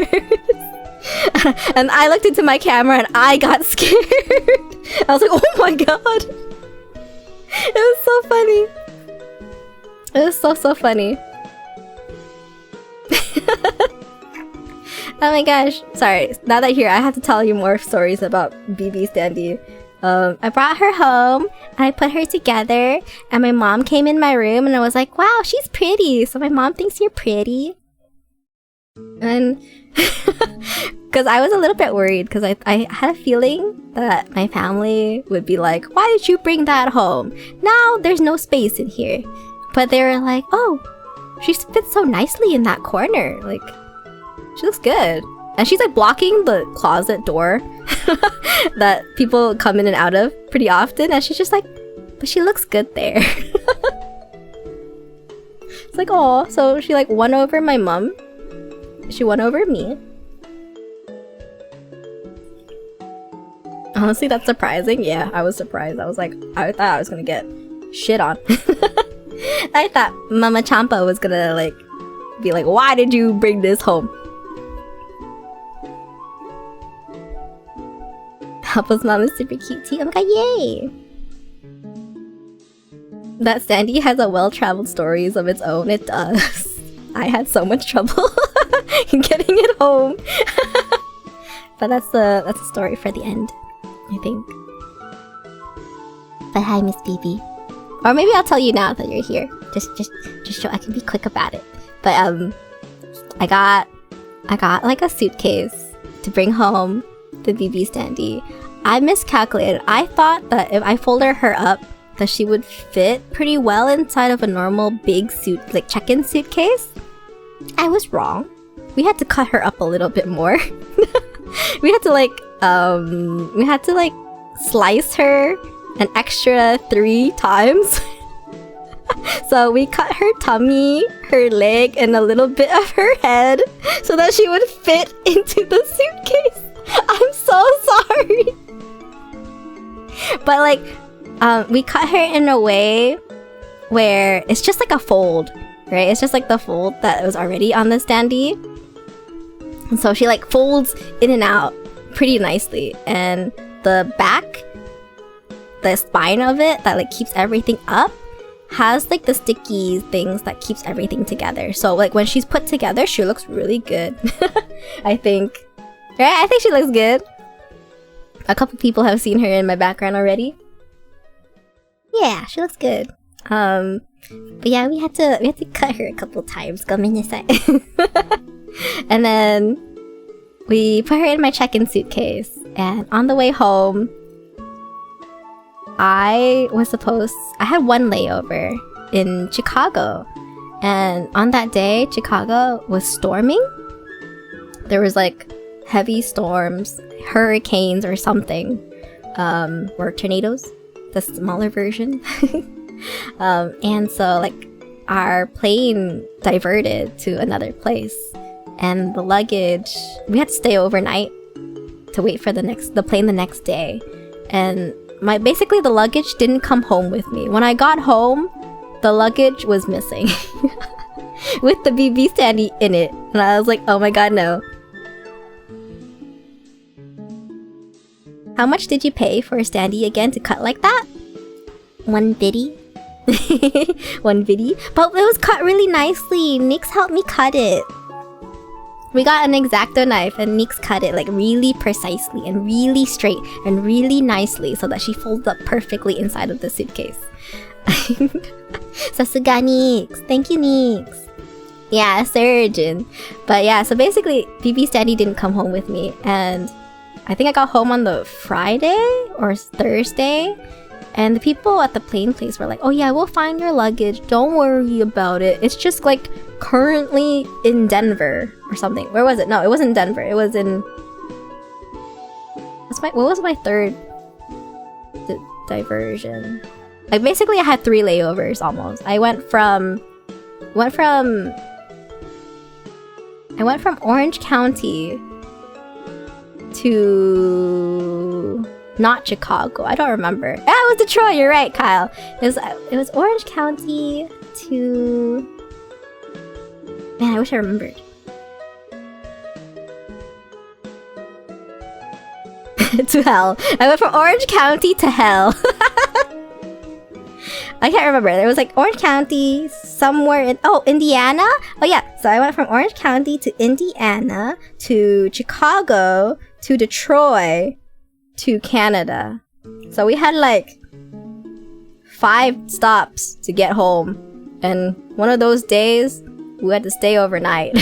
And I looked into my camera and I got scared. I was like, oh my god. It was so funny. It was so funny. Oh my gosh. Sorry, now that here, I have to tell you more stories about BB Standy. I brought her home and I put her together and my mom came in my room and I was like, wow, she's pretty. So my mom thinks you're pretty. And because I was a little bit worried because I had a feeling that my family would be like, why did you bring that home? Now there's no space in here. But they were like, oh, she fits so nicely in that corner. Like, she looks good. And she's like blocking the closet door that people come in and out of pretty often. And she's just like, but she looks good there. It's like, oh, so she like won over my mom. She won over me. Honestly, that's surprising. Yeah, I was surprised. I was like, I thought I was gonna get shit on. I thought Mama Champa was gonna like be like, why did you bring this home? Papa's mom is super cute too. Oh my god, yay! That Sandy has a well-traveled stories of its own. It does. I had so much trouble getting it home. But that's a story for the end, I think. But hi, Miss BB. Or maybe I'll tell you now that you're here. Just so I can be quick about it. But I got like a suitcase to bring home the BB Standy. I miscalculated. I thought that if I folded her up, that she would fit pretty well inside of a normal big suit, like check-in suitcase. I was wrong. We had to cut her up a little bit more. we had to like slice her an extra 3 times. So we cut her tummy, her leg, and a little bit of her head so that she would fit into the suitcase. I'm so sorry. But like, we cut her in a way where it's just like a fold, right? It's just like the fold that was already on the Standy. And so she like folds in and out pretty nicely. And the back, the spine of it that like keeps everything up, has like the sticky things that keeps everything together. So like when she's put together, she looks really good. I think. Right? I think she looks good. A couple people have seen her in my background already. Yeah, she looks good. But yeah, we had to cut her a couple times. And then we put her in my check-in suitcase. And on the way home, I had one layover in Chicago. And on that day, Chicago was storming. There was like heavy storms, hurricanes or something, or tornadoes, the smaller version. And so like our plane diverted to another place. and the luggage, we had to stay overnight to wait for the plane the next day. And basically the luggage didn't come home with me. When I got home, the luggage was missing with the BB standee in it. And I was like, oh my god, no. How much did you pay for a standee again to cut like that? 1 biddy. 1 biddy. But it was cut really nicely. Nix helped me cut it. We got an X-Acto knife and Nix cut it like really precisely and really straight and really nicely so that she folds up perfectly inside of the suitcase. Sasuga Nix. Thank you, Nix. Yeah, surgeon. But yeah, so basically BB standee didn't come home with me, and I think I got home on the Friday or Thursday, and the people at the plane place were like, oh yeah, we'll find your luggage, don't worry about it, it's just like currently in Denver or something. Where was it? No, it wasn't Denver, it was in... What was my third diversion? Like basically I had 3 layovers almost. I went from Orange County to not Chicago. I don't remember. Yeah, it was Detroit. You're right, Kyle. It was Orange County to... Man, I wish I remembered. To hell. I went from Orange County to hell. I can't remember. There was like Orange County somewhere in... Oh, Indiana? Oh yeah. So I went from Orange County to Indiana to Chicago to Detroit to Canada. So we had like 5 stops to get home. And one of those days, we had to stay overnight.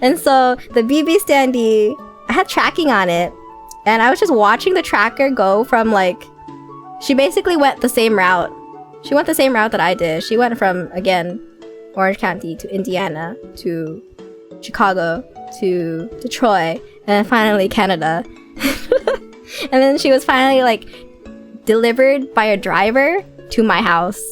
And so the BB standee, I had tracking on it. And I was just watching the tracker go from like... She basically went the same route. She went the same route that I did. She went from, again, Orange County to Indiana to Chicago to Detroit and then finally Canada. And then she was finally like delivered by a driver to my house.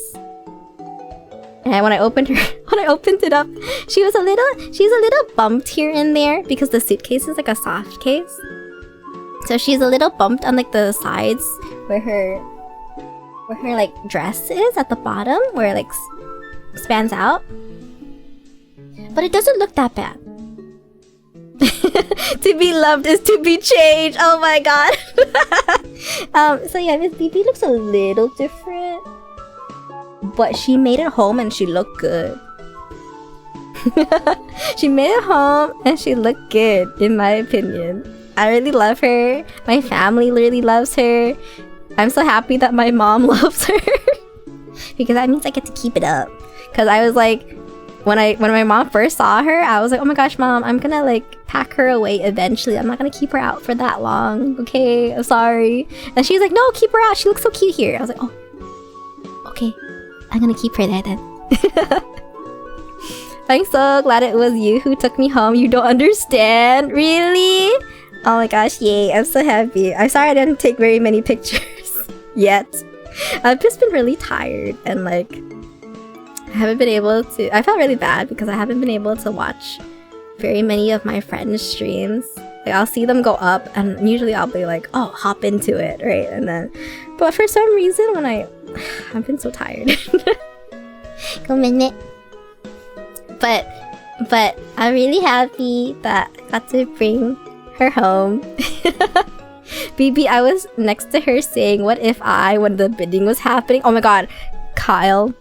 And when I opened it up, she's a little bumped here and there because the suitcase is like a soft case. So she's a little bumped on like the sides where her like dress is at the bottom, where it like spans out. But it doesn't look that bad. To be loved is to be changed. Oh my god. So yeah, Miss BB looks a little different, but she made it home and she looked good. She made it home and she looked good, in my opinion. I really love her. My family really loves her. I'm so happy that my mom loves her. Because that means I get to keep it up. Because I was like, when my mom first saw her, I was like, oh my gosh, Mom, I'm gonna like pack her away eventually. I'm not gonna keep her out for that long. Okay, I'm sorry. And she's like, no, keep her out. She looks so cute here. I was like, oh, okay. I'm gonna keep her there then. I'm so glad it was you who took me home. You don't understand. Really? Oh my gosh, yay. I'm so happy. I'm sorry I didn't take very many pictures yet. I've just been really tired and like I haven't been able to... I felt really bad because I haven't been able to watch very many of my friends' streams. Like I'll see them go up and usually I'll be like, oh, hop into it, right? And then... But for some reason when I've been so tired. Go minute. But I'm really happy that I got to bring her home. BB, I was next to her saying, what if when the bidding was happening? Oh my god, Kyle.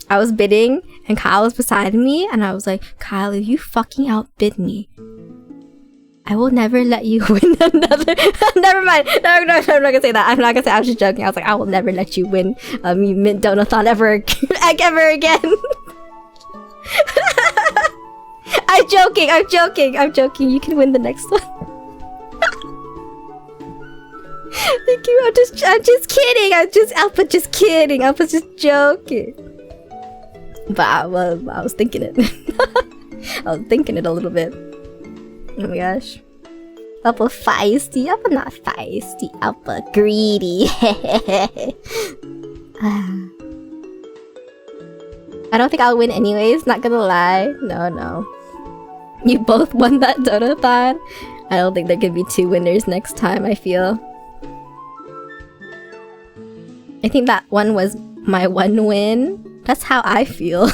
I was bidding and Kyle was beside me and I was like, Kyle, if you fucking outbid me, I will never let you win another... Never mind. No, I'm not gonna say that. I'm not gonna say... I was just joking. I was like, I will never let you win Mint Donathon ever again. I'm joking. You can win the next one. Thank you. I'm just kidding. Alpha just kidding. Alpha's just joking. But I was thinking it. I was thinking it a little bit. Oh my gosh. Alpha feisty. Alpha not feisty. Alpha greedy. I don't think I'll win anyways. Not gonna lie. No. You both won that Donathon. I don't think there can be 2 winners next time, I feel. I think that one was my 1 win. That's how I feel.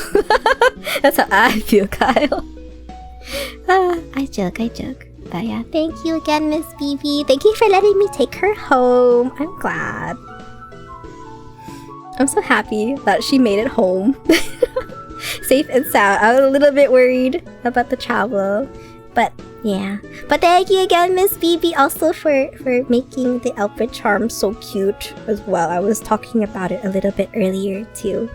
That's how I feel, Kyle. I joke. But yeah, thank you again, Miss BB. Thank you for letting me take her home. I'm glad. I'm so happy that she made it home. Safe and sound. I was a little bit worried about the travel. But yeah. But thank you again, Miss BB, also for making the outfit charm so cute as well. I was talking about it a little bit earlier too.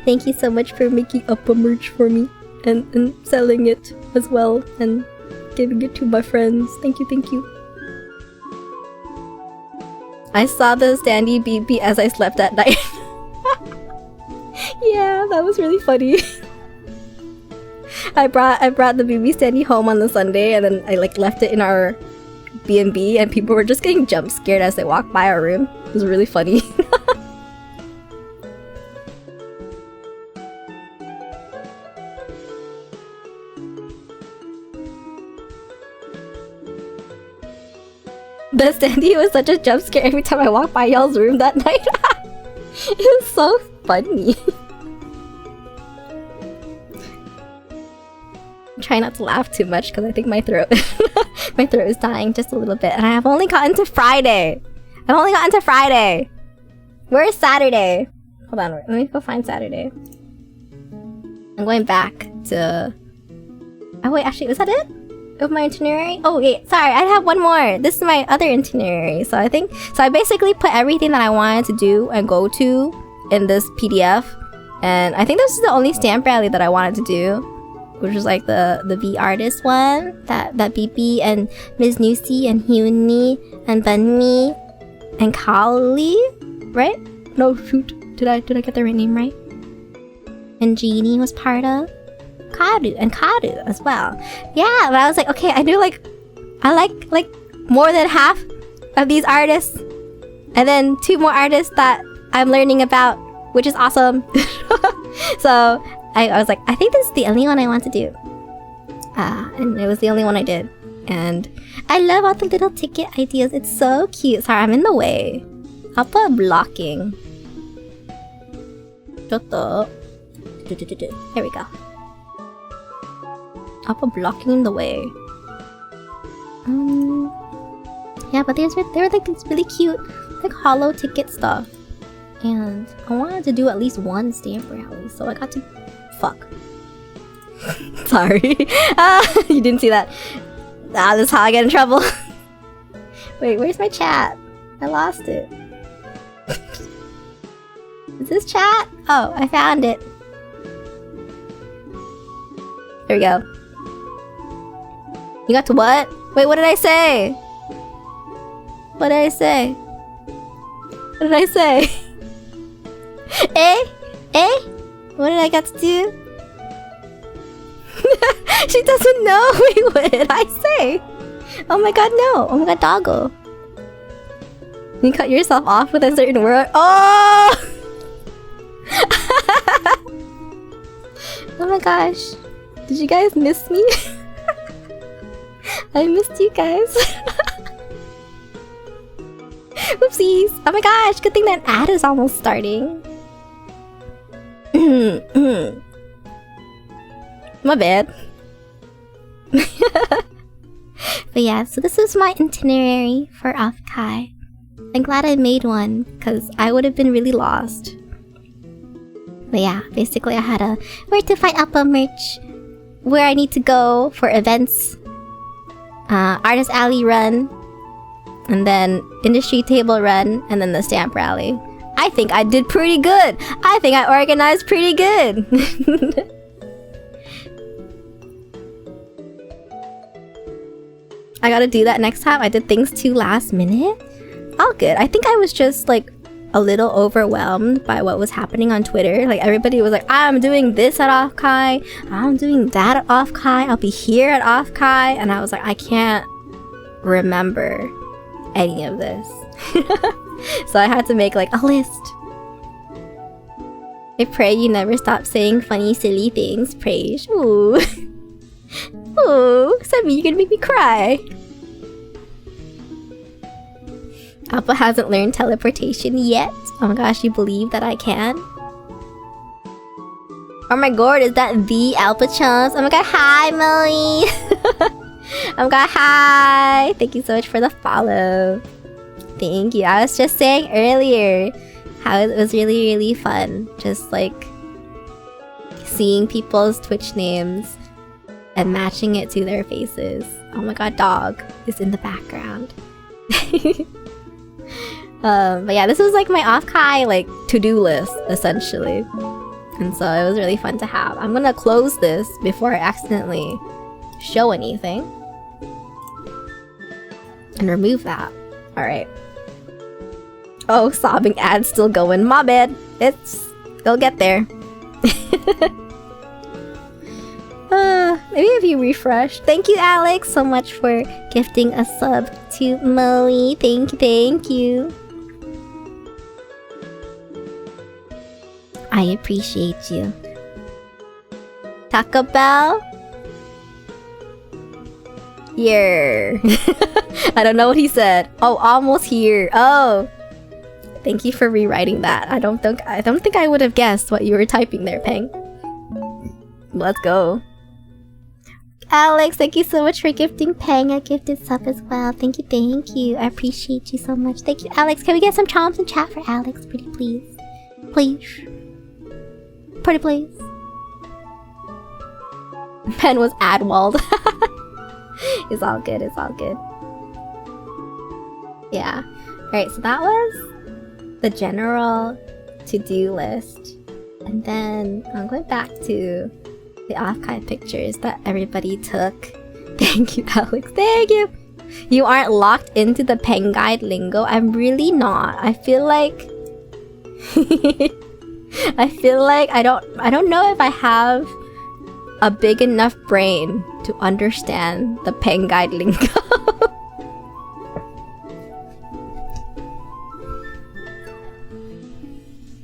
Thank you so much for making up a merch for me and selling it as well and giving it to my friends. Thank you. I saw the standee BB as I slept at night. Yeah, that was really funny. I brought the BB standee home on the Sunday and then I like left it in our B&B and people were just getting jump scared as they walked by our room. It was really funny. The standee was such a jump scare every time I walked by y'all's room that night. It was so funny. Try not to laugh too much because I think my throat my throat is dying just a little bit. And I have only gotten to Friday. Where's Saturday? Hold on, let me go find Saturday. I'm going back to... Oh wait, actually, was that it? Of my itinerary? Oh wait, sorry, I have one more. This is my other itinerary. So I basically put everything that I wanted to do and go to in this PDF. And I think this is the only stamp rally that I wanted to do, which was like the V artist one that BP and Ms. Nusi and Hyuni and Bunmi and Kali, right? No, shoot, did I get the right name right? And Jeannie was part of. Karu as well. Yeah, but I was like, okay, I like more than half of these artists, and then 2 more artists that I'm learning about, which is awesome. So I was like, I think this is the only one I want to do. And it was the only one I did. And I love all the little ticket ideas. It's so cute. Sorry, I'm in the way. I'll put blocking. Here we go. I'll put blocking in the way. Yeah, but there were like this really cute like hollow ticket stuff. And I wanted to do at least 1 stamp rally, so I got to... Fuck. Sorry. You didn't see that. That's how I get in trouble. Wait, where's my chat? I lost it. Is this chat? Oh, I found it. There we go. You got to what? Wait, what did I say? What did I say? What did I say? Eh? What did I got to do? She doesn't know. Wait, what did I say? Oh my god, no. Oh my god, doggo. You cut yourself off with a certain word. Oh! Oh my gosh. Did you guys miss me? I missed you guys. Oopsies. Oh my gosh, good thing that ad is almost starting. My bad. But yeah, so this is my itinerary for Offkai. I'm glad I made one, because I would have been really lost. But yeah, basically I had a where to find Appa merch, where I need to go for events, Artist Alley run, and then Industry Table run, and then the Stamp Rally. I think I did pretty good! I think I organized pretty good! I gotta do that next time. I did things too last minute. All good. I think I was just like a little overwhelmed by what was happening on Twitter. Like everybody was like, I'm doing this at Offkai, I'm doing that at Offkai, I'll be here at Offkai, and I was like, I can't remember any of this. So I had to make like a list. I pray you never stop saying funny, silly things, Praise. Ooh. Oh, Sammy, you're gonna make me cry. Alpha hasn't learned teleportation yet. Oh my gosh, you believe that I can? Oh my god, is that the Alpha Chums? Oh my god, hi Molly! Oh my god, hi! Thank you so much for the follow. Thank you. I was just saying earlier how it was really, really fun. Just like seeing people's Twitch names and matching it to their faces. Oh my god, dog is in the background. But yeah, this was like my Offkai like to-do list essentially, and so it was really fun to have. I'm gonna close this before I accidentally show anything and remove that. All right. Oh, sobbing ad still going. My bad. They'll get there. Maybe if you refresh. Thank you, Alex, so much for gifting a sub to Moe. Thank you. I appreciate you. Taco Bell? Here. I don't know what he said. Oh, almost here. Oh. Thank you for rewriting that. I don't think I would have guessed what you were typing there, Peng. Let's go. Alex, thank you so much for gifting Peng a gifted sub as well. Thank you. I appreciate you so much. Thank you, Alex. Can we get some chomps in chat for Alex, pretty please? Please. Pretty please. Pen was adwalled. It's all good. Yeah. Alright, so that was the general to-do list. And then I'm going back to the Offkai pictures that everybody took. Thank you, Alex. Thank you! You aren't locked into the Peng Guide lingo. I'm really not. I feel like... I don't know if I have a big enough brain to understand the Peng Guide lingo.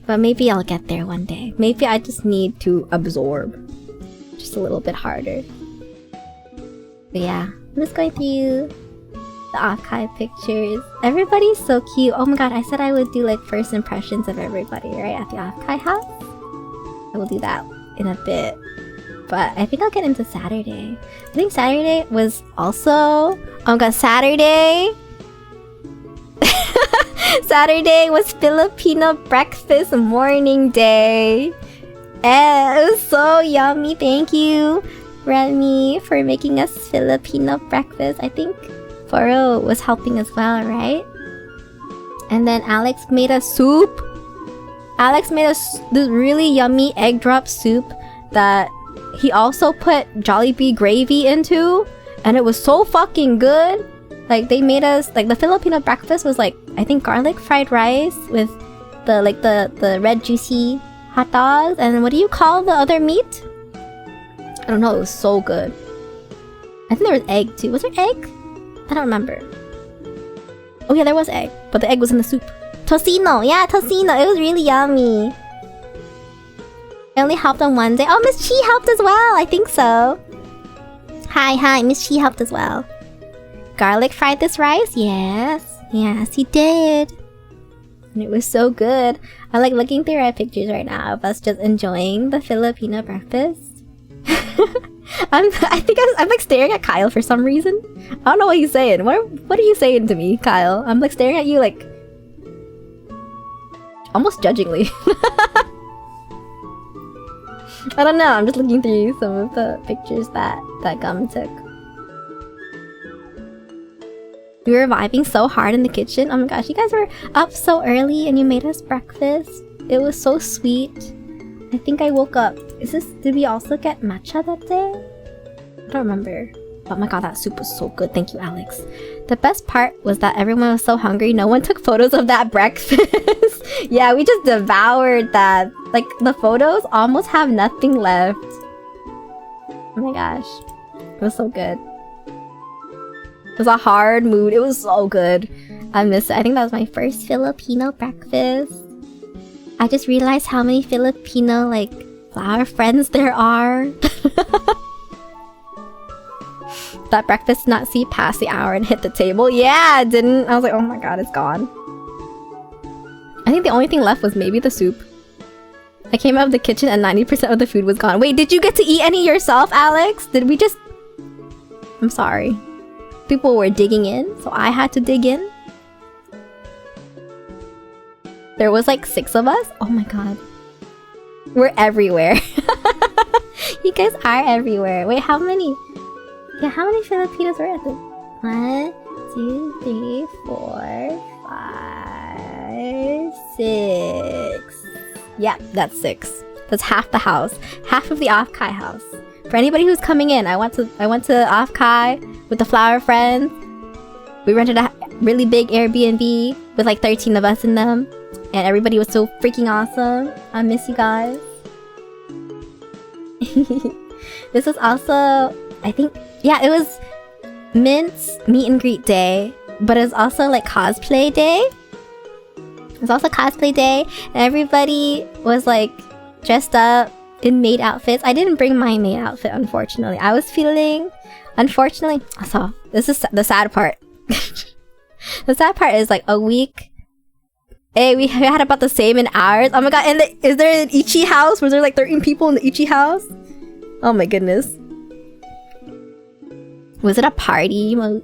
But maybe I'll get there one day. Maybe I just need to absorb just a little bit harder. But yeah, I'm just going through the Offkai pictures. Everybody's so cute. Oh my god, I said I would do like first impressions of everybody, right? At the Offkai house. I will do that in a bit. But I think I'll get into Saturday. I think Saturday was also... Oh my god, Saturday! Saturday was Filipino breakfast morning day. And it was so yummy. Thank you, Remy, for making us Filipino breakfast. I think Foro was helping as well, right? And then Alex made a soup. Alex made us this really yummy egg drop soup that he also put Jollibee gravy into, and it was so fucking good. Like they made us like the Filipino breakfast was like I think garlic fried rice with the red juicy hot dogs, and then what do you call the other meat? I don't know. It was so good. I think there was egg too. Was there egg? I don't remember. Oh yeah, there was egg, but the egg was in the soup. Tocino, yeah, tocino. It was really yummy. I only helped on one day. Oh, Miss Chi helped as well. I think so. Hi, Miss Chi helped as well. Garlic fried this rice? Yes, he did. And it was so good. I like looking through our pictures right now of us just enjoying the Filipino breakfast. I'm like staring at Kyle for some reason. I don't know what he's saying. What are you saying to me, Kyle? I'm like staring at you like almost judgingly. I don't know. I'm just looking through some of the pictures that Gum took. We were vibing so hard in the kitchen. Oh my gosh, you guys were up so early and you made us breakfast. It was so sweet. I think I woke up. Did we also get matcha that day? I don't remember. Oh my god, that soup was so good. Thank you, Alex. The best part was that everyone was so hungry, no one took photos of that breakfast. Yeah, we just devoured that. Like, the photos almost have nothing left. Oh my gosh. It was so good. It was a hard mood. It was so good. I miss it. I think that was my first Filipino breakfast. I just realized how many Filipino, like, flower friends there are. That breakfast did not see past the hour and hit the table. Yeah, it didn't. I was like, oh my god, it's gone. I think the only thing left was maybe the soup. I came out of the kitchen and 90% of the food was gone. Wait, did you get to eat any yourself, Alex? Did we just... I'm sorry. People were digging in, so I had to dig in. There was like 6 of us? Oh my god. We're everywhere. You guys are everywhere. Wait, how many? Yeah, how many Filipinos were at the... 1, 2, 3, 4, 5, 6. Yeah, that's 6. That's half the house. Half of the Offkai house. For anybody who's coming in, I went to Offkai with the flower friends. We rented a really big Airbnb with like 13 of us in them. And everybody was so freaking awesome. I miss you guys. This was also, I think, yeah, it was Mint's meet and greet day. But it was also like cosplay day. It was also cosplay day, and everybody was like dressed up in maid outfits. I didn't bring my maid outfit, unfortunately. I was feeling, unfortunately, so this is the sad part. The sad part is like a week. Hey, we had about the same in ours. Oh my god, and is there an Ichi house? Was there like 13 people in the Ichi house? Oh my goodness. Was it a party, Moe?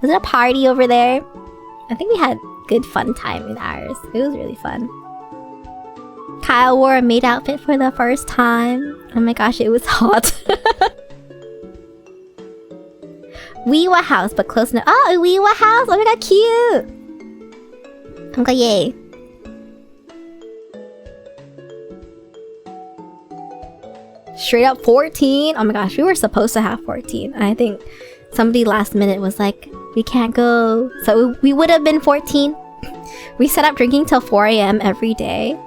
Was it a party over there? I think we had good fun time in ours. It was really fun. Kyle wore a maid outfit for the first time. Oh my gosh, it was hot. Weewa house, but close enough. Oh, a Weewa house! Oh my god, cute! Oh my god, yay. Straight up 14? Oh my gosh, we were supposed to have 14. I think somebody last minute was like, we can't go. So we would have been 14. We set up drinking till 4 a.m. every day.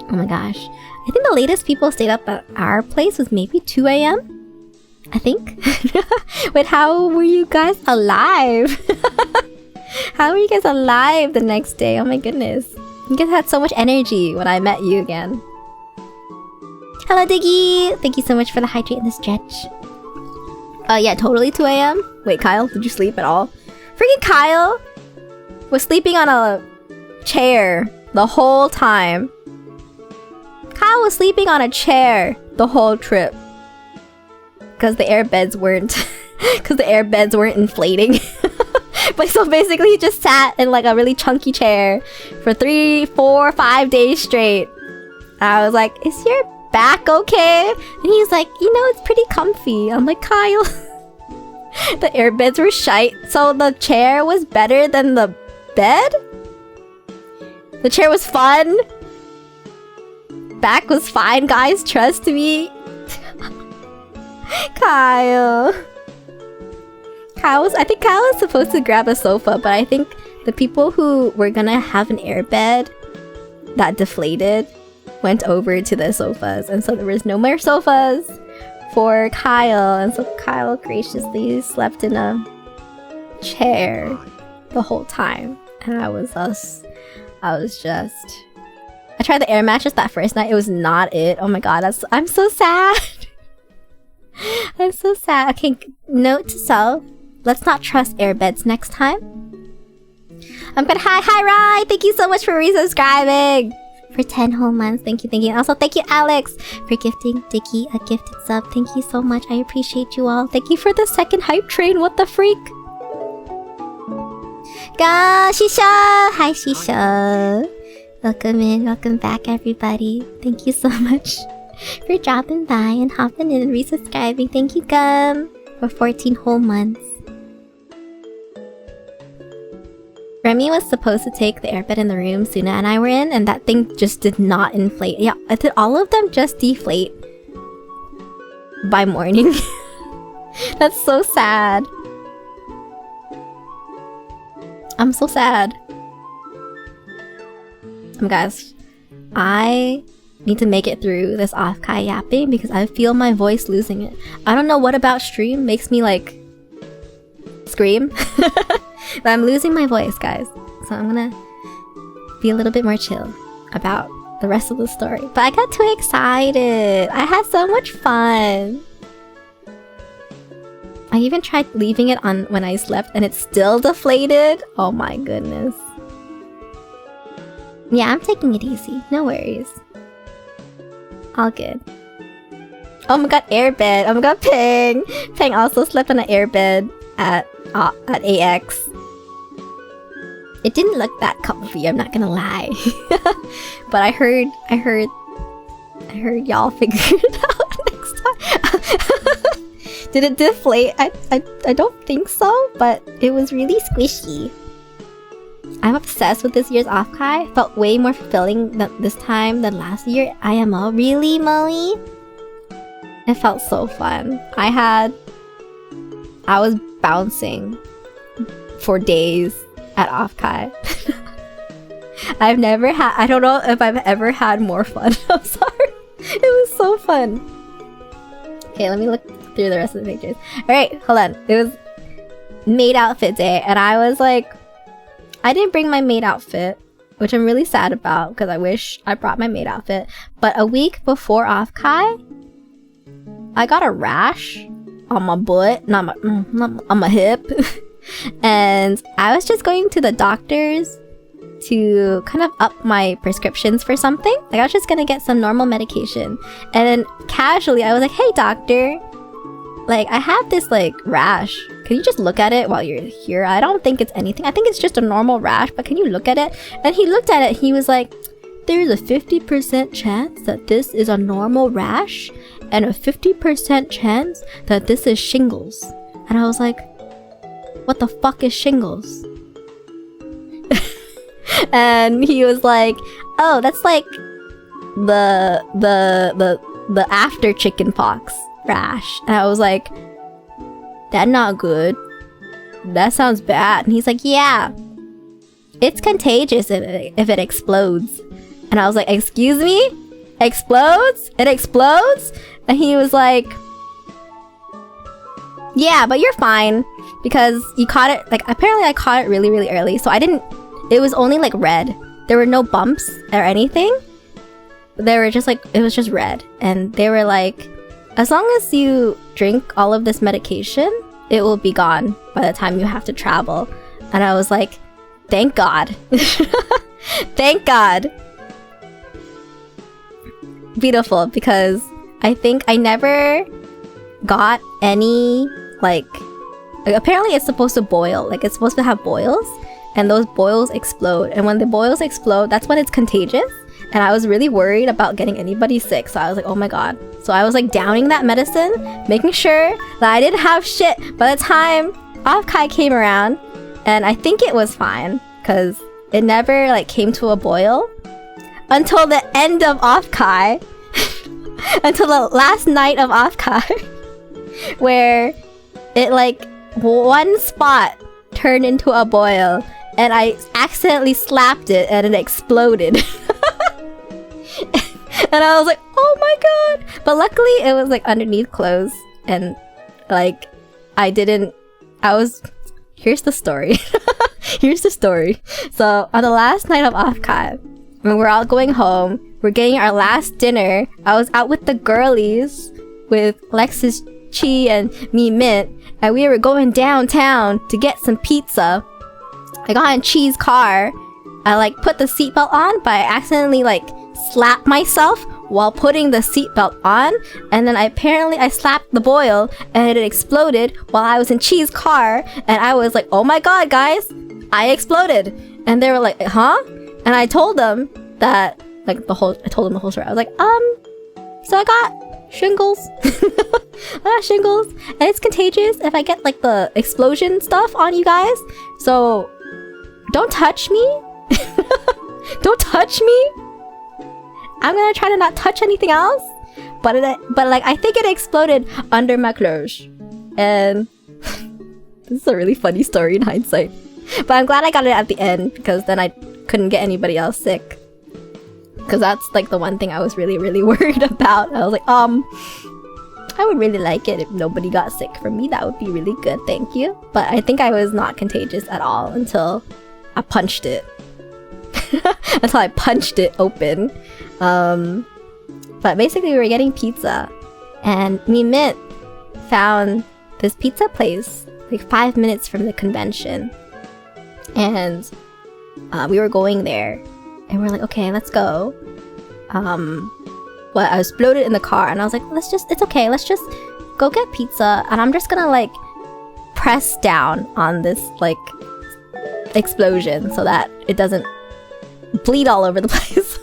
Oh my gosh. I think the latest people stayed up at our place was maybe 2 a.m. I think. Wait, how were you guys alive? How were you guys alive the next day? Oh my goodness. You guys had so much energy when I met you again. Hello, Diggy! Thank you so much for the hydrate and the stretch. Yeah, totally 2 a.m. Wait, Kyle, did you sleep at all? Freaking Kyle was sleeping on a chair the whole time. Kyle was sleeping on a chair the whole trip. Because the airbeds weren't... Because the airbeds weren't inflating. But so basically he just sat in like a really chunky chair for 3, 4, 5 days straight. I was like, is your back okay? And he's like, you know, it's pretty comfy. I'm like, Kyle. The airbeds were shite. So the chair was better than the bed? The chair was fun. Back was fine, guys. Trust me. Kyle. I think Kyle was supposed to grab a sofa, but I think the people who were gonna have an airbed that deflated went over to the sofas, and so there was no more sofas for Kyle, and so Kyle graciously slept in a chair the whole time. And I tried the air mattress that first night. It was not it. Oh my god, I'm so sad. I'm so sad. Okay, note to self. Let's not trust airbeds next time. I'm gonna hi Rai! Thank you so much for resubscribing! For 10 whole months. Thank you, thank you. Also, thank you, Alex, for gifting Dicky a gifted sub. Thank you so much. I appreciate you all. Thank you for the second hype train. What the freak? Go, Shisha! Hi, Shisha. Welcome in. Welcome back, everybody. Thank you so much for dropping by and hopping in and resubscribing. Thank you, Gum, for 14 whole months. Remy was supposed to take the airbed in the room Suna and I were in, and that thing just did not inflate. Yeah, did all of them just deflate by morning? That's so sad. I'm so sad. Guys, I need to make it through this Offkai yapping because I feel my voice losing it. I don't know what about stream makes me like scream. But I'm losing my voice, guys. So I'm gonna be a little bit more chill about the rest of the story. But I got too excited. I had so much fun. I even tried leaving it on when I slept and it's still deflated. Oh my goodness. Yeah, I'm taking it easy. No worries. All good. Oh my god, airbed. Oh my god, Ping. Ping also slept on an airbed at AX. It didn't look that comfy, I'm not gonna lie. But I heard y'all figure it out next time. Did it deflate? I don't think so, but it was really squishy. I'm obsessed with this year's Offkai. Felt way more fulfilling this time than last year. IMO. Really, Molly? It felt so fun. I was bouncing for days at Offkai. I don't know if I've ever had more fun. I'm sorry. It was so fun. Okay, let me look through the rest of the pictures. Alright, hold on. It was maid outfit day, and I was like, I didn't bring my maid outfit, which I'm really sad about because I wish I brought my maid outfit. But a week before Offkai, I got a rash on my butt, not on my hip. And I was just going to the doctors to kind of up my prescriptions for something. Like I was just gonna get some normal medication. And then casually I was like, hey doctor, like I have this like rash. Can you just look at it while you're here? I don't think it's anything. I think it's just a normal rash, but can you look at it? And he looked at it, he was like, there's a 50% chance that this is a normal rash and a 50% chance that this is shingles. And I was like, what the fuck is shingles? And he was like, oh, that's like the after chicken pox rash. And I was like, that's not good. That sounds bad. And he's like, yeah, it's contagious if it explodes. And I was like, excuse me? Explodes? It explodes? And he was like, yeah, but you're fine because you caught it, like apparently I caught it really, really early. So it was only like red. There were no bumps or anything. They were just like, it was just red. And they were like, as long as you drink all of this medication, it will be gone by the time you have to travel. And I was like, thank God. Thank God. Beautiful, because I think I never got any, like apparently it's supposed to boil. Like it's supposed to have boils. And those boils explode. And when the boils explode, that's when it's contagious. And I was really worried about getting anybody sick. So I was like, oh my god. So I was like downing that medicine, making sure that I didn't have shit by the time Offkai came around. And I think it was fine because it never like came to a boil until the end of Offkai. Until the last night of Offkai. Where it like one spot turned into a boil. And I accidentally slapped it and it exploded. And I was like, oh my god. But luckily it was like underneath clothes. And like here's the story. Here's the story. So on the last night of Offkai, when we're all going home, we're getting our last dinner. I was out with the girlies with Alexis, Chi, and me Mint. And we were going downtown to get some pizza. I got in Chi's car. I like put the seatbelt on, but I accidentally like slapped myself while putting the seatbelt on. And then I slapped the boil and it exploded while I was in Chi's car. And I was like, oh my god, guys, I exploded. And they were like, huh? And I told them that, like I told them the whole story. I was like, so I got shingles. I got shingles. And it's contagious if I get like the explosion stuff on you guys. So don't touch me. Don't touch me. I'm gonna try to not touch anything else. But like I think it exploded under my clothes. And this is a really funny story in hindsight. But I'm glad I got it at the end because then I couldn't get anybody else sick. Because that's like the one thing I was really, really worried about. I was like, I would really like it if nobody got sick from me. That would be really good, thank you. But I think I was not contagious at all until I punched it. Until I punched it open. But basically we were getting pizza. And me Mint found this pizza place like 5 minutes from the convention, and we were going there, and we're like, okay, let's go. Well, I was bloated in the car, and I was like, it's okay, let's just go get pizza, and I'm just gonna like press down on this like explosion so that it doesn't bleed all over the place.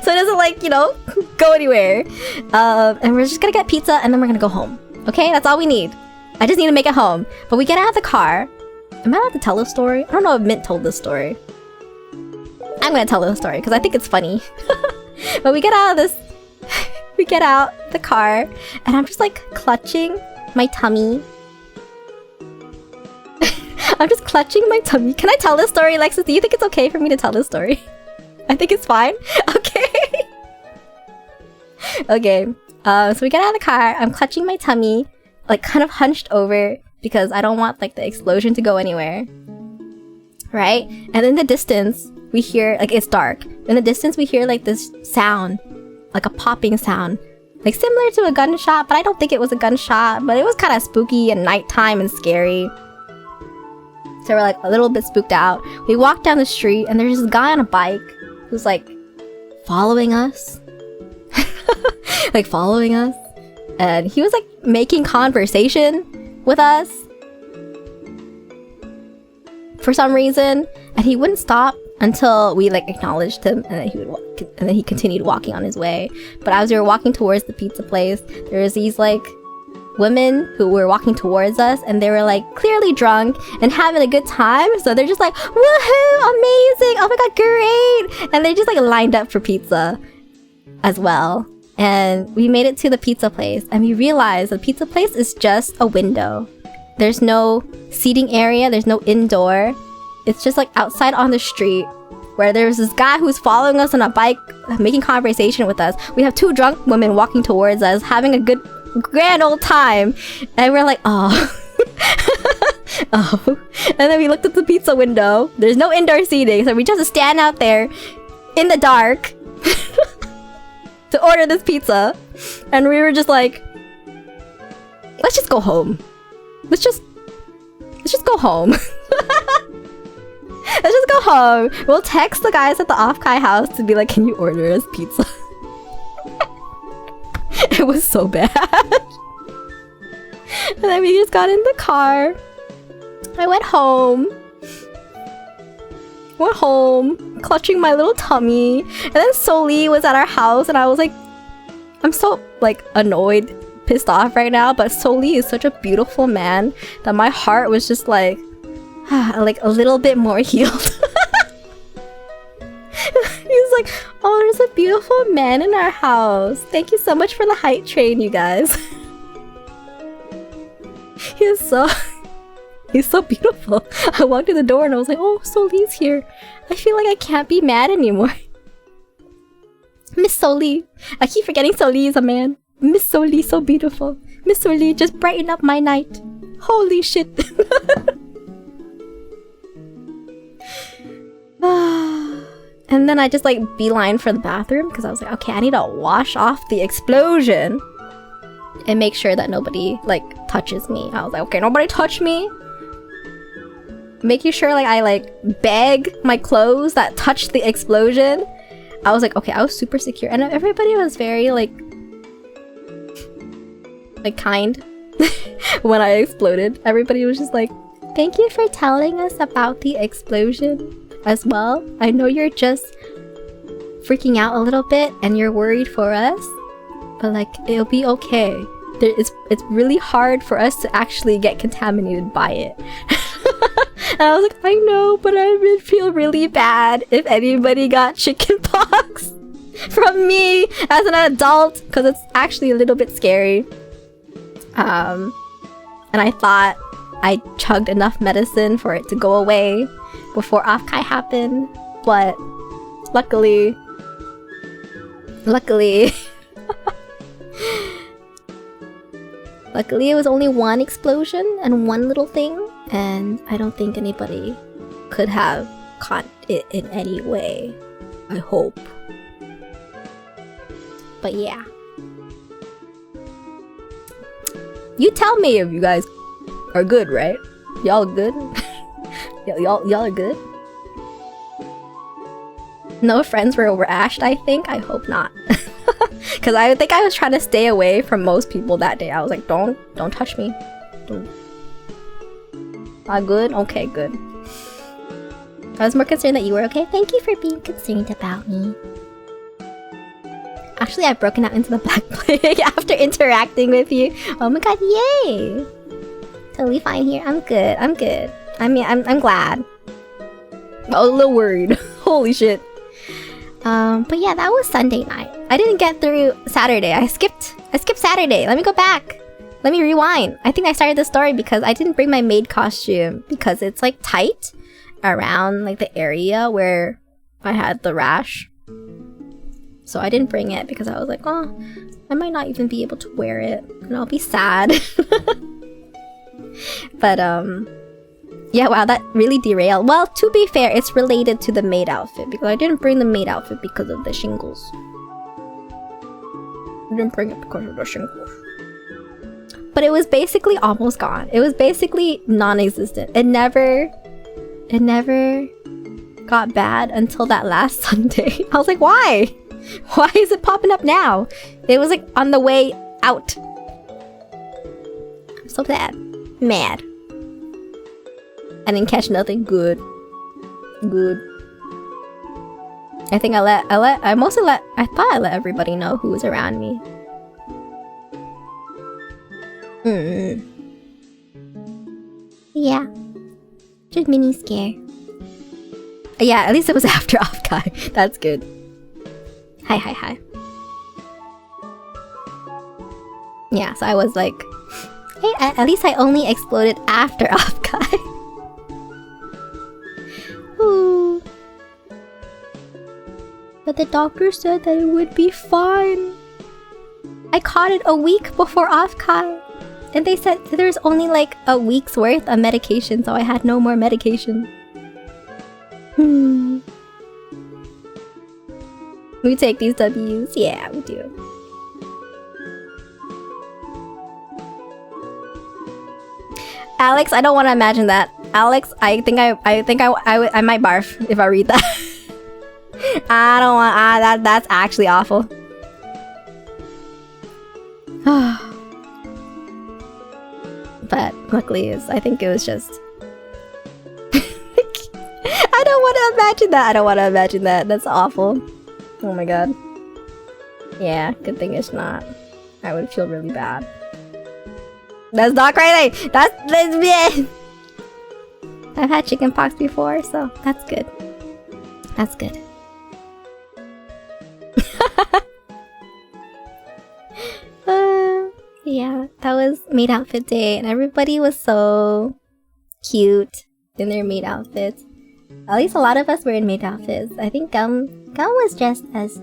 So it doesn't like, you know, go anywhere. And we're just gonna get pizza and then we're gonna go home. Okay, that's all we need. I just need to make it home. But we get out of the car. Am I allowed to tell this story? I don't know if Mint told this story. I'm gonna tell this story because I think it's funny. But we get out of this, we get out the car, and I'm just like clutching my tummy. I'm just clutching my tummy. Can I tell this story, Alexis? Do you think it's okay for me to tell this story? I think it's fine. Okay. Okay. So we get out of the car. I'm clutching my tummy, like kind of hunched over because I don't want like the explosion to go anywhere. Right? And in the distance, we hear like it's dark. In the distance, we hear like this sound, like a popping sound, like similar to a gunshot, but I don't think it was a gunshot. But it was kind of spooky and nighttime and scary. So we're like a little bit spooked out. We walk down the street and there's this guy on a bike who's like following us. Like following us. And he was like making conversation with us for some reason. And he wouldn't stop until we like acknowledged him, and then he would walk, and then he continued walking on his way. But as we were walking towards the pizza place, there was these like women who were walking towards us, and they were like clearly drunk and having a good time. So they're just like, woohoo, amazing, oh my god, great. And they just like lined up for pizza as well. And we made it to the pizza place, and we realized the pizza place is just a window. There's no seating area, there's no indoor. It's just like outside on the street where there's this guy who's following us on a bike, making conversation with us. We have two drunk women walking towards us, having a good grand old time, and we're like, oh. Oh. And then we looked at the pizza window. There's no indoor seating, so we just stand out there in the dark to order this pizza. And we were just like, let's just go home. Let's just go home. Let's just go home. We'll text the guys at the Offkai house to be like, can you order us pizza? It was so bad. And then we just got in the car. I went home, clutching my little tummy. And then Soli was at our house, and I was like, I'm so like annoyed, pissed off right now, but Soli is such a beautiful man that my heart was just like a little bit more healed. He was like, oh, there's a beautiful man in our house. Thank you so much for the hype train, you guys. He's so beautiful. I walked in the door and I was like, oh, Soli's here. I feel like I can't be mad anymore. Miss Soli. I keep forgetting Soli is a man. Miss Soli, so beautiful. Miss Soli, just brighten up my night. Holy shit. And then I just like beeline for the bathroom because I was like, okay, I need to wash off the explosion and make sure that nobody like touches me. I was like, okay, nobody touch me. Making sure like I like bag my clothes that touched the explosion. I was like, okay, I was super secure, and everybody was very like kind. When I exploded, everybody was just like, thank you for telling us about the explosion as well. I know you're just freaking out a little bit and you're worried for us, but like it'll be okay. It's really hard for us to actually get contaminated by it. And I was like, I know, but I would feel really bad if anybody got chickenpox from me as an adult, because it's actually a little bit scary. And I thought I chugged enough medicine for it to go away before Offkai happened, but luckily it was only one explosion and one little thing, and I don't think anybody could have caught it in any way. I hope. But yeah. You tell me if you guys are good, right? Y'all good? y'all are good? No friends were overashed, I think. I hope not. Because I think I was trying to stay away from most people that day. I was like, don't touch me. Good? Okay, good. I was more concerned that you were okay. Thank you for being concerned about me. Actually, I've broken out into the Black Plague after interacting with you. Oh my god, yay! Totally fine here. I'm good. I mean, I'm glad. I was a little worried. Holy shit. But yeah, that was Sunday night. I didn't get through Saturday. I skipped Saturday. Let me go back. Let me rewind. I think I started the story because I didn't bring my maid costume because it's like tight around like the area where I had the rash. So I didn't bring it because I was like, oh, I might not even be able to wear it and I'll be sad. But yeah, wow, that really derailed. Well, to be fair, it's related to the maid outfit because I didn't bring the maid outfit because of the shingles. I didn't bring it because of the shingles. But it was basically almost gone. It was basically non-existent. It never got bad until that last Sunday. I was like, why? Why is it popping up now? It was like on the way out. I'm so sad. Mad. I didn't catch nothing. Good. I think I thought I let everybody know who was around me. Yeah. Just mini scare. Yeah, at least it was after Offkai. That's good. Hi. Yeah, so I was like, hey, at least I only exploded after Offkai. Ooh. But the doctor said that it would be fine. I caught it a week before Offkai. And they said there's only like a week's worth of medication, so I had no more medication. We take these W's? Yeah, we do. Alex, I don't want to imagine that. Alex, I think I might barf if I read that. I don't want that's actually awful. But luckily I think it was just I don't want to imagine that. That's awful. Oh my god. Yeah, good thing it's not. I would feel really bad. That's not crazy! That's I've had chickenpox before, so that's good. That's good. Yeah, that was maid outfit day, and everybody was so cute in their maid outfits. At least a lot of us were in maid outfits. I think Gum was dressed as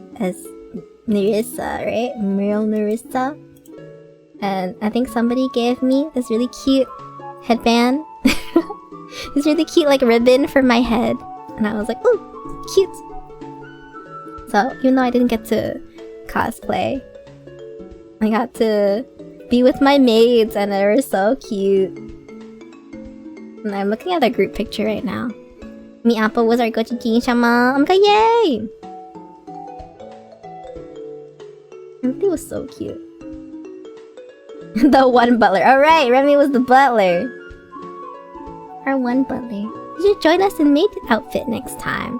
Nerissa, right? Real Nerissa. And I think somebody gave me this really cute headband. This really cute like ribbon for my head. And I was like, ooh, cute. So even though I didn't get to cosplay, I got to be with my maids and they were so cute. And I'm looking at their group picture right now. Mi Apple was our gochujin shama. Oh my god, yay! Everybody was so cute. The one butler. Alright, Remy was the butler. Our one butler. You should join us in maid outfit next time.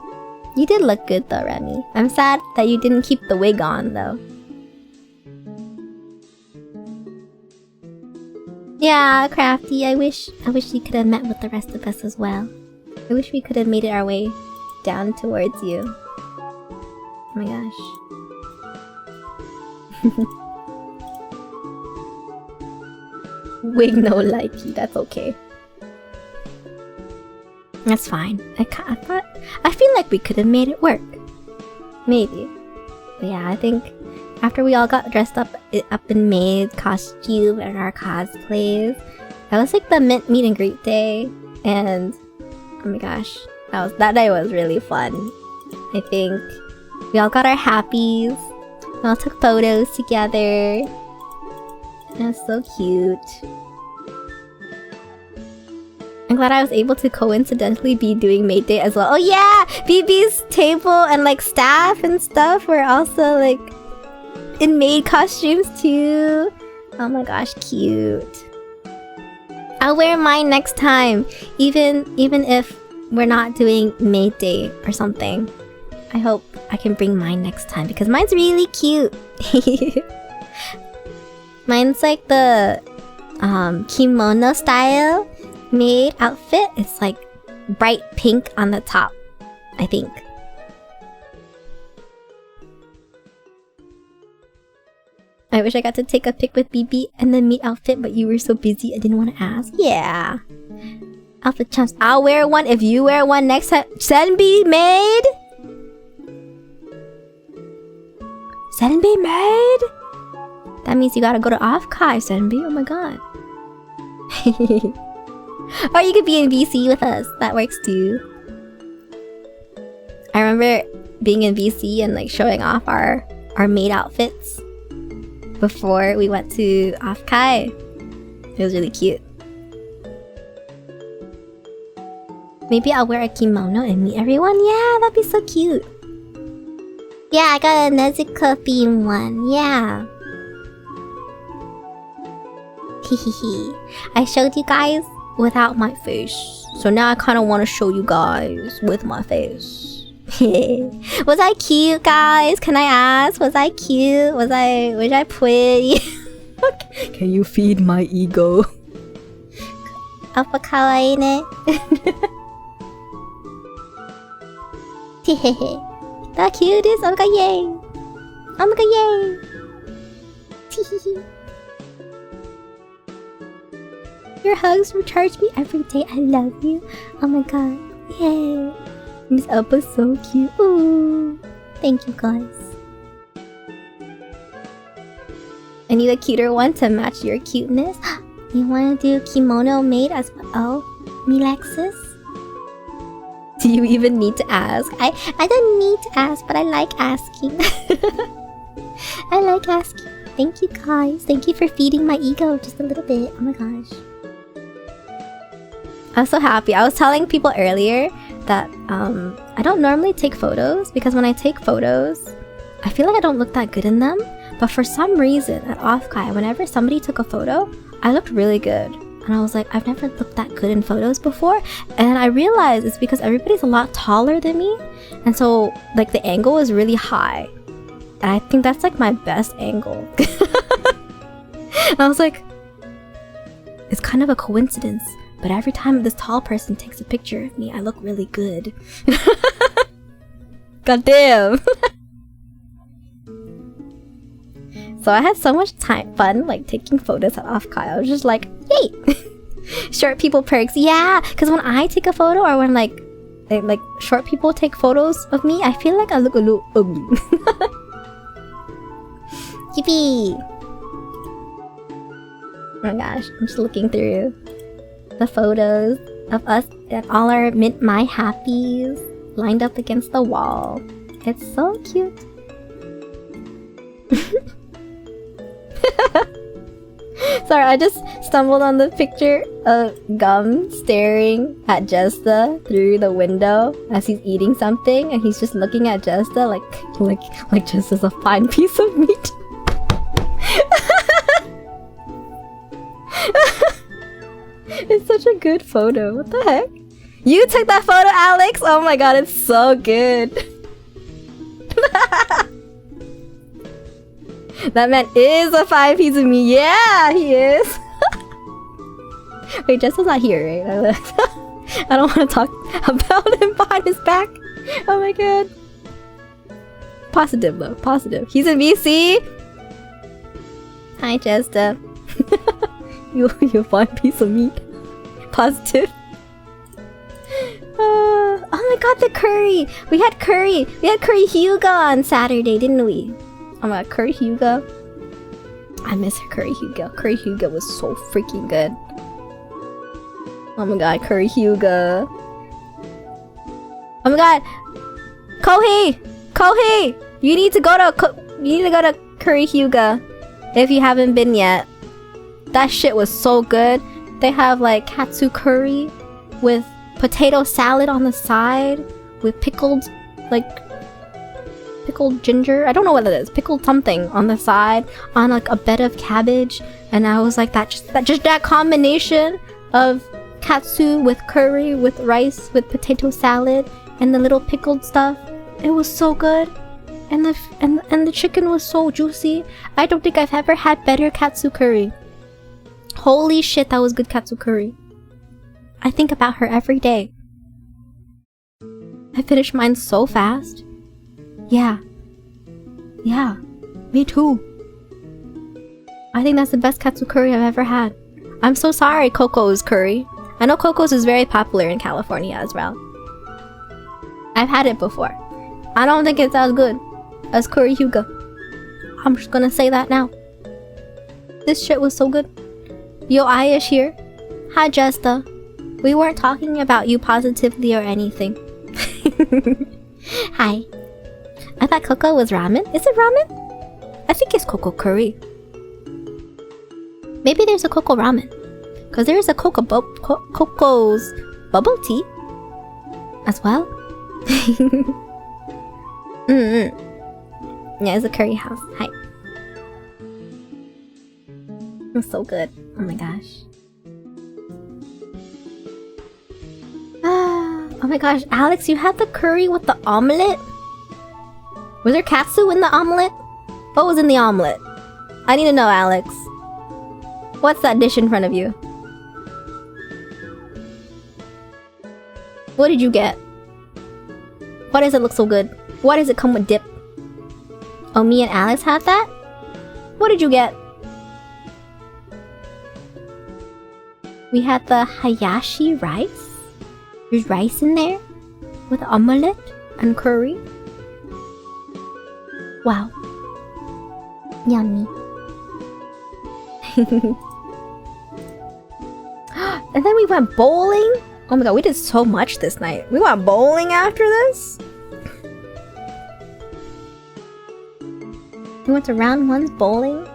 You did look good though, Remy. I'm sad that you didn't keep the wig on though. Yeah, Crafty, I wish you could have met with the rest of us as well. I wish we could have made it our way down towards you. Oh my gosh. Wig no likey, that's okay. That's fine. I feel like we could have made it work. Maybe. But yeah, I think after we all got dressed up in maid costume and our cosplays, that was like the meet and greet day, and oh my gosh, that day was really fun. I think we all got our happies, we all took photos together. That's so cute. I'm glad I was able to coincidentally be doing maid day as well. Oh yeah! BB's table and like staff and stuff were also like in maid costumes too. Oh my gosh, cute. I'll wear mine next time, even if we're not doing maid day or something. I hope I can bring mine next time because mine's really cute. Mine's like the kimono style maid outfit. It's like bright pink on the top, I think. I wish I got to take a pic with BB and the maid outfit, but you were so busy I didn't want to ask. Yeah. Outfit champs. I'll wear one if you wear one next time. Senbi maid? Senbi maid? That means you gotta go to Offkai, Senbi. Oh my god. Or you could be in VC with us. That works too. I remember being in VC and like showing off our maid outfits before we went to Offkai. It was really cute. Maybe I'll wear a kimono and meet everyone. Yeah, that'd be so cute. Yeah, I got a Nezuko theme one. Yeah. Hehehe. I showed you guys without my face, so now I kind of want to show you guys with my face. Was I cute, guys? Can I ask? Was I cute? Was I pretty? Can you feed my ego? Appa kawaii ne. The cutest. Oh my god, yay! Oh my god, yay! Your hugs recharge me every day. I love you. Oh my god. Yay. Miss Appa's so cute. Ooh. Thank you guys. I need a cuter one to match your cuteness. You wanna do kimono maid as well, Milexis? Do you even need to ask? I don't need to ask, but I like asking. I like asking. Thank you guys. Thank you for feeding my ego just a little bit. Oh my gosh. I'm so happy. I was telling people earlier that I don't normally take photos because when I take photos, I feel like I don't look that good in them. But for some reason at Offkai, whenever somebody took a photo, I looked really good. And I was like, I've never looked that good in photos before. And I realized it's because everybody's a lot taller than me. And so like the angle is really high. And I think that's like my best angle. And I was like, it's kind of a coincidence. But every time this tall person takes a picture of me, I look really good. God damn! So I had so much fun like taking photos at Offkai. I was just like, yay! Short people perks. Yeah! Because when I take a photo or when like short people take photos of me, I feel like I look a little ugly. Yippee! Oh my gosh, I'm just looking through the photos of us and all our Mint My Happies lined up against the wall. It's so cute. Sorry, I just stumbled on the picture of Gum staring at Jesta through the window as he's eating something, and he's just looking at Jesta like Jesta's a fine piece of meat. It's such a good photo. What the heck? You took that photo, Alex? Oh my god, it's so good. That man is a fine piece of meat. Yeah, he is. Wait, Jessa's not here, right? I don't want to talk about him behind his back. Oh my god. Positive though, positive. He's in VC. Hi, Jesta. You fine piece of meat. Positive. Oh my god, the curry! We had curry Hyuga on Saturday, didn't we? Oh my god, curry Hyuga. I miss curry Hyuga. Curry Hyuga was so freaking good. Oh my god, curry Hyuga. Oh my god, Kohei, you need to go to curry Hyuga if you haven't been yet. That shit was so good. They have like katsu curry with potato salad on the side with pickled ginger. I don't know what it is. Pickled something on the side on like a bed of cabbage. And I was like, that combination of katsu with curry with rice with potato salad and the little pickled stuff. It was so good. And the chicken was so juicy. I don't think I've ever had better katsu curry. Holy shit, that was good katsu curry. I think about her every day. I finished mine so fast. Yeah. Yeah. Me too. I think that's the best katsu curry I've ever had. I'm so sorry, Coco's curry. I know Coco's is very popular in California as well. I've had it before. I don't think it's as good as Curry Hugo. I'm just gonna say that now. This shit was so good. Yo, Ayash here. Hi, Jesta. We weren't talking about you positively or anything. Hi. I thought Coco was ramen. Is it ramen? I think it's Coco curry. Maybe there's a Coco ramen. Cause there's a Coco's bubble tea as well. Yeah, it's a curry house. Hi. It's so good. Oh my gosh. Oh my gosh, Alex, you had the curry with the omelet? Was there katsu in the omelet? What was in the omelet? I need to know, Alex. What's that dish in front of you? What did you get? Why does it look so good? Why does it come with dip? Oh, me and Alex have that? What did you get? We had the hayashi rice. There's rice in there with omelette and curry. Wow. Yummy. And then we went bowling. Oh my god, we did so much this night. We went bowling after this? We went to round 1's bowling.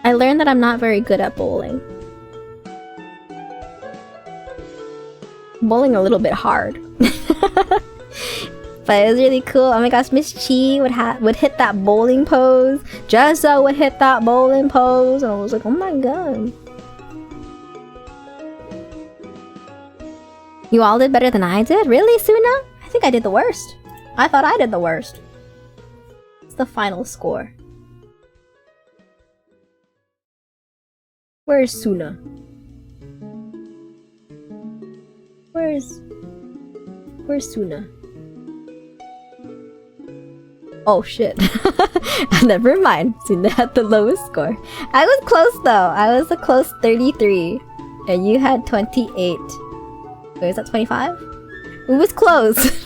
I learned that I'm not very good at bowling. Bowling a little bit hard. But it was really cool. Oh my gosh, Miss Chi would hit that bowling pose. Jessa would hit that bowling pose. And I was like, oh my god. You all did better than I did? Really, Suna? I think I did the worst. I thought I did the worst. What's the final score? Where's Suna? Where's Suna? Oh shit. Never mind. Suna had the lowest score. I was close though. I was a close 33. And you had 28. Wait, is that 25? It was close.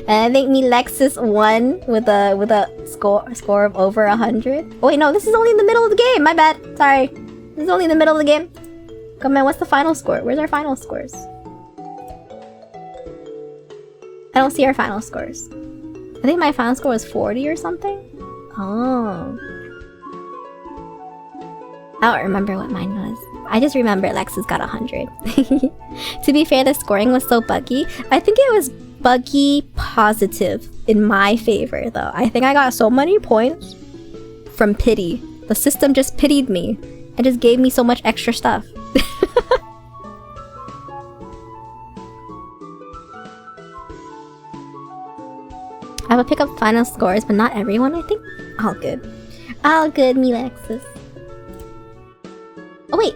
And I think me Lexus won with a score of over 100. Oh wait, no, this is only in the middle of the game. My bad. Sorry. This is only in the middle of the game. Come on, what's the final score? Where's our final scores? I don't see our final scores. I think my final score was 40 or something. Oh. I don't remember what mine was. I just remember Lexus got 100. To be fair, the scoring was so buggy. I think it was buggy positive in my favor though. I think I got so many points from pity. The system just pitied me and just gave me so much extra stuff. I would pick up final scores, but not everyone, I think. All good. All good, me Lexus. Oh wait.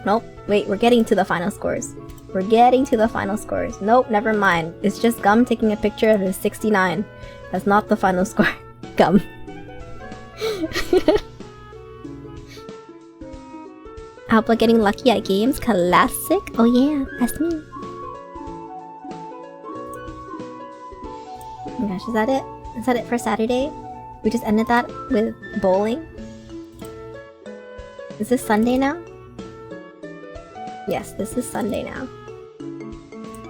Nope. Wait, we're getting to the final scores. We're getting to the final scores. Nope, never mind. It's just Gum taking a picture of his 69. That's not the final score. Gum. Alpha getting lucky at games. Classic. Oh yeah, that's me. Oh my gosh, is that it? Is that it for Saturday? We just ended that with bowling? Is this Sunday now? Yes, this is Sunday now.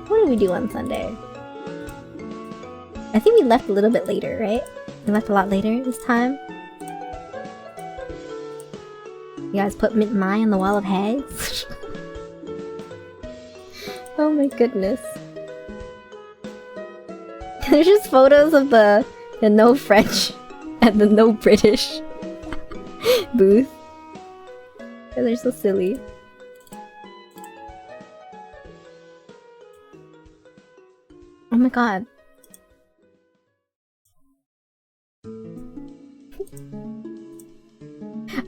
What did we do on Sunday? I think we left a little bit later, right? We left a lot later this time. You guys put Mint Mai on the wall of hags? Oh my goodness. There's just photos of the no French and the no British booth. They're so silly. Oh my god.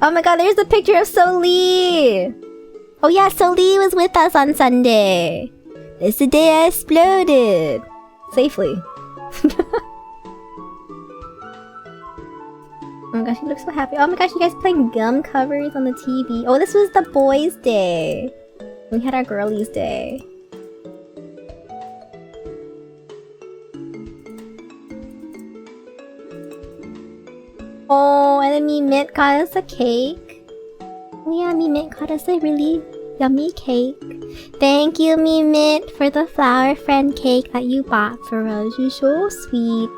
Oh my god, there's a picture of Soli! Oh yeah, Soli was with us on Sunday. It's the day I exploded. Safely. Oh my gosh, he looks so happy. Oh my gosh, you guys playing gum covers on the TV. Oh, this was the boys' day. We had our girlies' day. Oh, and then me Mint got us a cake. Oh yeah, me Mint got us a really yummy cake. Thank you, me Mint, for the flower friend cake that you bought for us. You're so sweet.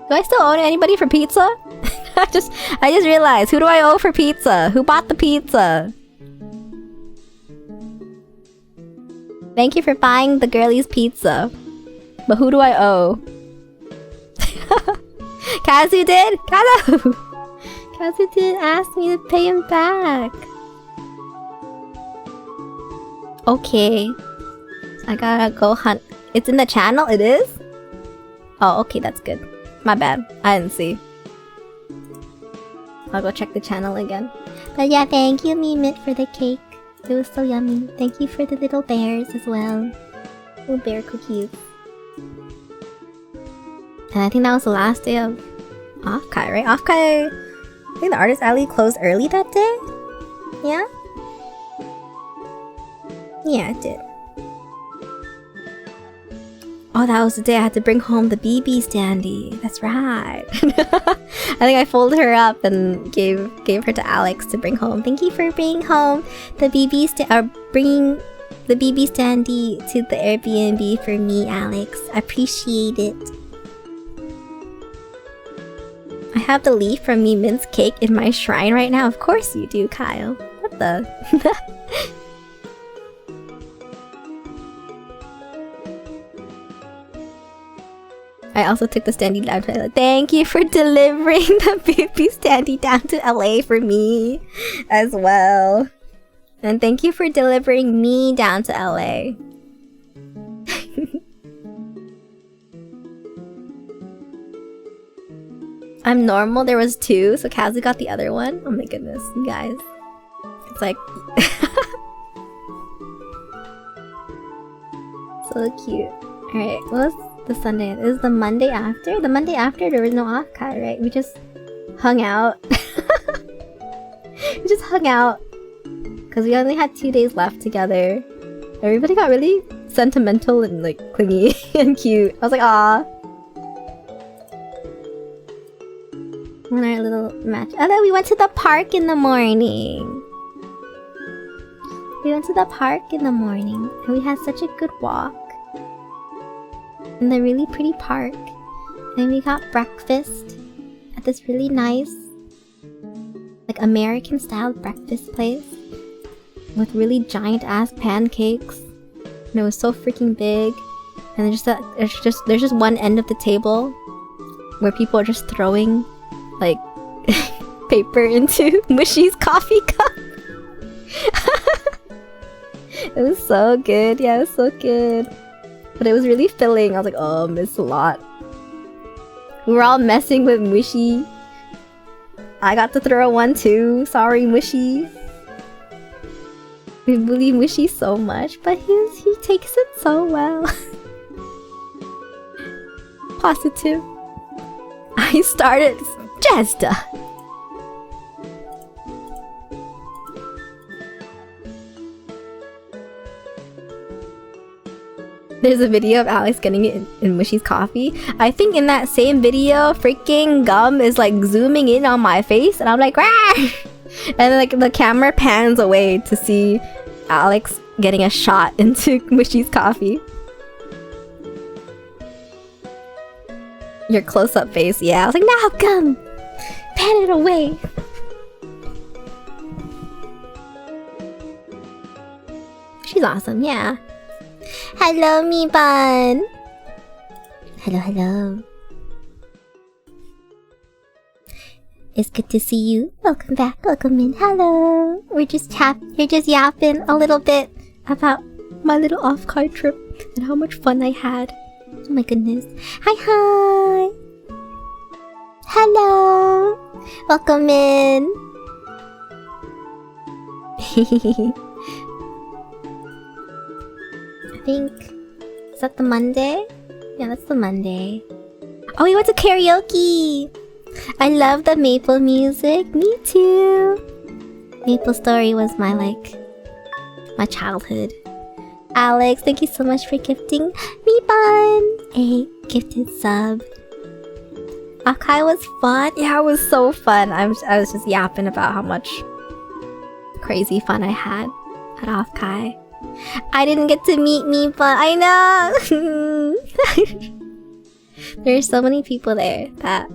Do I still owe anybody for pizza? I just realized, who do I owe for pizza? Who bought the pizza? Thank you for buying the girlies pizza. But who do I owe? Kazu did? Kazu! Kazu did ask me to pay him back. Okay. I gotta go hunt. It's in the channel? It is? Oh, okay, that's good. My bad. I didn't see. I'll go check the channel again. But yeah, thank you, Mint, for the cake. It was so yummy. Thank you for the little bears as well. Little bear cookies. And I think that was the last day of Offkai, right? Offkai, I think the Artist Alley closed early that day? Yeah? Yeah, it did. Oh, that was the day I had to bring home the BB standee. That's right. I think I folded her up and gave her to Alex to bring home. Thank you for bringing home the bringing the BB standee to the Airbnb for me, Alex. I appreciate it. I have the leaf from me Mint's cake in my shrine right now. Of course you do, Kyle. What the? I also took the standee down to LA. Thank you for delivering the baby standee down to LA for me as well. And thank you for delivering me down to LA. I'm normal, there was 2, so Kazu got the other one. Oh my goodness, you guys. It's like... so cute. Alright, what was the Sunday? It was the Monday after? The Monday after, there was no Offkai, right? We just hung out. We just hung out. Because we only had 2 days left together. Everybody got really sentimental and like clingy and cute. I was like, aw. And our little match. Oh, then we went to the park in the morning. We went to the park in the morning. And we had such a good walk. In the really pretty park. And we got breakfast at this really nice, like American style breakfast place. With really giant ass pancakes. And it was so freaking big. And there's just one end of the table where people are just throwing like paper into Mushi's coffee cup. It was so good. Yeah, it was so good. But it was really filling. I was like, oh, I missed a lot. We were all messing with Mushi. I got to throw one too. Sorry, Mushi. We bully Mushi so much, but he takes it so well. Positive. I started Jazda. There's a video of Alex getting it in Mushi's coffee. I think in that same video, freaking Gum is like zooming in on my face, and I'm like, rah! And then, like the camera pans away to see Alex getting a shot into Mushi's coffee. Your close-up face, yeah. I was like, now Gum, Pan it away. She's awesome, yeah. Hello, me bun. Hello, hello. It's good to see you. Welcome back. Welcome in. Hello. We're just yapping a little bit about my little Offkai trip and how much fun I had. Oh my goodness. Hi, hi. Hello. Welcome in. I think... Is that the Monday? Yeah, that's the Monday. Oh, we went to karaoke! I love the Maple music. Me too. Maple Story was my childhood. Alex, thank you so much for gifting me bun a gifted sub. Offkai was fun. Yeah, it was so fun. I was just yapping about how much crazy fun I had at Offkai. I didn't get to meet me, but I know. There's so many people there that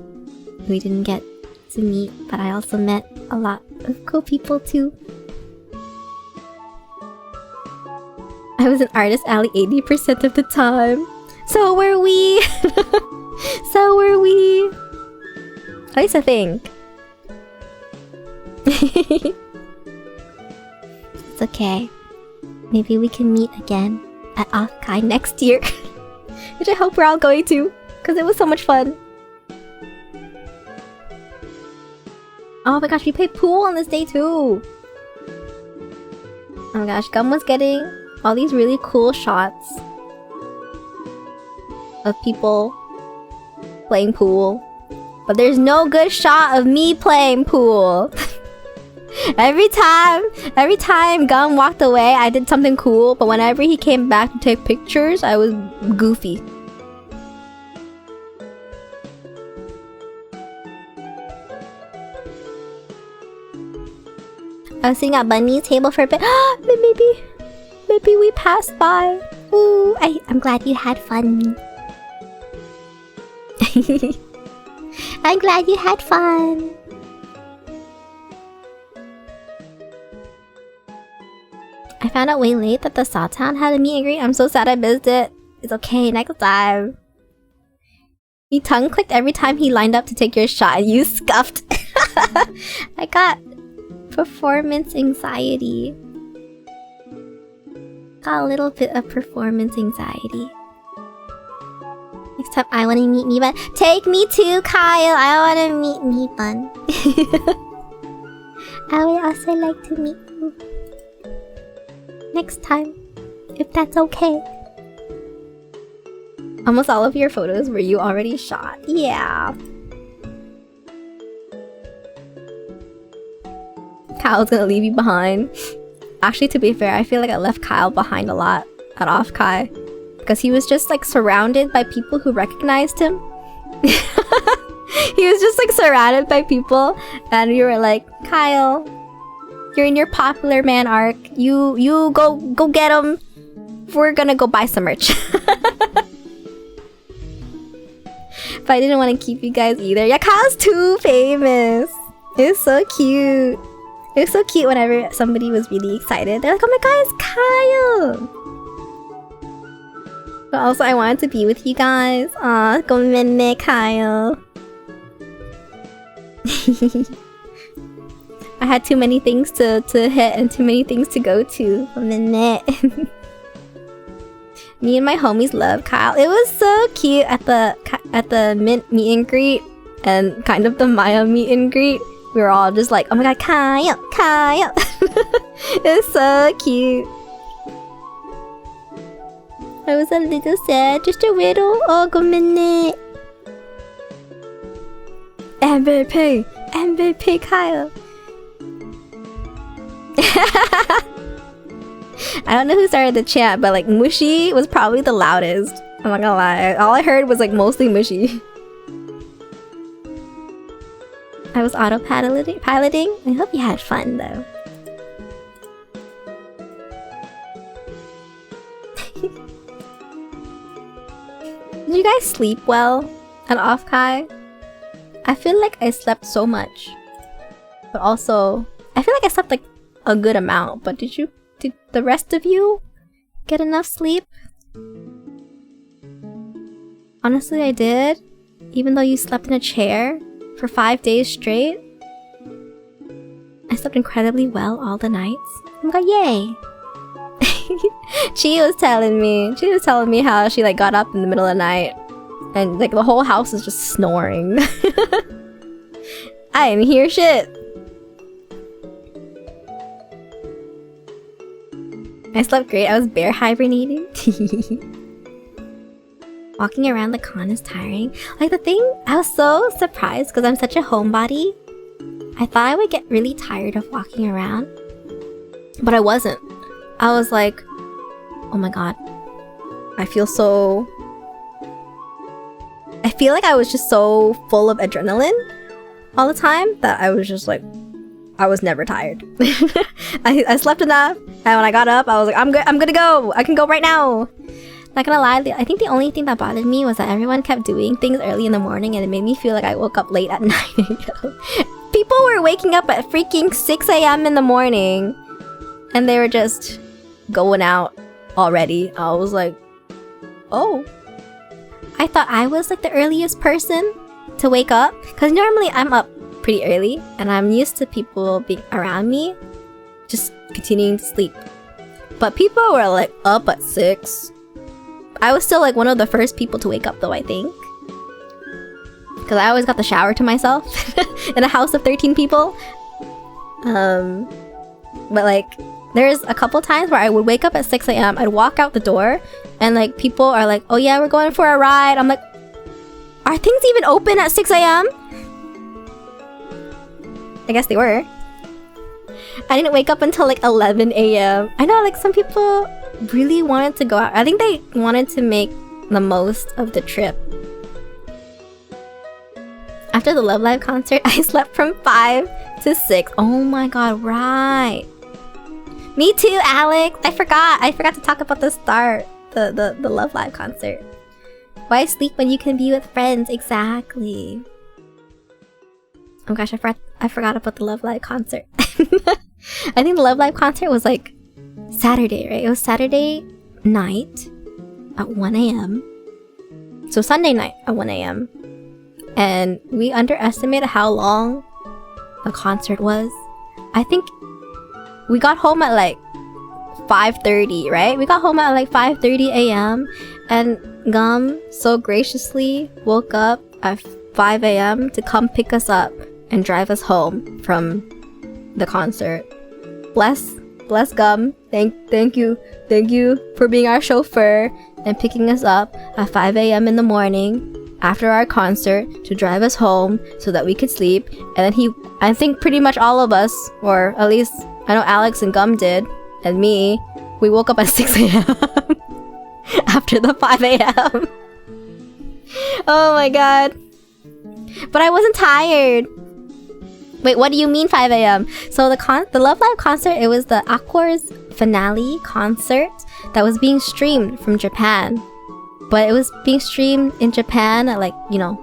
we didn't get to meet, but I also met a lot of cool people too. I was in Artist Alley 80% of the time. So were we. So were we. At least I think. It's okay. Maybe we can meet again at Offkai next year. Which I hope we're all going to, because it was so much fun. Oh my gosh, we played pool on this day too. Oh my gosh, Gum was getting all these really cool shots of people playing pool. But there's no good shot of me playing pool. Every time Gum walked away, I did something cool, but whenever he came back to take pictures, I was goofy. I was sitting at Bunny's table for a bit. Maybe we passed by. Ooh, I'm glad you had fun. I'm glad you had fun. I found out way late that the Sawtown had a meet and greet. I'm so sad I missed it. It's okay, next time. He tongue clicked every time he lined up to take your shot and you scuffed. I got performance anxiety. Got a little bit of performance anxiety. Next time I want to meet me bun. Take me too, Kyle. I want to meet me bun. I would also like to meet you. Next time, if that's okay. Almost all of your photos were you already shot. Yeah. Kyle's gonna leave you behind. Actually, to be fair, I feel like I left Kyle behind a lot at Offkai. Because he was just like surrounded by people who recognized him. He was just like surrounded by people. And we were like, Kyle, you're in your popular man arc. You go get him. We're gonna go buy some merch. But I didn't want to keep you guys either. Yeah, Kyle's too famous. It was so cute. It was so cute whenever somebody was really excited. They're like, oh my god, it's Kyle! But also, I wanted to be with you guys. Aw, go minute, Kyle. I had too many things to hit and too many things to go to. A minute. Me and my homies love Kyle. It was so cute at the Mint meet and greet and kind of the Maya meet and greet. We were all just like, oh my god, Kyle, Kyle. It was so cute. I was a little sad, just a little. Oh, go minute. MVP, MVP Kyle. I don't know who started the chant, but like Mushy was probably the loudest. I'm not gonna lie. All I heard was like mostly Mushy. I was auto-piloting. I hope you had fun though. Did you guys sleep well at Offkai? I feel like I slept so much. But also, I feel like I slept like a good amount. But did the rest of you get enough sleep? Honestly, I did. Even though you slept in a chair for 5 days straight. I slept incredibly well all the nights. Oh my god, yay! She was telling me how she like got up in the middle of the night and like the whole house was just snoring. I didn't hear shit. I slept great. I was bear hibernating. Walking around the con is tiring. Like the thing, I was so surprised because I'm such a homebody. I thought I would get really tired of walking around, but I wasn't. I was like, oh my god, I feel like I was just so full of adrenaline all the time that I was just like, I was never tired. I slept enough, and when I got up, I was like, I'm good to go. I can go right now. Not gonna lie, I think the only thing that bothered me was that everyone kept doing things early in the morning, and it made me feel like I woke up late at night. People were waking up at freaking 6 a.m. in the morning, and they were just going out already. I was like, oh. I thought I was like the earliest person to wake up, because normally I'm up pretty early, and I'm used to people being around me, just continuing to sleep. But people were like up at 6. I was still like one of the first people to wake up though, I think. Because I always got the shower to myself in a house of 13 people. But like, there's a couple times where I would wake up at 6 a.m. I'd walk out the door and like people are like, oh yeah, we're going for a ride. I'm like, are things even open at 6 a.m.? I guess they were. I didn't wake up until like 11 a.m. I know like some people really wanted to go out. I think they wanted to make the most of the trip. After the Love Live concert, I slept from 5 to 6. Oh my god, right. Me too, Alex. I forgot to talk about the start. The Love Live concert. Why sleep when you can be with friends? Exactly. Oh gosh, I forgot about the Love Live concert. I think the Love Live concert was like Saturday, right? It was Saturday night at 1 a.m. So Sunday night at 1 a.m. And we underestimated how long the concert was. I think we got home at like 5:30, right? We got home at like 5:30 a.m. And Gum so graciously woke up at 5 a.m. to come pick us up and drive us home from the concert. Bless Gum. Thank you for being our chauffeur and picking us up at 5 a.m. in the morning after our concert to drive us home so that we could sleep. And then I think pretty much all of us, or at least I know Alex and Gum did, and me, we woke up at 6 a.m. after the 5 a.m. Oh my god. But I wasn't tired. Wait, what do you mean 5 a.m.? So the Love Live concert, it was the Aqua's finale concert that was being streamed from Japan. But it was being streamed in Japan at like, you know,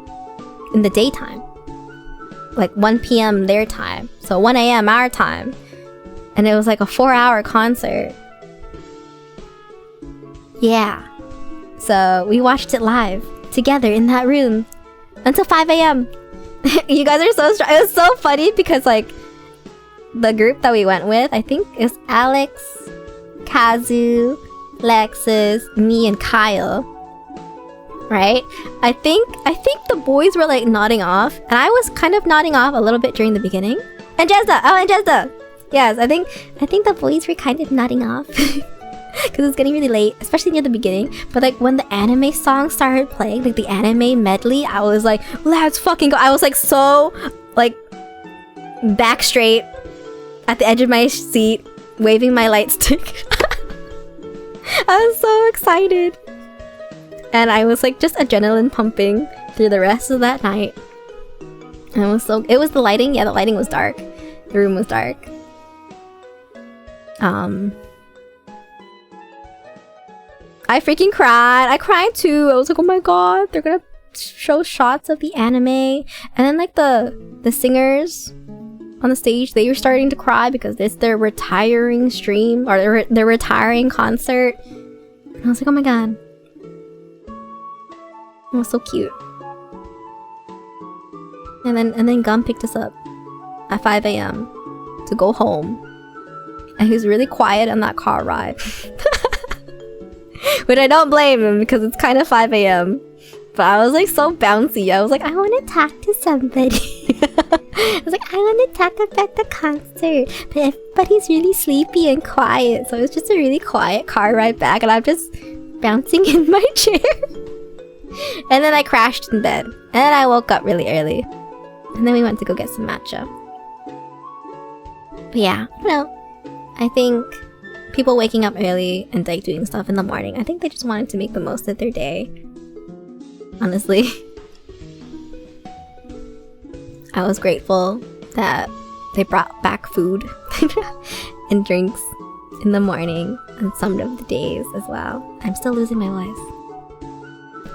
in the daytime. Like 1 p.m. their time. So 1 a.m. our time. And it was like a 4-hour concert. Yeah. So we watched it live together in that room until 5 a.m. You guys are so strong. It was so funny because like the group that we went with, I think it was Alex, Kazu, Lexus, me, and Kyle. Right? I think the boys were like nodding off, and I was kind of nodding off a little bit during the beginning. And Jezza! Yes, I think the boys were kind of nodding off because it's getting really late, especially near the beginning. But like when the anime song started playing, like the anime medley, I was like, let's fucking go. I was like so like back straight at the edge of my seat, waving my light stick. I was so excited. And I was like just adrenaline pumping through the rest of that night. And it was the lighting. Yeah, the lighting was dark. The room was dark. I freaking cried. I cried too. I was like, oh my god, they're gonna show shots of the anime, and then like the singers on the stage, they were starting to cry because it's their retiring stream or their retiring concert. And I was like, oh my god, it was so cute. And then Gum picked us up at 5 a.m. to go home, and he was really quiet on that car ride. Which I don't blame him because it's kind of 5 a.m. But I was like so bouncy. I was like, I want to talk to somebody. I was like, I want to talk about the concert, but everybody's really sleepy and quiet. So it was just a really quiet car ride back, and I'm just bouncing in my chair. And then I crashed in bed, and then I woke up really early, and then we went to go get some matcha. But yeah, I don't know. I think people waking up early and like doing stuff in the morning, I think they just wanted to make the most of their day. Honestly. I was grateful that they brought back food and drinks in the morning and some of the days as well. I'm still losing my voice.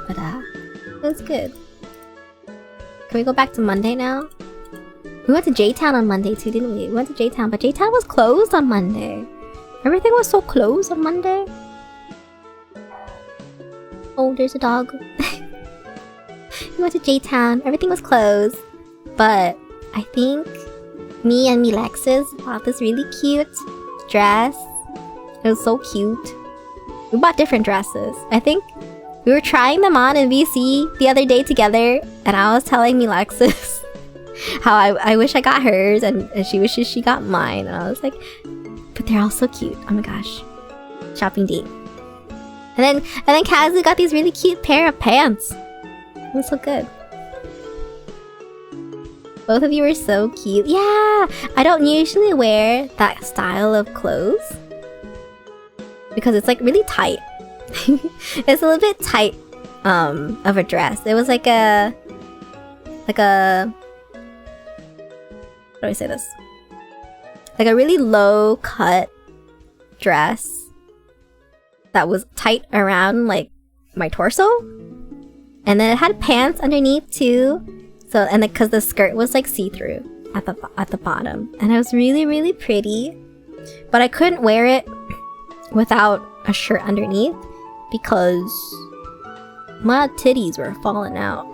But it was good. Can we go back to Monday now? We went to J-Town on Monday too, didn't we? We went to J-Town, but J-Town was closed on Monday. Everything was so closed on Monday. Oh, there's a dog. We went to J-Town. Everything was closed. But I think me and Alexis bought this really cute dress. It was so cute. We bought different dresses. I think we were trying them on in VC the other day together, and I was telling Alexis how I wish I got hers and she wishes she got mine. And I was like, but they're all so cute. Oh my gosh. Shopping date. And then Kazu got these really cute pair of pants. It was so good. Both of you were so cute. Yeah! I don't usually wear that style of clothes because it's like really tight. It's a little bit tight of a dress. It was like a how do I say this? Like a really low cut dress that was tight around like my torso, and then it had pants underneath too. So, and because the skirt was like see-through at the bottom, and it was really pretty, but I couldn't wear it without a shirt underneath because my titties were falling out.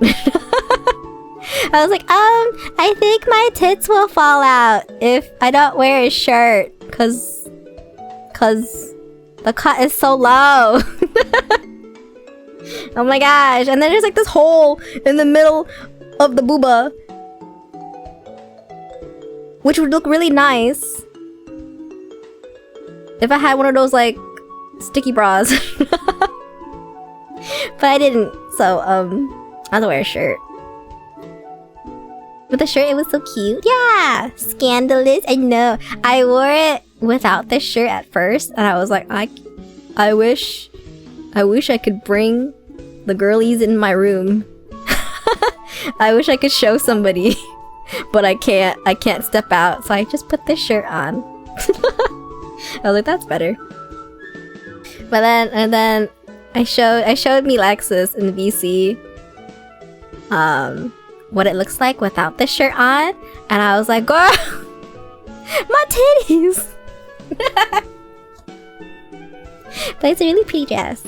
I was like, I think my tits will fall out if I don't wear a shirt, cause the cut is so low. Oh my gosh! And then there's like this hole in the middle of the booba, which would look really nice if I had one of those like sticky bras. But I didn't, so I had to wear a shirt. With the shirt, it was so cute. Yeah, scandalous. I know. I wore it without the shirt at first, and I was like, I wish I could bring the girlies in my room. I wish I could show somebody, but I can't. I can't step out, so I just put this shirt on. I was like, that's better. But then I showed me Lexus in the VC what it looks like without the shirt on, and I was like, girl, my titties. But it's a really pretty dress.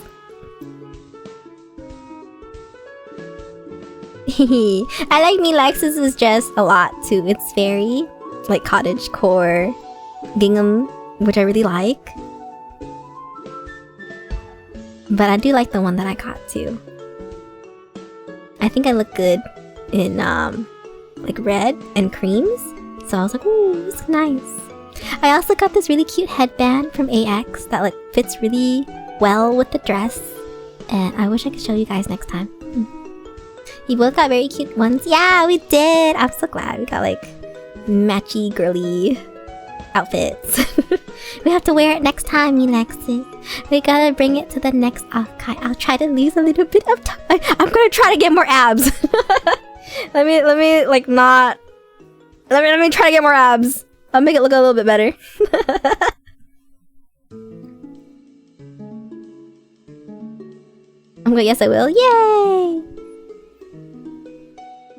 I like me Lexus's dress a lot too. It's very like cottagecore gingham, which I really like. But I do like the one that I got too. I think I look good in like red and creams, so I was like, ooh, it's nice. I also got this really cute headband from AX that like fits really well with the dress, and I wish I could show you guys next time. You both got very cute ones. Yeah, we did. I'm so glad we got like matchy girly outfits. We have to wear it next time, Alexis. We gotta bring it to the next Offkai. I'll try to lose a little bit of time. I'm gonna try to get more abs. Let me try to get more abs. I'll make it look a little bit better. I'm going, yes I will. Yay!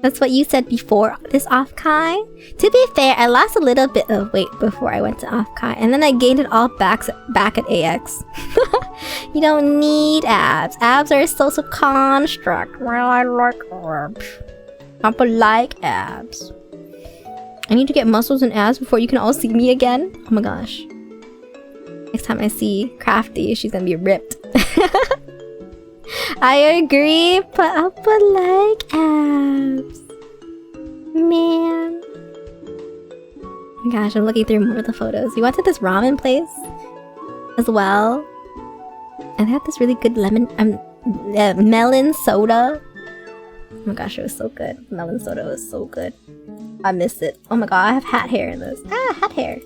That's what you said before this Offkai. To be fair, I lost a little bit of weight before I went to Offkai, and then I gained it all back at AX. You don't need abs. Abs are a social construct. Well, I like abs. Papa like abs. I need to get muscles and abs before you can all see me again. Oh my gosh. Next time I see Crafty, she's gonna be ripped. I agree, but Papa like abs. Man. Oh my gosh, I'm looking through more of the photos. We went to this ramen place as well. And they had this really good melon soda. Oh my gosh, it was so good. Melon soda was so good. I miss it. Oh my god, I have hat hair in this. Ah, hat hair.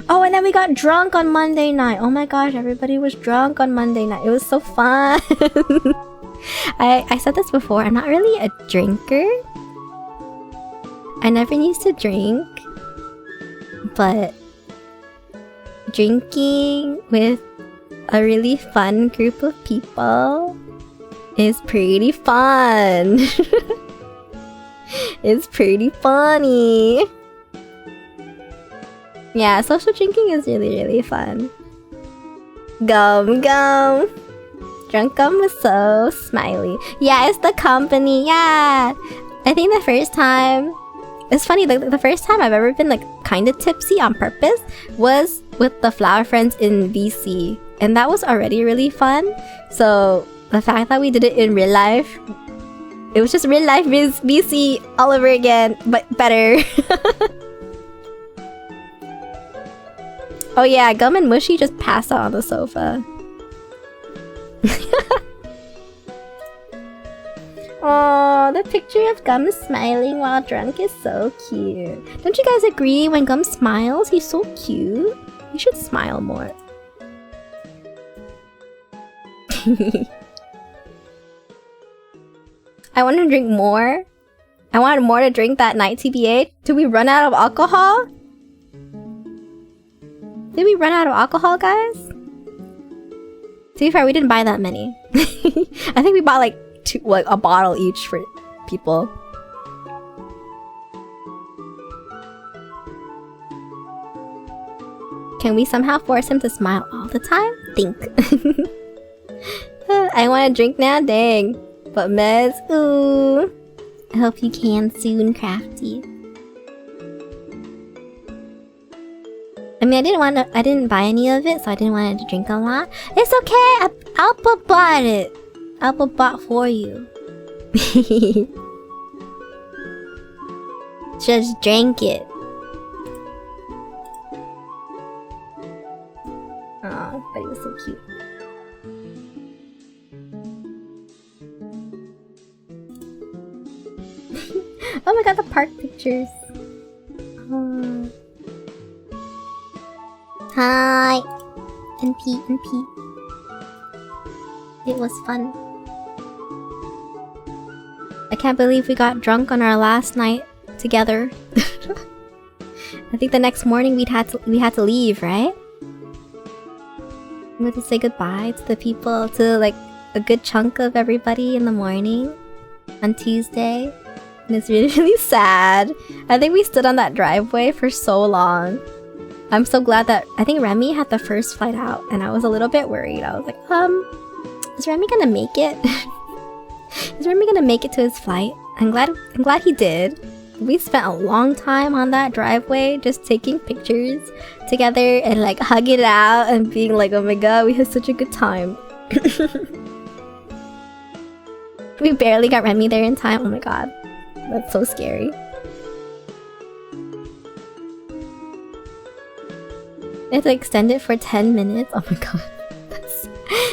Oh, and then we got drunk on Monday night. Oh my gosh, everybody was drunk on Monday night. It was so fun. I said this before, I'm not really a drinker. I never used to drink. But drinking with a really fun group of people is pretty fun. It's pretty funny. Yeah, social drinking is really fun. Gum. Drunk Gum was so smiley. Yeah, it's the company. Yeah. I think the first time... It's funny, the first time I've ever been like kind of tipsy on purpose was with the Flower Friends in VC. And that was already really fun. So the fact that we did it in real life, it was just real life VC all over again, but better. Oh yeah, Gum and Mushy just passed out on the sofa. Oh, the picture of Gum smiling while drunk is so cute. Don't you guys agree? When Gum smiles, he's so cute. You should smile more. I want to drink more. I wanted more to drink that night, TBH. Did we run out of alcohol? Did we run out of alcohol, guys? To be fair, we didn't buy that many. I think we bought like a bottle each for people. Can we somehow force him to smile all the time? Think. I want to drink now, dang. But Mez, ooh. I hope you can soon, Crafty. I mean, I didn't buy any of it, so I didn't want to drink a lot. It's okay, Alpa bought it. Alpa bought for you. Just drink it. Aw, but it was so cute. Oh my god, the park pictures. Hi. NP. It was fun. I can't believe we got drunk on our last night together. I think the next morning we had to leave, right? We had to say goodbye to the people, to like a good chunk of everybody in the morning on Tuesday. And it's really sad. I think we stood on that driveway for so long. I'm so glad that I think Remy had the first flight out, and I was a little bit worried. I was like, is Remy gonna make it? Is Remy gonna make it to his flight? I'm glad he did. We spent a long time on that driveway just taking pictures together and like hugging it out and being like, oh my god, we had such a good time. We barely got Remy there in time. Oh my god. That's so scary. They had to extend it for 10 minutes. Oh my god.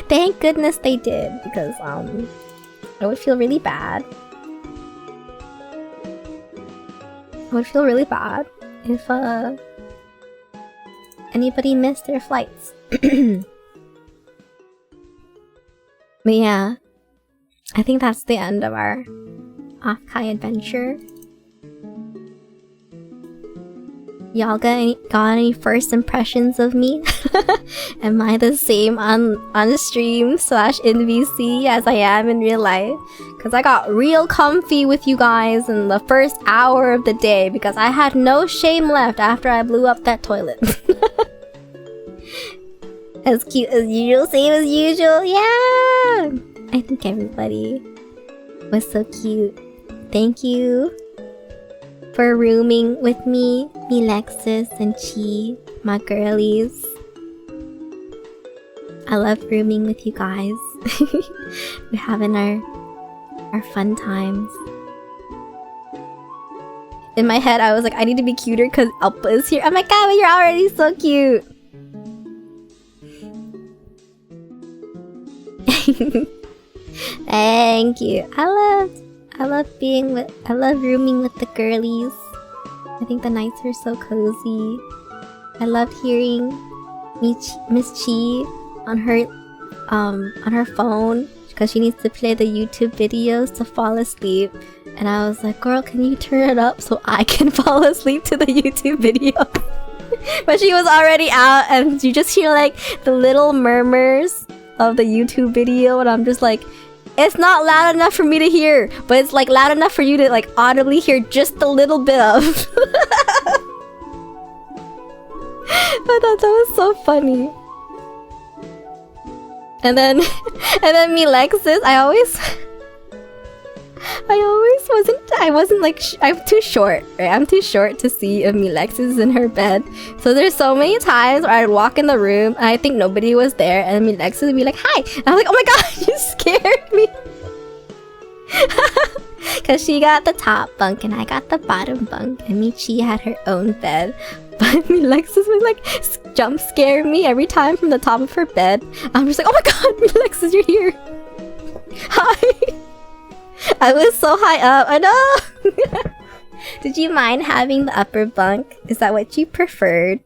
Thank goodness they did, because I would feel really bad. I would feel really bad if anybody missed their flights. But yeah, I think that's the end of our Offkai adventure. Y'all got any first impressions of me? Am I the same on stream / in VC as I am in real life? Because I got real comfy with you guys in the first hour of the day because I had no shame left after I blew up that toilet. As cute as usual, same as usual, yeah! I think everybody was so cute. Thank you for rooming with me, Lexus and Chi, my girlies. I love rooming with you guys. We're having our fun times. In my head, I was like, I need to be cuter because Alpa is here. Oh my god, but you're already so cute! Thank you. I love rooming with the girlies. I think the nights are so cozy. I love hearing Miss Chi on her phone because she needs to play the YouTube videos to fall asleep. And I was like, girl, can you turn it up so I can fall asleep to the YouTube video? But she was already out and you just hear like the little murmurs of the YouTube video and I'm just like, it's not loud enough for me to hear, but it's like loud enough for you to like audibly hear just a little bit of. I thought that was so funny. And then me Lexus, I wasn't like, I'm too short, right? I'm too short to see if me Lexus is in her bed. So there's so many times where I'd walk in the room and I think nobody was there and me Lexus would be like, hi! And I'm like, oh my god, you scared me! Cause she got the top bunk and I got the bottom bunk and Michi had her own bed. But me Lexus would like jump scare me every time from the top of her bed. I'm just like, oh my god, me Lexus, you're here! Hi! I was so high up, I know! Did you mind having the upper bunk? Is that what you preferred?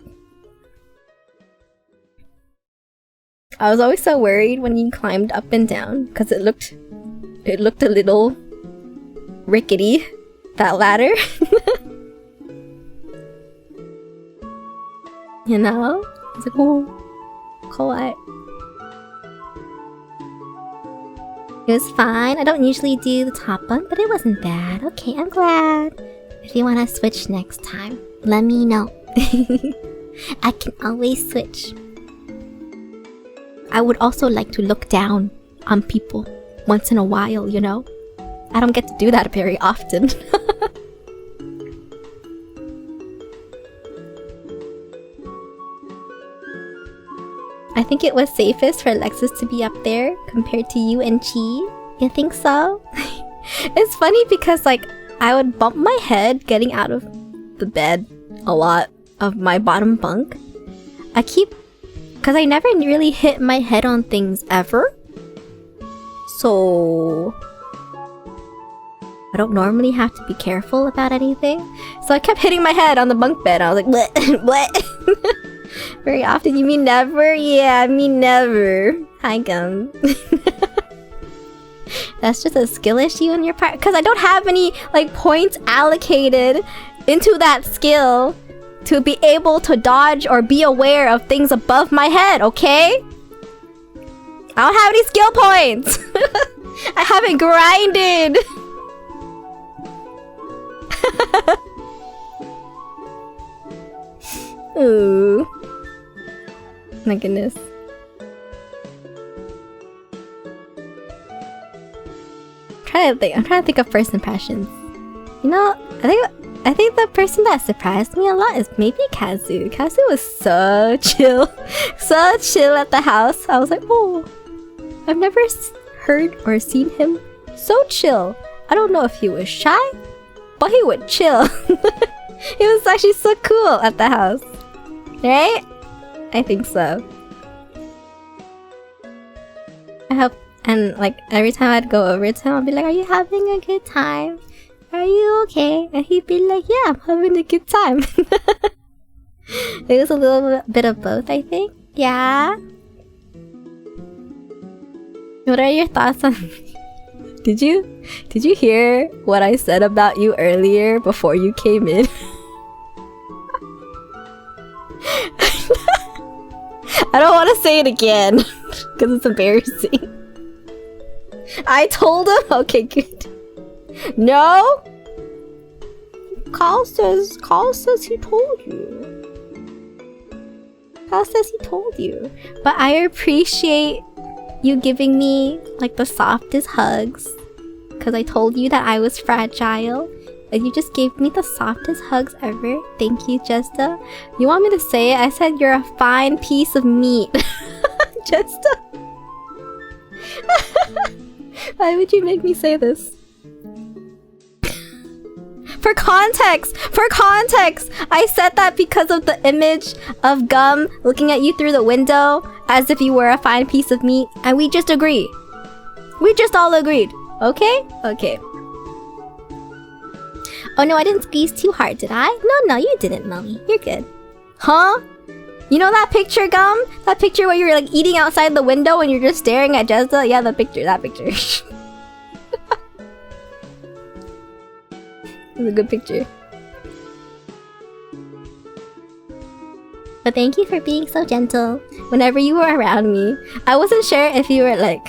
I was always so worried when you climbed up and down because it looked a little rickety, that ladder. You know? It's like, oh, quiet. It was fine. I don't usually do the top bunk, but it wasn't bad. Okay, I'm glad. If you want to switch next time, let me know. I can always switch. I would also like to look down on people once in a while, you know? I don't get to do that very often. I think it was safest for Lexus to be up there compared to you and Chi. You think so? It's funny because like I would bump my head getting out of the bed a lot of my bottom bunk. Because I never really hit my head on things ever. So I don't normally have to be careful about anything. So I kept hitting my head on the bunk bed. I was like, what? What? Very often. You mean never? Yeah, I mean never. Hi, Gum. That's just a skill issue on your part. Because I don't have any like points allocated into that skill to be able to dodge or be aware of things above my head, okay? I don't have any skill points! I haven't grinded! Ooh. My goodness. I'm trying to think of first impressions. You know, I think the person that surprised me a lot is maybe Kazu. Kazu was so chill. So chill at the house. I was like, oh, I've never heard or seen him so chill. I don't know if he was shy, but he would chill. He was actually so cool at the house. Right? I think so. I hope, and like every time I'd go over to him, I'd be like, are you having a good time? Are you okay? And he'd be like, yeah, I'm having a good time. It was a little bit of both, I think. Yeah. What are your thoughts on Did you hear what I said about you earlier before you came in? I don't want to say it again because it's embarrassing. I told him? Okay, good. No? Carl says he told you. Carl says he told you. But I appreciate you giving me like the softest hugs. Because I told you that I was fragile. And you just gave me the softest hugs ever. Thank you, Jesta. You want me to say it? I said you're a fine piece of meat. Jesta. Why would you make me say this? For context! I said that because of the image of Gum looking at you through the window as if you were a fine piece of meat. And we just agreed. We just all agreed. Okay? Okay. Oh no, I didn't squeeze too hard, did I? No, you didn't, Melly. You're good. Huh? You know that picture, Gum? That picture where you're like eating outside the window and you're just staring at Jezza? Yeah, that picture. It's a good picture. But thank you for being so gentle whenever you were around me. I wasn't sure if you were like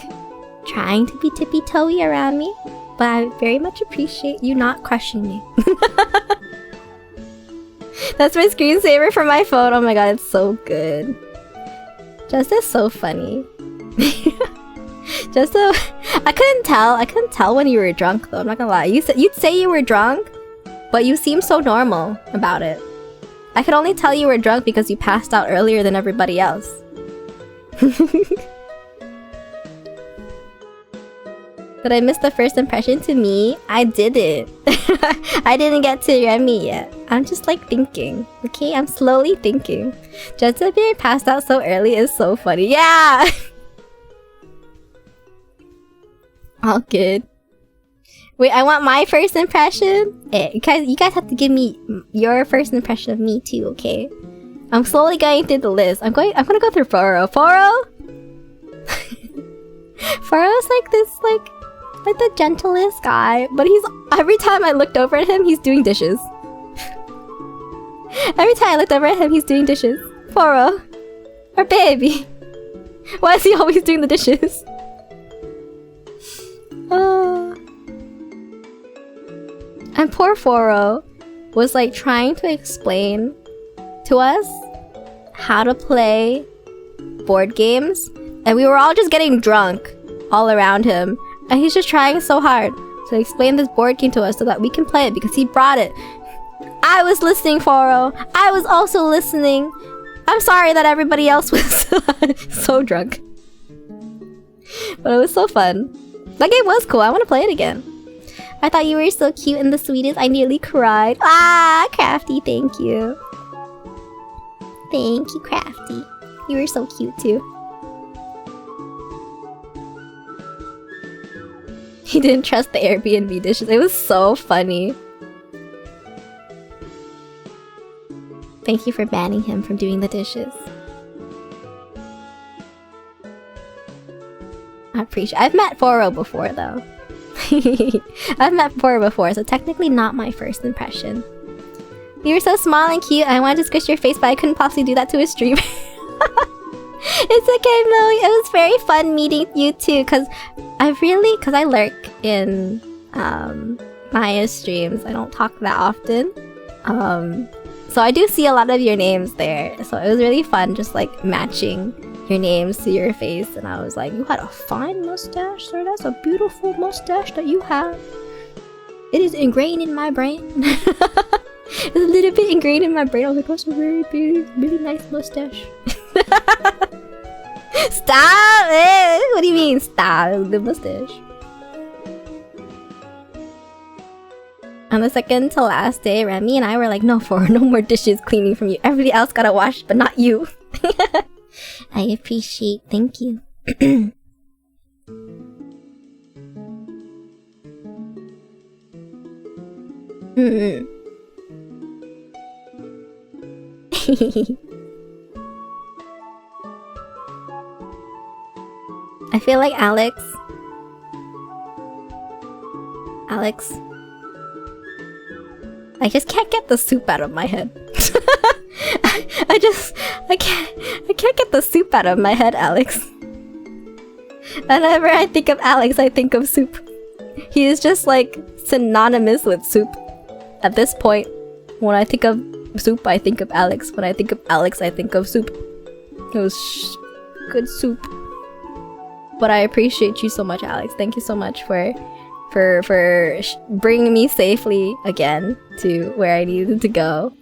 trying to be tippy-toey around me, but I very much appreciate you not crushing me. That's my screensaver for my phone. Oh my god, it's so good. Just is so funny. Just so I couldn't tell when you were drunk though, I'm not gonna lie. You'd say you were drunk, but you seem so normal about it. I could only tell you were drunk because you passed out earlier than everybody else. Did I miss the first impression to me? I didn't. I didn't get to Remy yet. I'm just like thinking. Okay, I'm slowly thinking. Just being passed out so early is so funny. Yeah! All good. Wait, I want my first impression. You guys have to give me your first impression of me too, okay? I'm slowly going through the list. I'm gonna go through Foro. Foro's like this, like the gentlest guy, but every time I looked over at him, he's doing dishes. Every time I looked over at him, he's doing dishes. Foro. Our baby. Why is he always doing the dishes? And poor Foro was like trying to explain to us how to play board games, and we were all just getting drunk all around him, and he's just trying so hard to explain this board game to us so that we can play it because he brought it. I was listening, Foro. I was also listening. I'm sorry that everybody else was so drunk. But it was so fun. That game was cool. I want to play it again. I thought you were so cute and the sweetest. I nearly cried. Ah, Crafty, thank you. Thank you, Crafty. You were so cute too. He didn't trust the Airbnb dishes. It was so funny. Thank you for banning him from doing the dishes. I appreciate. I've met Foro before though. I've met Foro before, so technically not my first impression. You were so small and cute. I wanted to squish your face, but I couldn't possibly do that to a streamer. It's okay, Millie. It was very fun meeting you too, because I lurk in Maya's streams. I don't talk that often. So I do see a lot of your names there. So it was really fun just like matching your names to your face. And I was like, you had a fine mustache, sir. That's a beautiful mustache that you have. It is ingrained in my brain. It's a little bit ingrained in my brain. I was like, that's a very big, really nice mustache. Stop it! What do you mean, stop? It was a good mustache. On the second to last day, Remy and I were like, no more dishes cleaning from you. Everybody else gotta wash, but not you. I appreciate. Thank you. I feel like Alex. I just can't get the soup out of my head. I can't get the soup out of my head, Alex. Whenever I think of Alex, I think of soup. He is just like synonymous with soup. At this point, when I think of soup, I think of Alex. When I think of Alex, I think of soup. It was good soup. But I appreciate you so much, Alex. Thank you so much for bringing me safely again to where I needed to go.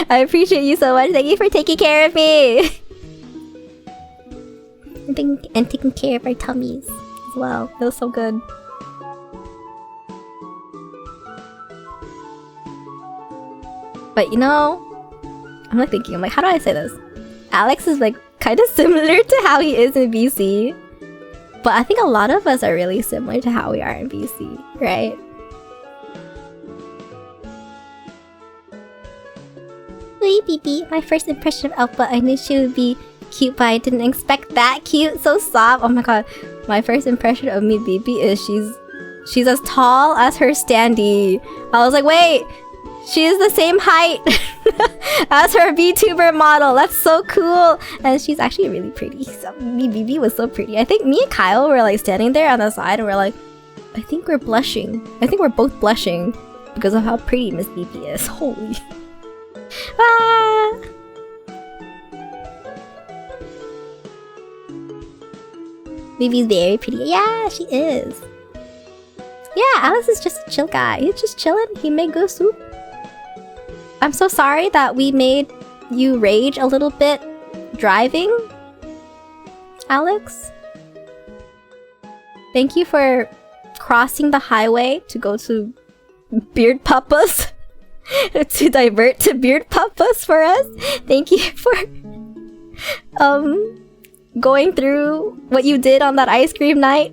I appreciate you so much. Thank you for taking care of me. And taking care of our tummies as well. It was so good. But you know, I'm like thinking, I'm like, how do I say this? Alex is like kind of similar to how he is in BC. But I think a lot of us are really similar to how we are in BC, right? Wait, BB, my first impression of Alpha, I knew she would be cute, but I didn't expect that cute. So soft. Oh my god. My first impression of me, BB, is she's as tall as her standee. I was like, wait, she is the same height as her VTuber model. That's so cool. And she's actually really pretty. So, BB was so pretty. I think me and Kyle were like standing there on the side and we're like, I think we're blushing. I think we're both blushing because of how pretty Miss BB is. Holy. Ah. BB's very pretty. Yeah, she is. Yeah, Alex is just a chill guy. He's just chilling. He made good soup. I'm so sorry that we made you rage a little bit driving, Alex. Thank you for crossing the highway to go to Beard Papa's. To divert to Beard Papa's for us. Thank you for going through what you did on that ice cream night.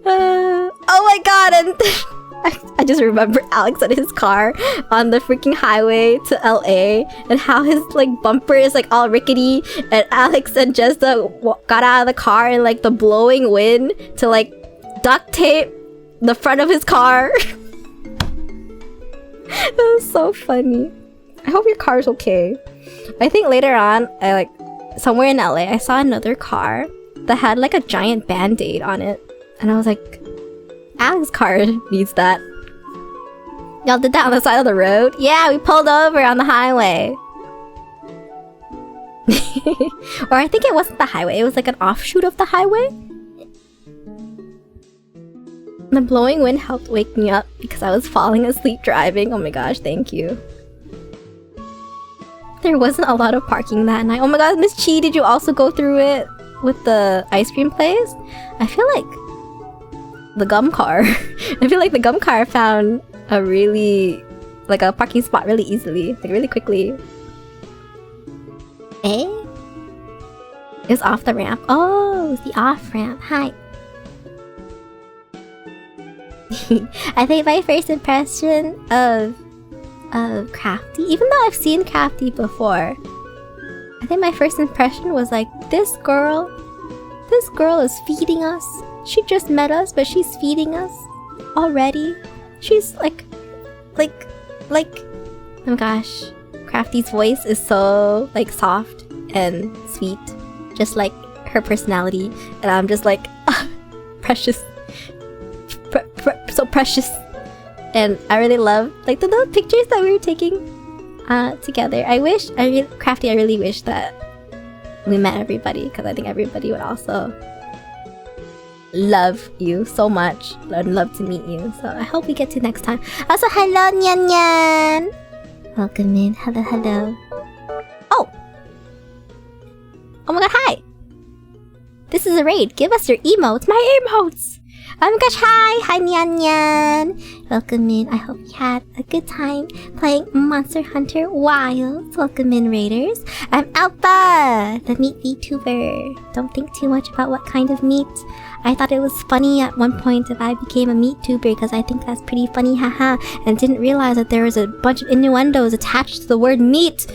Oh my god, and I just remember Alex in his car on the freaking highway to LA and how his like bumper is like all rickety, and Alex and Jessa got out of the car in like the blowing wind to like duct tape the front of his car. That was so funny. I hope your car's okay. I think later on, somewhere in LA, I saw another car that had like a giant band-aid on it. And I was like, Alex's car needs that. Y'all did that on the side of the road? Yeah, we pulled over on the highway. Or I think it wasn't the highway, it was like an offshoot of the highway. The blowing wind helped wake me up because I was falling asleep driving. Oh my gosh, thank you. There wasn't a lot of parking that night. Oh my god, Miss Chi, did you also go through it with the ice cream place? I feel like the gum car. I feel like the gum car found a parking spot really easily, like really quickly. Eh? It was off the ramp. Oh, it was the off ramp. Hi. I think my first impression of Crafty, even though I've seen Crafty before, I think my first impression was like, this girl is feeding us. She just met us, but she's feeding us already. She's like, oh my gosh, Crafty's voice is so like soft and sweet, just like her personality, and I'm just like, precious. So precious. And I really love like the little pictures that we were taking together. Crafty, I really wish that we met everybody, because I think everybody would also love you so much. I'd love to meet you, so I hope we get to next time. Also, hello Nyan Nyan, welcome in. Hello. Oh my god, hi, this is a raid. Give us your emotes. My emotes. Oh my gosh, hi Nyan Nyan. Welcome in. I hope you had a good time playing Monster Hunter Wilds. Welcome in, raiders. I'm Alpha, the meat VTuber. Don't think too much about what kind of meat. I thought it was funny at one point if I became a meat tuber, because I think that's pretty funny, haha, and didn't realize that there was a bunch of innuendos attached to the word meat.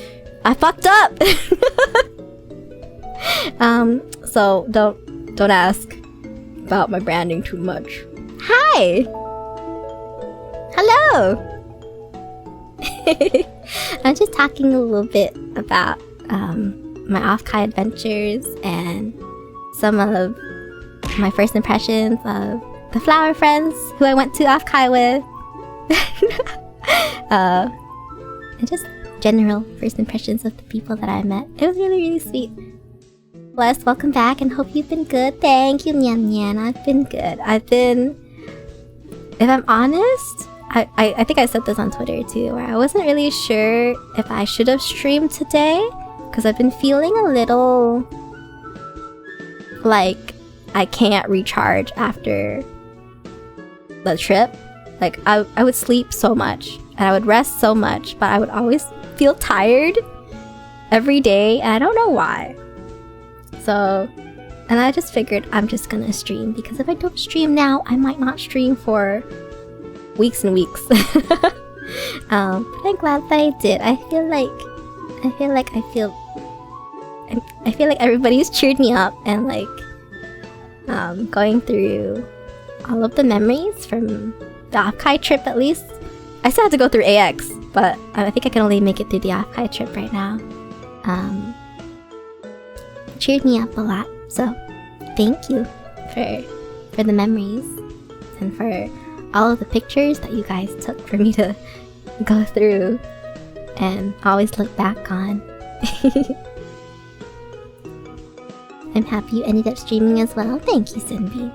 I fucked up. So don't ask about my branding too much. Hi! Hello! I'm just talking a little bit about my Offkai adventures and some of my first impressions of the flower friends who I went to Offkai with. And just general first impressions of the people that I met. It was really, really sweet. Bless, welcome back and hope you've been good. Thank you, Nyan Nyan. I've been good. If I'm honest, I think I said this on Twitter too, where I wasn't really sure if I should have streamed today, because I've been feeling a little like I can't recharge after the trip. Like I would sleep so much and I would rest so much, but I would always feel tired every day and I don't know why. So, and I just figured I'm just gonna stream, because if I don't stream now, I might not stream for weeks and weeks. But I'm glad that I did. I feel like everybody's cheered me up, and like going through all of the memories from the Offkai trip. At least I still have to go through AX, but I think I can only make it through the Offkai trip right now. Cheered me up a lot, so thank you for the memories and for all of the pictures that you guys took for me to go through and always look back on. I'm happy you ended up streaming as well. Thank you, Cindy.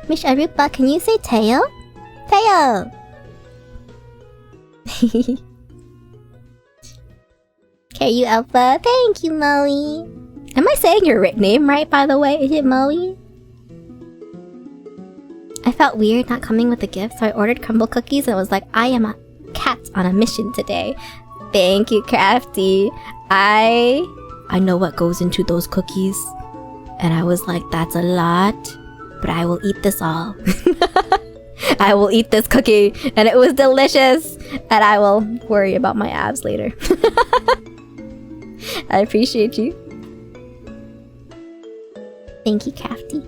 Mish Arupa, can you say Teo? Teo! Okay, you Alpha. Thank you, Moe. Am I saying your name right, by the way? Is it Moe? I felt weird not coming with a gift, so I ordered crumble cookies and was like, I am a cat on a mission today. Thank you, Crafty. I know what goes into those cookies. And I was like, that's a lot, but I will eat this all. I will eat this cookie, and it was delicious. And I will worry about my abs later. I appreciate you. Thank you, Crafty.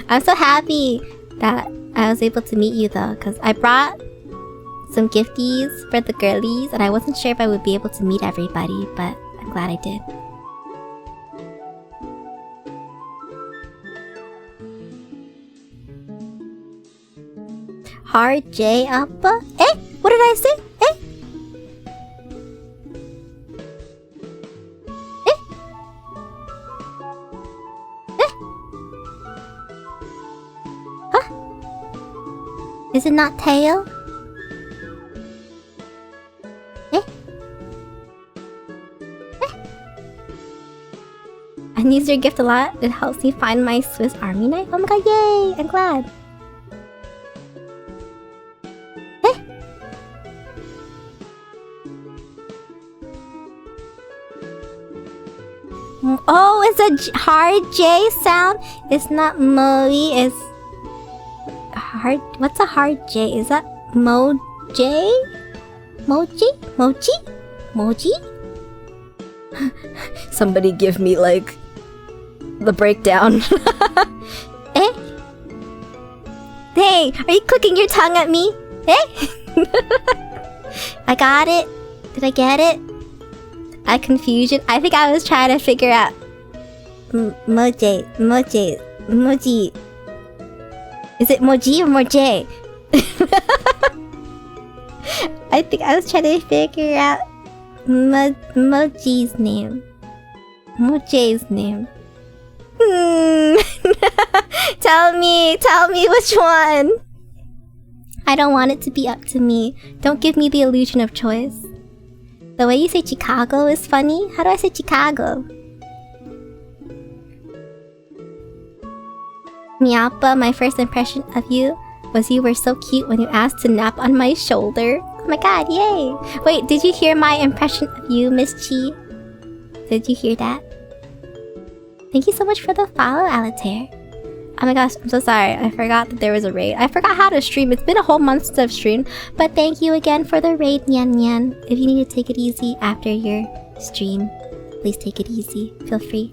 I'm so happy that I was able to meet you though, because I brought some gifties for the girlies and I wasn't sure if I would be able to meet everybody, but I'm glad I did. Hard J Appa? Eh? What did I say? Eh? Is it not Teo? Eh? Eh? I use your gift a lot. It helps me find my Swiss Army knife. Oh my god, yay! I'm glad. Eh? Oh, it's a hard J sound. It's not Moe, it's hard. What's a hard J? Is that Mo-J? Moji? Moji? Moji? Somebody give me like the breakdown. Eh? Hey, are you clicking your tongue at me? Eh? I got it. Did I get it? A confusion. I think I was trying to figure out Moji. Is it Moji or Moje? I think I was trying to figure out Moji's name. Moje's name. Tell me which one. I don't want it to be up to me. Don't give me the illusion of choice. The way you say Chicago is funny. How do I say Chicago? Miappa, my first impression of you was you were so cute when you asked to nap on my shoulder. Oh my god, yay! Wait, did you hear my impression of you, Miss Chi? Did you hear that? Thank you so much for the follow, Alitair. Oh my gosh, I'm so sorry. I forgot that there was a raid. I forgot how to stream. It's been a whole month since I've streamed. But thank you again for the raid, Nyan Nyan. If you need to take it easy after your stream, please take it easy. Feel free.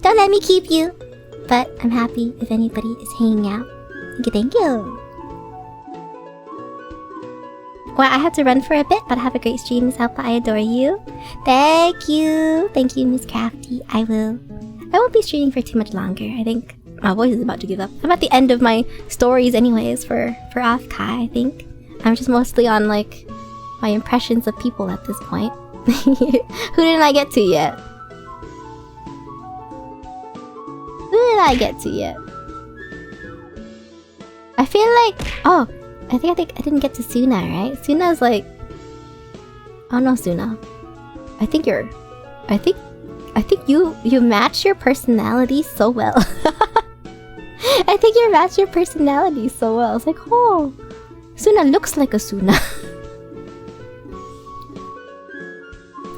Don't let me keep you. But I'm happy if anybody is hanging out. Thank you, thank you. Well, I have to run for a bit, but have a great stream, Miss Alpha. I adore you. Thank you. Thank you, Miss Crafty. I won't be streaming for too much longer. I think my voice is about to give up. I'm at the end of my stories anyways for Offkai, I think. I'm just mostly on like my impressions of people at this point. Who didn't I get to yet? Who did I get to yet? I feel like... Oh! I think I didn't get to Suna, right? Suna's like... Oh no, Suna. I think you match your personality so well. I think you match your personality so well. It's like, oh, Suna looks like a Suna.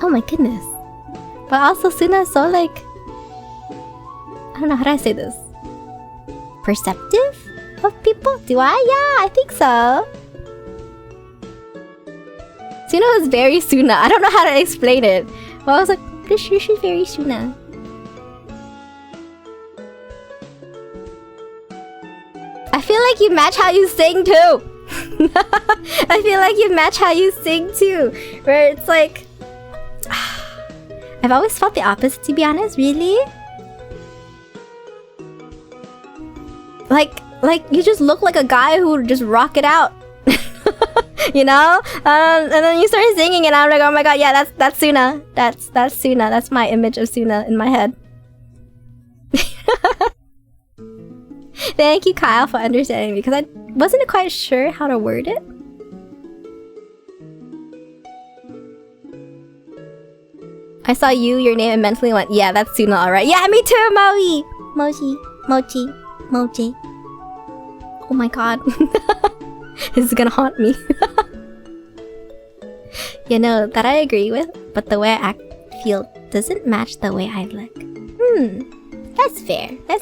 Oh my goodness. But also Suna is so like... I don't know, how do I say this? Perceptive of people? Do I? Yeah, I think so. Suna is very Suna. I don't know how to explain it. But I was like, she's very Suna. I feel like you match how you sing too. I feel like you match how you sing too. Where it's like... I've always felt the opposite, to be honest. Really? Like you just look like a guy who would just rock it out. You know? And then you start singing and I'm like, oh my god, yeah, that's Suna. That's Suna. That's my image of Suna in my head. Thank you, Kyle, for understanding me, because I wasn't quite sure how to word it. I saw your name, and mentally went, yeah, that's Suna, alright. Yeah, me too, Maui! Moji. Oh my god. This is gonna haunt me. You know, that I agree with, but the way I feel doesn't match the way I look. That's fair. I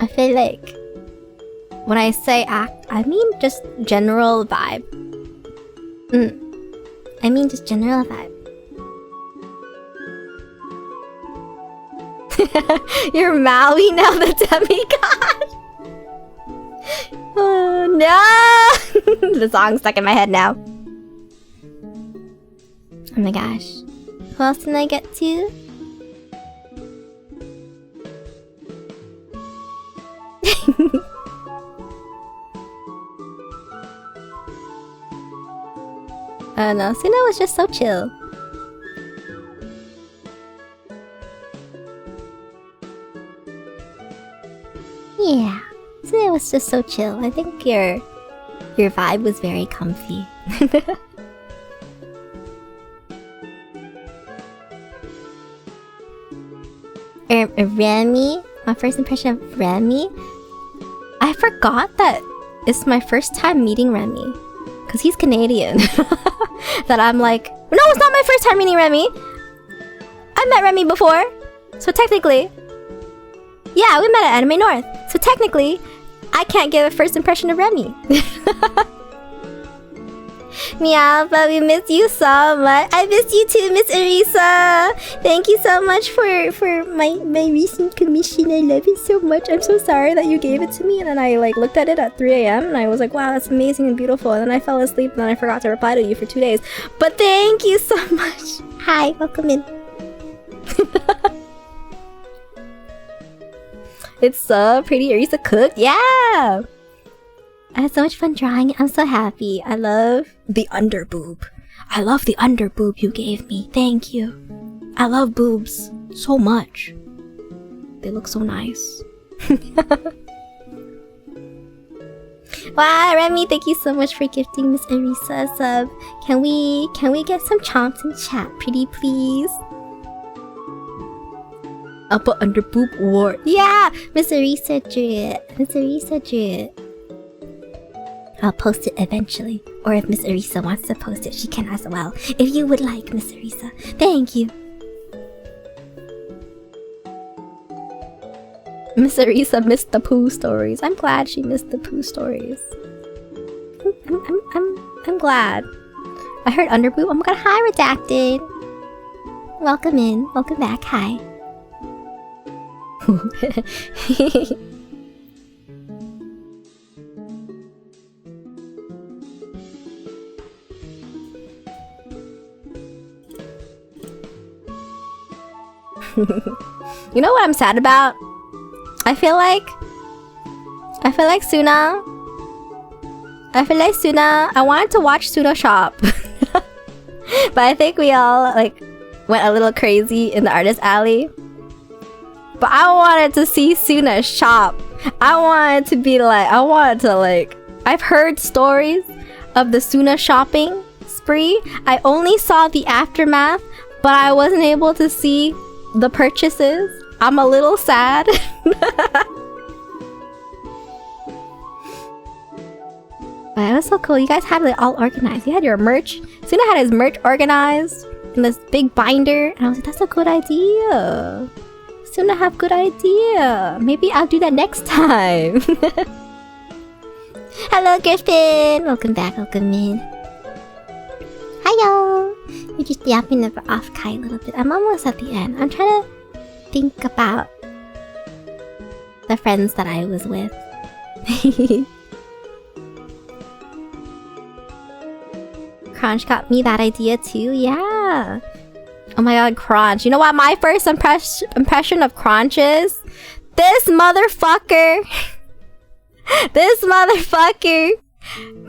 feel like when I say act, I mean just general vibe. I mean just general vibe. You're Maui now, the demigod. Oh no! The song's stuck in my head now. Oh my gosh. Who else can I get to? Oh no, Suna was just so chill. Yeah, Suna was just so chill. I think your vibe was very comfy. Remy? My first impression of Remy? I forgot that it's my first time meeting Remy. Because he's Canadian. That I'm like, no, it's not my first time meeting Remy. I met Remy before. So technically... Yeah, we met at Anime North. So technically, I can't give a first impression of Remy. Meow, but we miss you so much. I miss you too, Miss Arisa. Thank you so much for my recent commission. I love it so much. I'm so sorry that you gave it to me, and then I like looked at it at 3 a.m. and I was like, wow, that's amazing and beautiful. And then I fell asleep and then I forgot to reply to you for 2 days. But thank you so much. Hi, welcome in. It's so pretty. Arisa cooked. Yeah. I had so much fun drawing it. I'm so happy. I love the underboob. I love the underboob you gave me. Thank you. I love boobs so much. They look so nice. Wow, Remy, thank you so much for gifting Miss Arisa a sub. Can we get some chomps in chat, pretty please? Upper underboob war. Yeah, Miss Arisa drew it. I'll post it eventually. Or if Miss Arisa wants to post it, she can as well. If you would like, Miss Arisa. Thank you. Miss Arisa missed the poo stories. I'm glad she missed the poo stories. I'm glad. I heard underboob. Oh my god, hi Redacted. Welcome in. Welcome back. Hi. You know what I'm sad about? I feel like Suna. I wanted to watch Suna shop. But I think we all like went a little crazy in the artist alley. But I wanted to see Suna shop. I wanted to I've heard stories of the Suna shopping spree. I only saw the aftermath, but I wasn't able to see the purchases. I'm a little sad. But it was so cool. You guys had it all organized. You had your merch. Suna had his merch organized in this big binder. And I was like, that's a good idea. Suna have good idea. Maybe I'll do that next time. Hello, Griffin. Welcome back. Welcome in. Hiyo. We're just yapping over Offkai a little bit. I'm almost at the end. I'm trying to think about the friends that I was with. Crunch got me that idea too, yeah. Oh my god, Crunch. You know what my first impression of Crunch is? This motherfucker. This motherfucker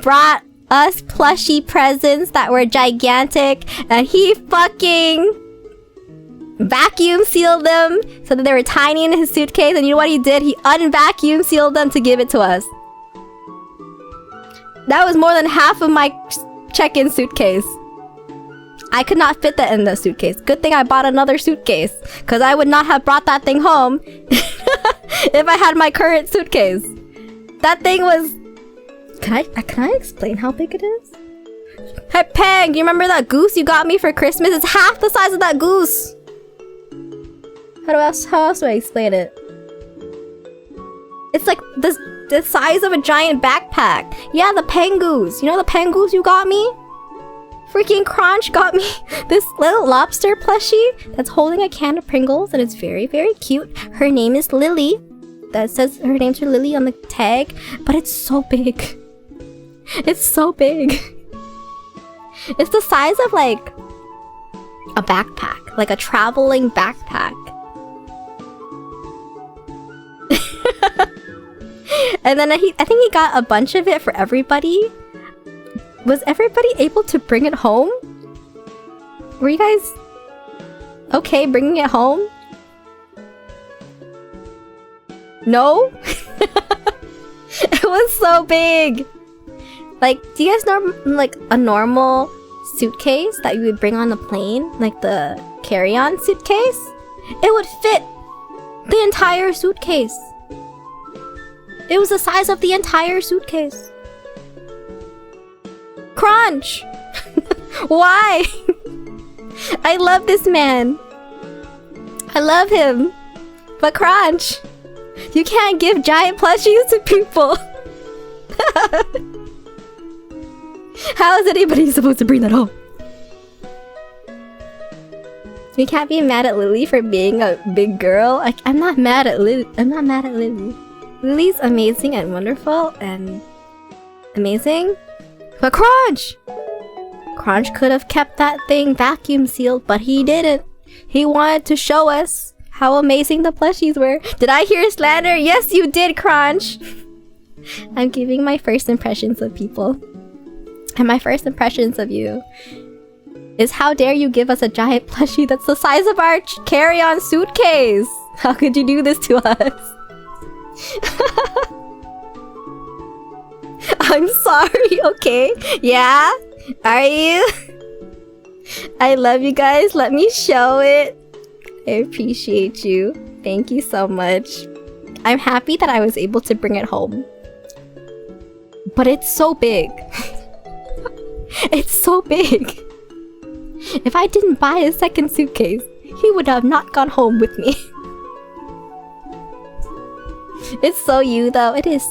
brought us plushie presents that were gigantic, and he fucking vacuum sealed them so that they were tiny in his suitcase. And you know what he did? He unvacuum sealed them to give it to us. That was more than half of my check-in suitcase. I could not fit that in the suitcase. Good thing I bought another suitcase, because I would not have brought that thing home if I had my current suitcase. That thing was... Can I explain how big it is? Hey Peng, you remember that goose you got me for Christmas? It's half the size of that goose. How else do I explain it? It's like the size of a giant backpack. Yeah, the Pengoose. You know the Pengoose you got me? Freaking Crunch got me this little lobster plushie that's holding a can of Pringles, and it's very, very cute. Her name is Lily. That says her name's Lily on the tag, but it's so big. It's so big. It's the size of like a backpack, like a traveling backpack. And then I think he got a bunch of it for everybody. Was everybody able to bring it home? Were you guys okay bringing it home? No? It was so big. Like, do you guys know like a normal suitcase that you would bring on the plane? Like the carry-on suitcase? It would fit the entire suitcase. It was the size of the entire suitcase. Crunch! Why? I love this man. I love him. But Crunch, you can't give giant plushies to people. How is anybody supposed to bring that home? We can't be mad at Lily for being a big girl. I'm not mad at Lily. I'm not mad at Lily. Lily's amazing and wonderful and amazing. But Crunch! Crunch could have kept that thing vacuum sealed, but he didn't. He wanted to show us how amazing the plushies were. Did I hear slander? Yes, you did, Crunch! I'm giving my first impressions of people. And my first impressions of you is how dare you give us a giant plushie that's the size of our carry-on suitcase? How could you do this to us? I'm sorry, okay? Yeah? Are you? I love you guys. Let me show it. I appreciate you. Thank you so much. I'm happy that I was able to bring it home. But it's so big. It's so big. If I didn't buy a second suitcase, he would have not gone home with me. It's so you though. It is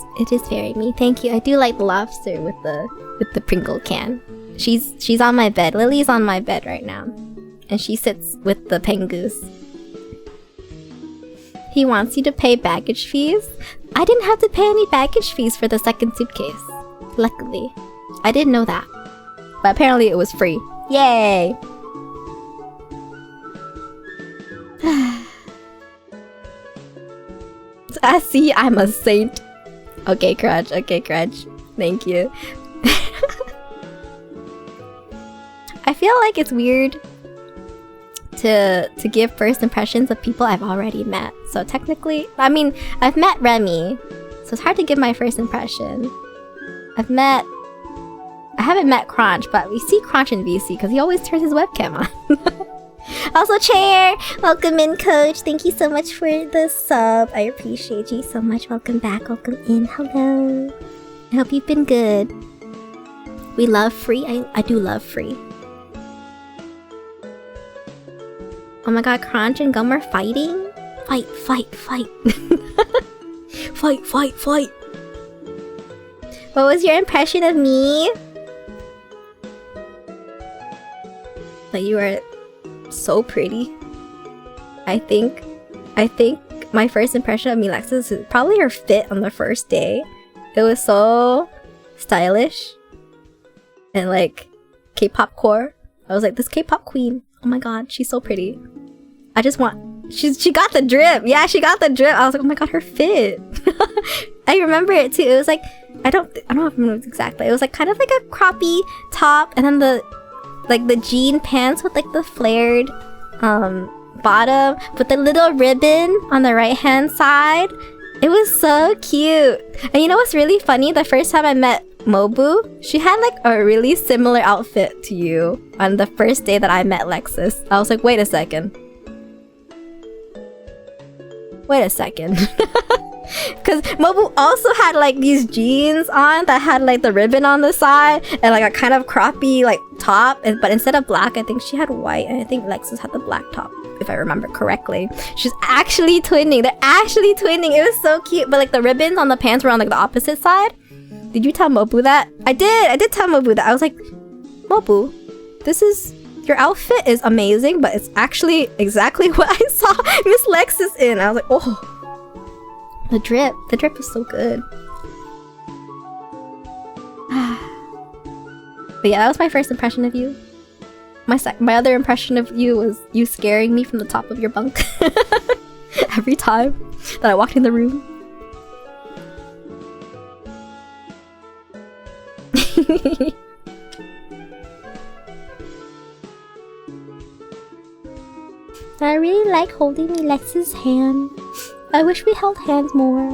very me. Thank you. I do like the lobster with the Pringle can. She's on my bed. Lily's on my bed right now. And she sits with the Pengoose. He wants you to pay baggage fees. I didn't have to pay any baggage fees for the second suitcase. Luckily. I didn't know that. But apparently it was free. Yay! I see, I'm a saint. Okay, Crunch. Okay, Crunch. Thank you. I feel like it's weird to give first impressions of people I've already met. So technically, I mean, I've met Remy, so it's hard to give my first impression. I haven't met Crunch, but we see Crunch in VC because he always turns his webcam on. Also, Chair, welcome in, Coach. Thank you so much for the sub. I appreciate you so much. Welcome back. Welcome in. Hello. I hope you've been good. We love free. I do love free. Oh my god, Crunch and Gum are fighting? Fight, fight, fight. Fight, fight, fight. What was your impression of me? That you were so pretty. I think my first impression of me, Lexus, is probably her fit on the first day. It was so stylish and like K-pop core. I was like, this K-pop queen. Oh my god, she's so pretty. I just want. She got the drip. Yeah, she got the drip. I was like, oh my god, her fit. I remember it too. It was like I don't know if I remember exactly. It was like kind of like a croppy top, and then the jean pants with like the flared bottom with the little ribbon on the right hand side. It was so cute. And you know what's really funny? The first time I met Mobu, she had like a really similar outfit to you on the first day that I met Lexus. I was like, wait a second. Wait a second. Because Mobu also had like these jeans on that had like the ribbon on the side and like a kind of croppy like top, but instead of black, I think she had white, and I think Lexus had the black top, if I remember correctly. She's actually twinning. They're actually twinning. It was so cute. But like the ribbons on the pants were on like the opposite side. Did you tell Mobu that? I did tell Mobu that. I was like, Mobu, your outfit is amazing, but it's actually exactly what I saw Miss Lexus in. I was like, oh. The drip was so good. But yeah, that was my first impression of you. My other impression of you was you scaring me from the top of your bunk every time that I walked in the room. I really like holding Alexa's hand. I wish we held hands more.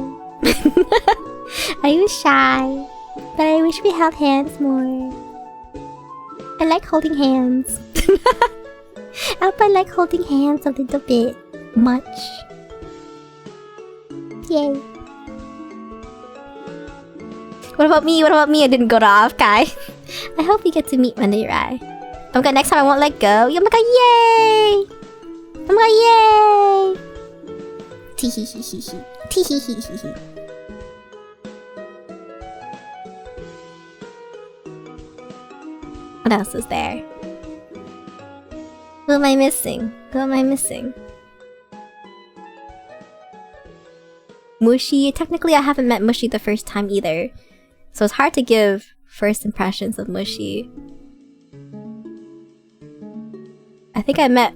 I was shy, but I wish we held hands more. I like holding hands. I hope I like holding hands a little bit much. Yay. What about me? What about me? I didn't go to Offkai. I hope you get to meet Monday Rai. Oh my god, next time I won't let go. Oh my god, yay! Oh my god, yay! Teeheeheeheehee. Teeheeheeheehee. What else is there? Who am I missing? Who am I missing? Mushi. Technically, I haven't met Mushi the first time either, so it's hard to give first impressions of Mushi. I think I met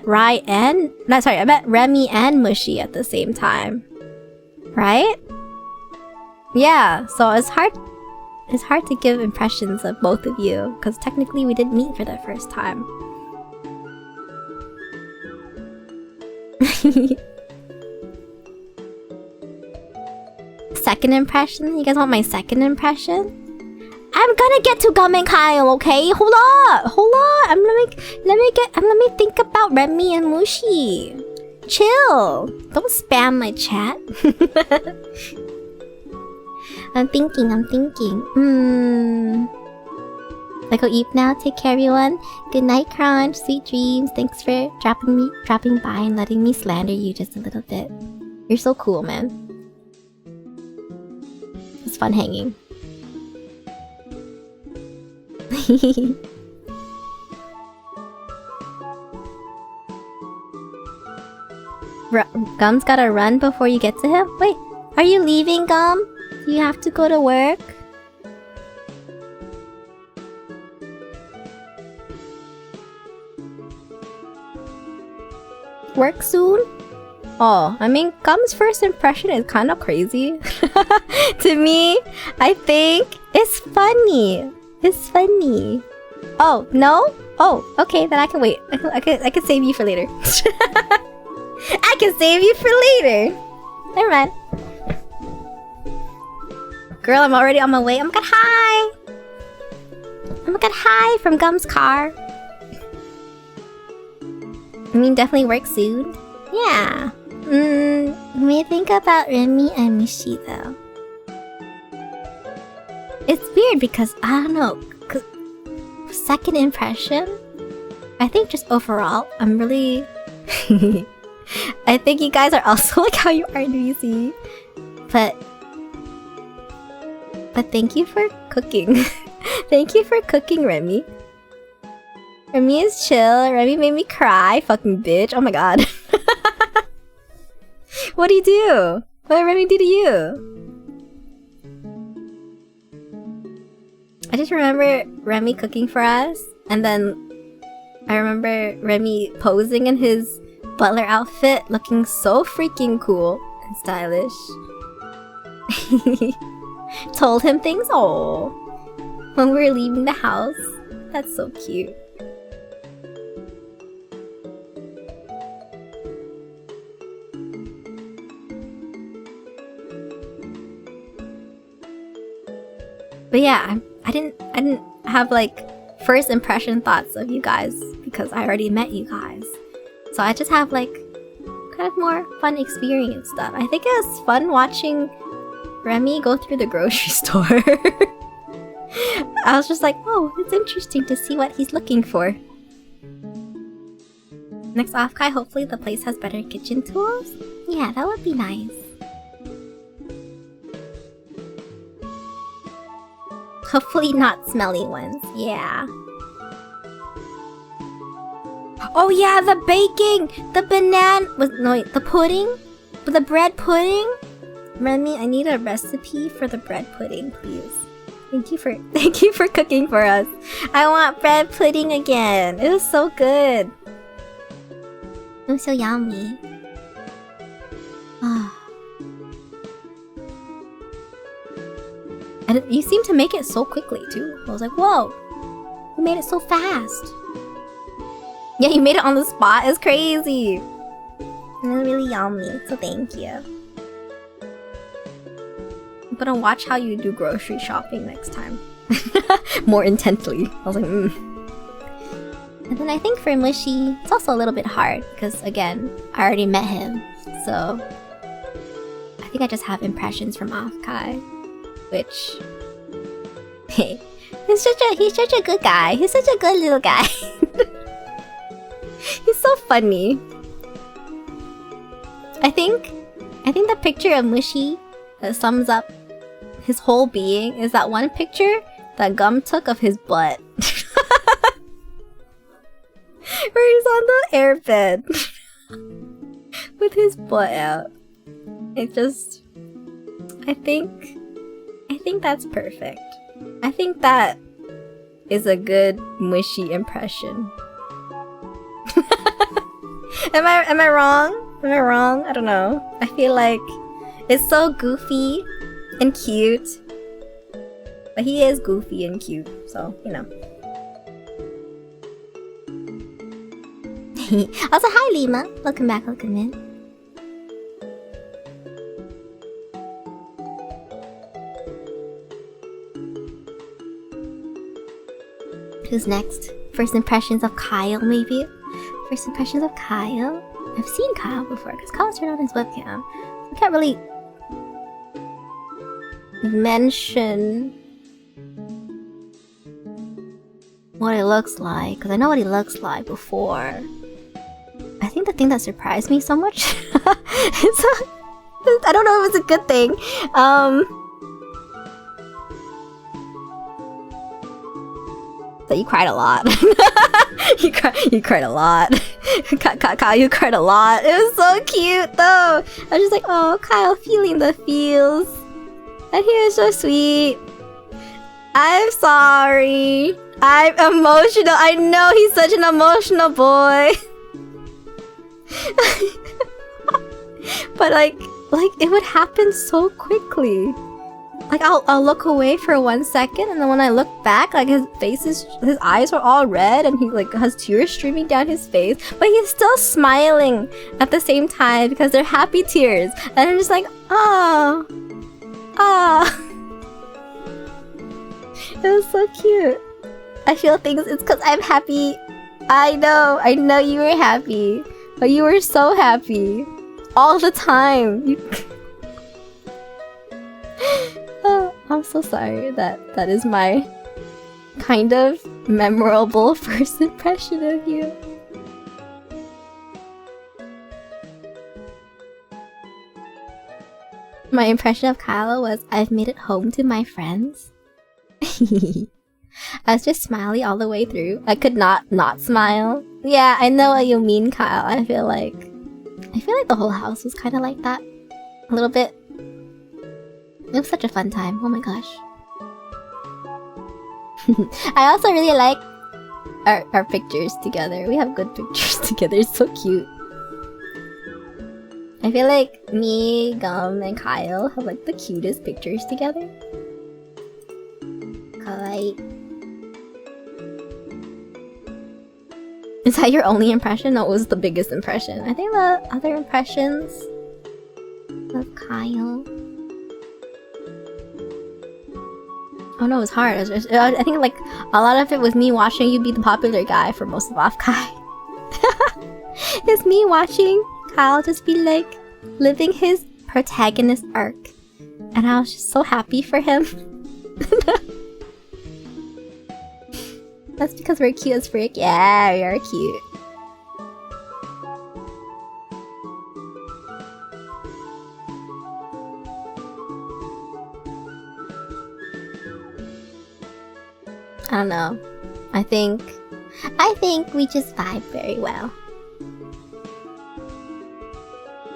Rai and I met Remy and Mushi at the same time. Right? Yeah, so it's hard to give impressions of both of you because technically we didn't meet for the first time. Second impression? You guys want my second impression? I'm gonna get to Gum and Kyle, okay? Hold on. Let me think about Remy and Mushi. Chill. Don't spam my chat. I'm thinking. I go eat now. Take care, everyone. Good night, Crunch. Sweet dreams. Thanks for dropping by and letting me slander you just a little bit. You're so cool, man. It's fun hanging. Gum's gotta run before you get to him? Wait, are you leaving, Gum? Do you have to go to work? Work soon? Oh, I mean, Gum's first impression is kind of crazy. To me, I think it's funny. It's funny. Oh, no? Oh, okay, then I can wait. I can save you for later. I can save you for later. Never mind. Girl, I'm already on my way. Oh my god, hi! Oh my god, hi from Gum's car. I mean, definitely work soon. Yeah. When you think about Remy and Mishi though, it's weird because I don't know. Second impression, I think just overall, I'm really. I think you guys are also like how you are in VC, but thank you for cooking. Thank you for cooking, Remy. Remy is chill. Remy made me cry, fucking bitch. Oh my god. What do you do? What did Remy do to you? I just remember Remy cooking for us, and then I remember Remy posing in his butler outfit, looking so freaking cool and stylish. Told him things, oh, when we were leaving the house. That's so cute. But yeah, I didn't have like first impression thoughts of you guys because I already met you guys. So I just have like kind of more fun experience stuff. I think it was fun watching Remy go through the grocery store. I was just like, oh, it's interesting to see what he's looking for. Next Offkai, hopefully the place has better kitchen tools. Yeah, that would be nice. Hopefully not smelly ones, yeah. Oh yeah, the baking! The the pudding? The bread pudding? Remy, I need a recipe for the bread pudding, please. Thank you for cooking for us. I want bread pudding again. It was so good. It was so yummy. And you seem to make it so quickly too. I was like, whoa, you made it so fast. Yeah, you made it on the spot. It's crazy. It was really yummy, so thank you. I'm gonna watch how you do grocery shopping next time. More intently. I was like, And then I think for Mushy, it's also a little bit hard because again, I already met him, so I think I just have impressions from Offkai, which, hey, he's such a good guy. He's such a good little guy. He's so funny. I think the picture of Mushy that sums up his whole being is that one picture that Gum took of his butt. Where he's on the airbed with his butt out. It just, I think that's perfect. I think that is a good Mushy impression. Am I wrong? Am I wrong? I don't know. I feel like it's so goofy and cute. But he is goofy and cute, so, you know. Also, hi Lima. Welcome back, welcome in. Who's next? First impressions of Kyle, maybe? First impressions of Kyle? I've seen Kyle before, because Kyle's turned on his webcam. I can't really mention what it looks like, because I know what he looks like before. I think the thing that surprised me so much I don't know if it's a good thing. That you cried a lot. you cried a lot. Kyle, you cried a lot. It was so cute though. I was just like, oh, Kyle feeling the feels. And he was so sweet. I'm sorry. I'm emotional. I know he's such an emotional boy. But like it would happen so quickly. Like I'll look away for 1 second, and then when I look back, like his eyes were all red, and he like has tears streaming down his face, but he's still smiling at the same time because they're happy tears. And I'm just like, oh. It was so cute. I feel things. It's because I'm happy. I know you were happy, but you were so happy all the time. Oh, I'm so sorry. That is my kind of memorable first impression of you. My impression of Kyle was, I've made it home to my friends. I was just smiley all the way through. I could not smile. Yeah, I know what you mean, Kyle. I feel like the whole house was kind of like that. A little bit. It was such a fun time. Oh my gosh. I also really like our pictures together. We have good pictures together. It's so cute. I feel like me, Gum, and Kyle have like the cutest pictures together. Kawaii. Is that your only impression? No, it was the biggest impression. I think the other impressions of Kyle. Oh no, it was hard. I think like a lot of it was me watching you be the popular guy for most of Offkai. It's me watching Kyle just be like living his protagonist arc, and I was just so happy for him. That's because we're cute as frick. Yeah, we are cute. I don't know. I think we just vibe very well.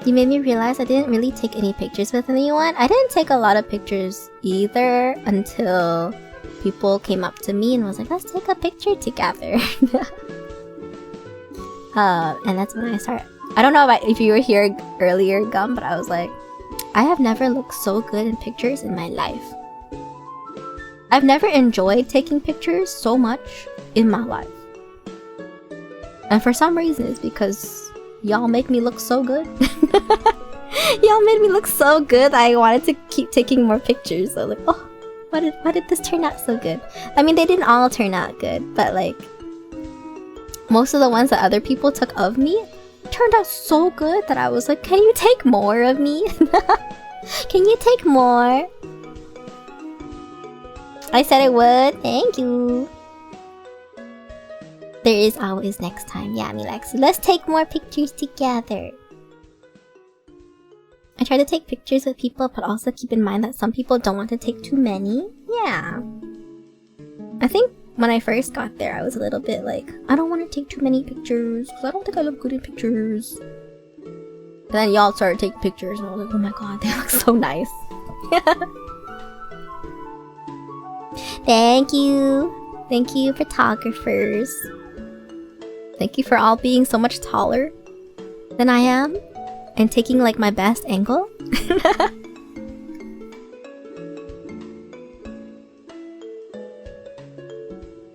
You made me realize I didn't really take any pictures with anyone. I didn't take a lot of pictures either until people came up to me and was like, let's take a picture together. And that's when I started. I don't know if you were here earlier, Gum, but I was like, I have never looked so good in pictures in my life. I've never enjoyed taking pictures so much in my life. And for some reason it's because y'all make me look so good. Y'all made me look so good, I wanted to keep taking more pictures. I was like, oh, why did this turn out so good? I mean, they didn't all turn out good, but like most of the ones that other people took of me turned out so good that I was like, can you take more of me? Can you take more? I said I would. Thank you. There is always next time. Yeah, Milex. Let's take more pictures together. I try to take pictures with people, but also keep in mind that some people don't want to take too many. Yeah. I think when I first got there, I was a little bit like, I don't want to take too many pictures because I don't think I look good in pictures. But then y'all started taking pictures and I was like, oh my god, they look so nice. Thank you. Thank you, photographers. Thank you for all being so much taller than I am and taking like my best angle.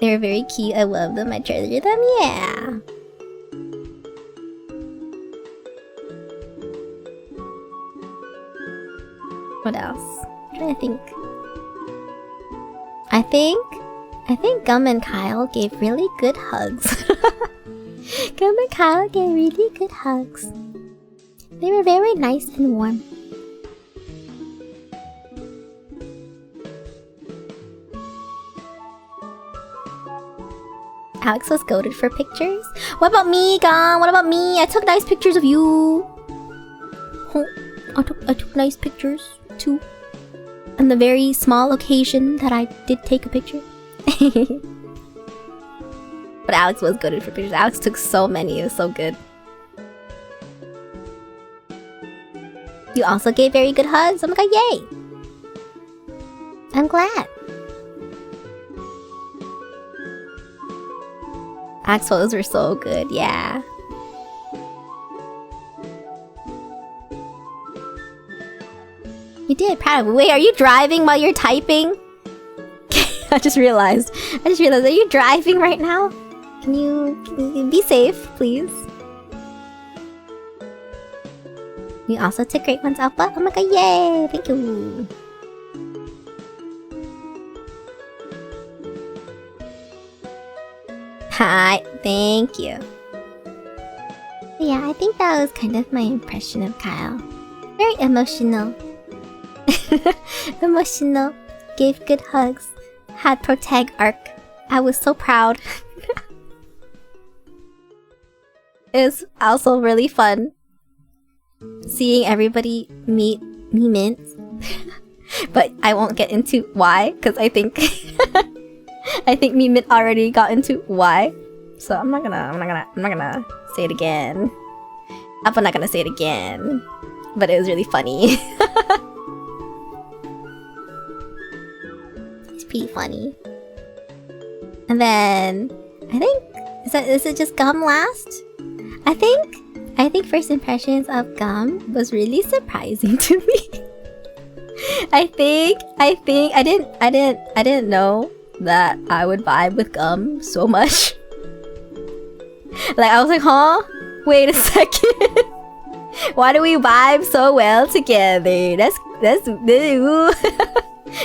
They're very cute. I love them. I treasure them. Yeah. What else? I'm trying to think. I think Gum and Kyle gave really good hugs. Gum and Kyle gave really good hugs. They were very nice and warm. Alex was goated for pictures. What about me, Gum? What about me? I took nice pictures of you. Oh, I took nice pictures too. On the very small occasion that I did take a picture. But Alex was goated for pictures. Alex took so many. It was so good. You also gave very good hugs. Oh my god, yay! I'm glad. Alex photos were so good, yeah. You did, proud of you. Wait, are you driving while you're typing? I just realized, are you driving right now? Can you be safe, please? You also took great ones, Alpha. Oh my god, yay! Thank you. Hi, thank you. Yeah, I think that was kind of my impression of Kyle. Very emotional. Emotional. Gave good hugs. Had protag arc. I was so proud. It was also really fun seeing everybody meet Mint. But I won't get into why, because I think I think Mint already got into why. So I'm not gonna say it again. I'm not gonna say it again. But it was really funny. It's pretty funny. And then I think is it just Gum last? I think first impressions of Gum was really surprising to me. I didn't know that I would vibe with Gum so much. Like I was like, huh? Wait a second. Why do we vibe so well together? That's ooh.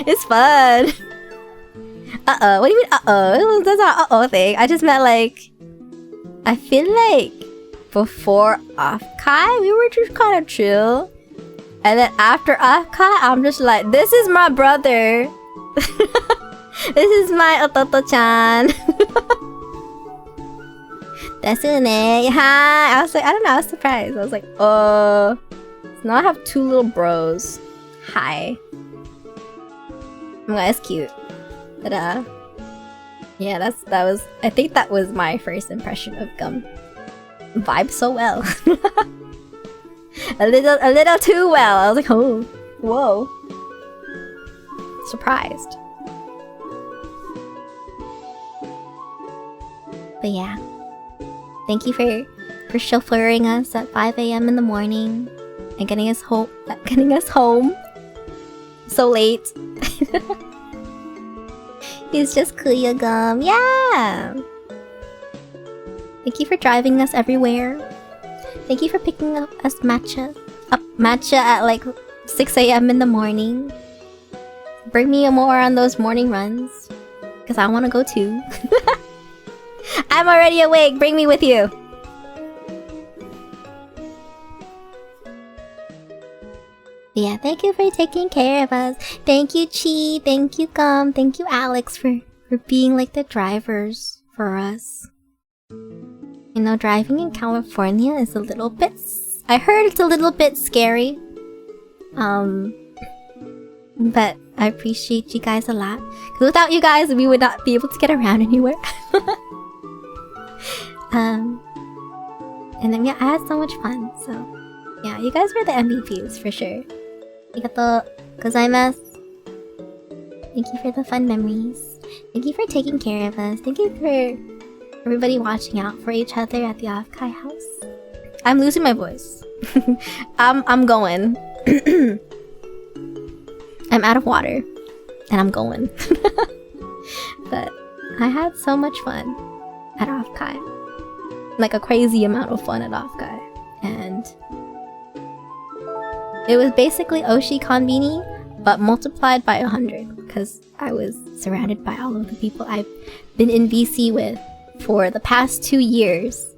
It's fun. Uh-oh. What do you mean uh-oh? That's not uh-oh thing. I just meant like I feel like before Offkai we were just kind of chill. And then after Offkai I'm just like, this is my brother. This is my Ototo-chan. That's it. Hi. I was like, I don't know, I was surprised. I was like, so now I have two little bros. Hi. Oh my god, that's cute. But yeah, I think that was my first impression of Gum. Vibe so well. a little too well. I was like, oh, whoa. Surprised. But yeah. Thank you for chauffeuring us at 5 AM in the morning and getting us home so late. He's just cool, Gum. Yeah. Thank you for driving us everywhere. Thank you for picking up us matcha at like 6 AM in the morning. Bring me more on those morning runs, because I want to go too. I'm already awake. Bring me with you. Yeah, thank you for taking care of us. Thank you, Chi. Thank you, Gum. Thank you, Alex, for being like the drivers for us. You know, driving in California is a little bit... I heard it's a little bit scary. But I appreciate you guys a lot. Because without you guys, we would not be able to get around anywhere. And then yeah, I had so much fun. So yeah, you guys were the MVPs for sure. Arigatou gozaimasu. Thank you for the fun memories. Thank you for taking care of us. Thank you for everybody watching out for each other at the Offkai house. I'm losing my voice. I'm going. I'm out of water. And I'm going. But I had so much fun at Offkai. Like a crazy amount of fun at Offkai. And it was basically Oshi Konbini, but multiplied by 100. Because I was surrounded by all of the people I've been in VC with for the past 2 years.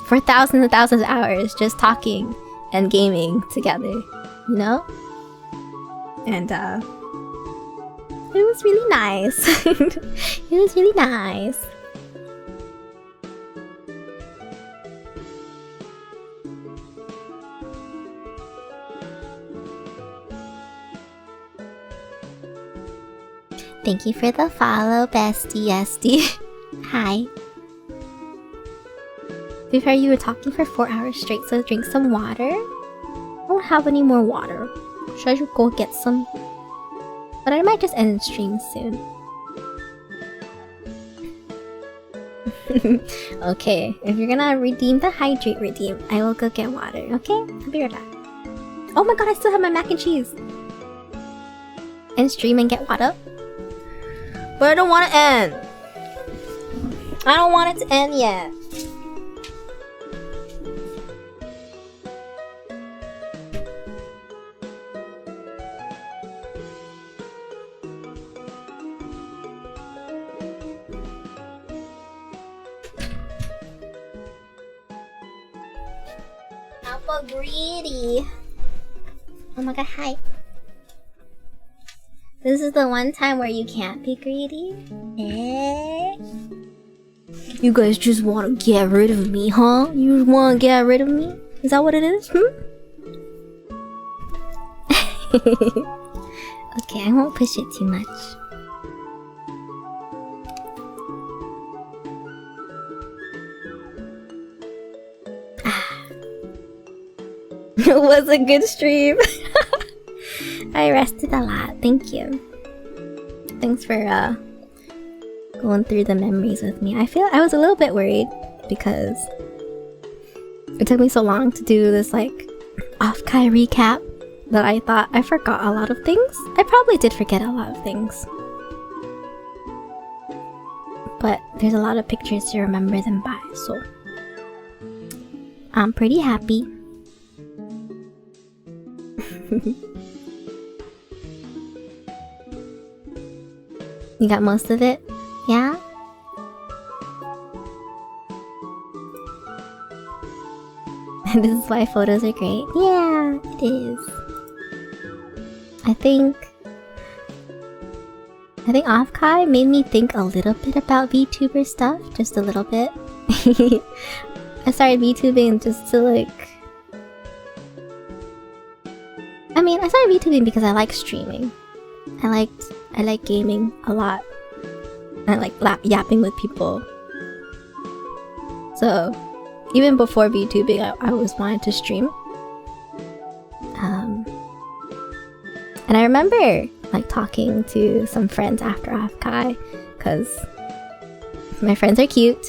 For thousands and thousands of hours just talking and gaming together. You know? And it was really nice. It was really nice. Thank you for the follow, bestie Esty. Hi. Before you were talking for 4 hours straight, so drink some water. I don't have any more water. Should I just go get some? But I might just end stream soon. Okay, if you're gonna redeem the hydrate redeem, I will go get water, okay? I'll be right back. Oh my god, I still have my mac and cheese! and stream and get caught up. But I don't want it to end. I don't want it to end yet. Apple greedy. Oh my god, hi. This is the one time where you can't be greedy? Eh? You guys just want to get rid of me, huh? You want to get rid of me? Is that what it is? Okay, I won't push it too much. It was a good stream. I rested a lot. Thank you. Thanks for going through the memories with me. I was a little bit worried because it took me so long to do this like Offkai recap that I thought I forgot a lot of things. I probably did forget a lot of things. But there's a lot of pictures to remember them by, so I'm pretty happy. You got most of it? Yeah? This is why photos are great. Yeah, it is. I think Offkai made me think a little bit about VTuber stuff. Just a little bit. I started VTubing just to like... I started VTubing because I like streaming. I like gaming a lot. I like yapping with people. So, even before VTubing, I always wanted to stream. And I remember like talking to some friends after Offkai, because my friends are cute,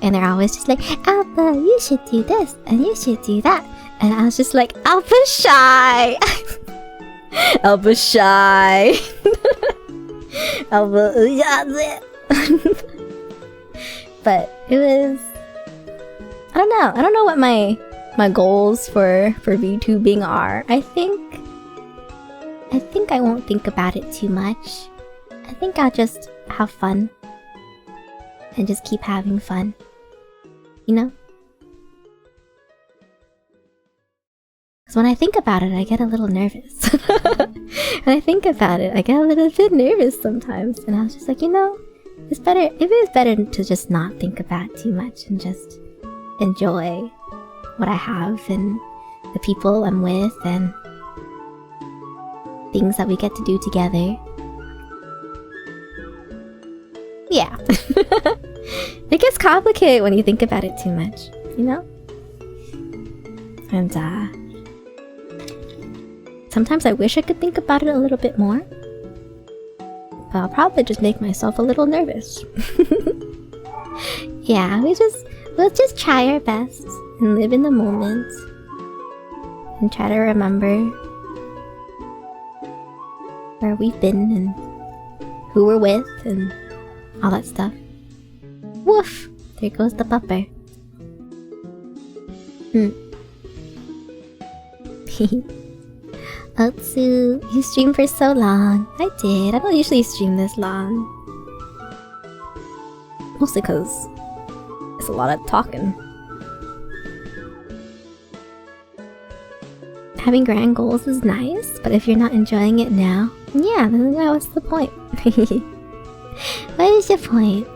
and they're always just like, Alpha, you should do this, and you should do that. And I was just like, Alpha shy! Alpha shy! Alpha, but it was... I don't know what my goals for VTubing are. I think I won't think about it too much. I think I'll just have fun. And just keep having fun. You know? Because when I think about it, I get a little nervous. When I think about it, I get a little bit nervous sometimes. And I was just like, you know, maybe it's better to just not think about it too much and just enjoy what I have and the people I'm with and things that we get to do together. Yeah. It gets complicated when you think about it too much, you know? And sometimes I wish I could think about it a little bit more. But I'll probably just make myself a little nervous. Yeah, we'll just try our best and live in the moment. And try to remember where we've been and who we're with and all that stuff. Woof! There goes the pupper. Otsu, you streamed for so long. I did. I don't usually stream this long. Mostly because it's a lot of talking. Having grand goals is nice, but if you're not enjoying it now, yeah, then what's the point? What is your point?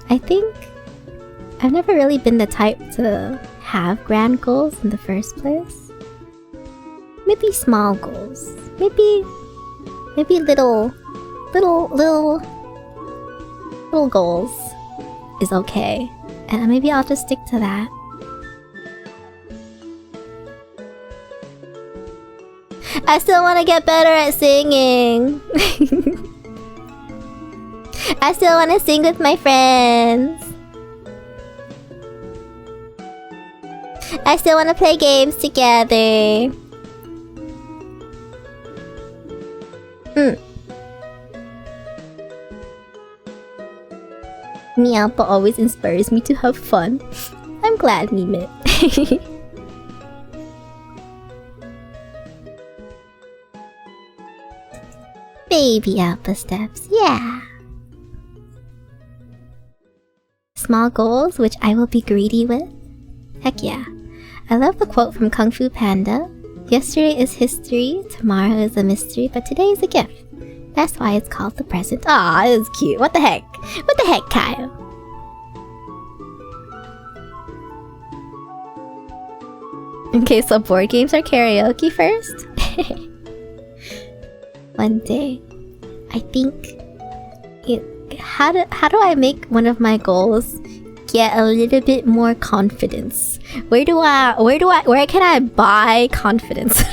I think I've never really been the type to have grand goals in the first place. Maybe small goals. Maybe little goals is okay. And maybe I'll just stick to that. I still want to get better at singing. I still want to sing with my friends. I still want to play games together. Meowpa always inspires me to have fun. I'm glad, Mimit. Baby Alpha steps, yeah. Small goals, which I will be greedy with? Heck yeah. I love the quote from Kung Fu Panda. Yesterday is history, tomorrow is a mystery, but today is a gift. That's why it's called the present. Aw, it was cute. What the heck? What the heck, Kyle? Okay, so board games are karaoke first? One day. I think... How do I make one of my goals get a little bit more confidence? Where can I buy confidence?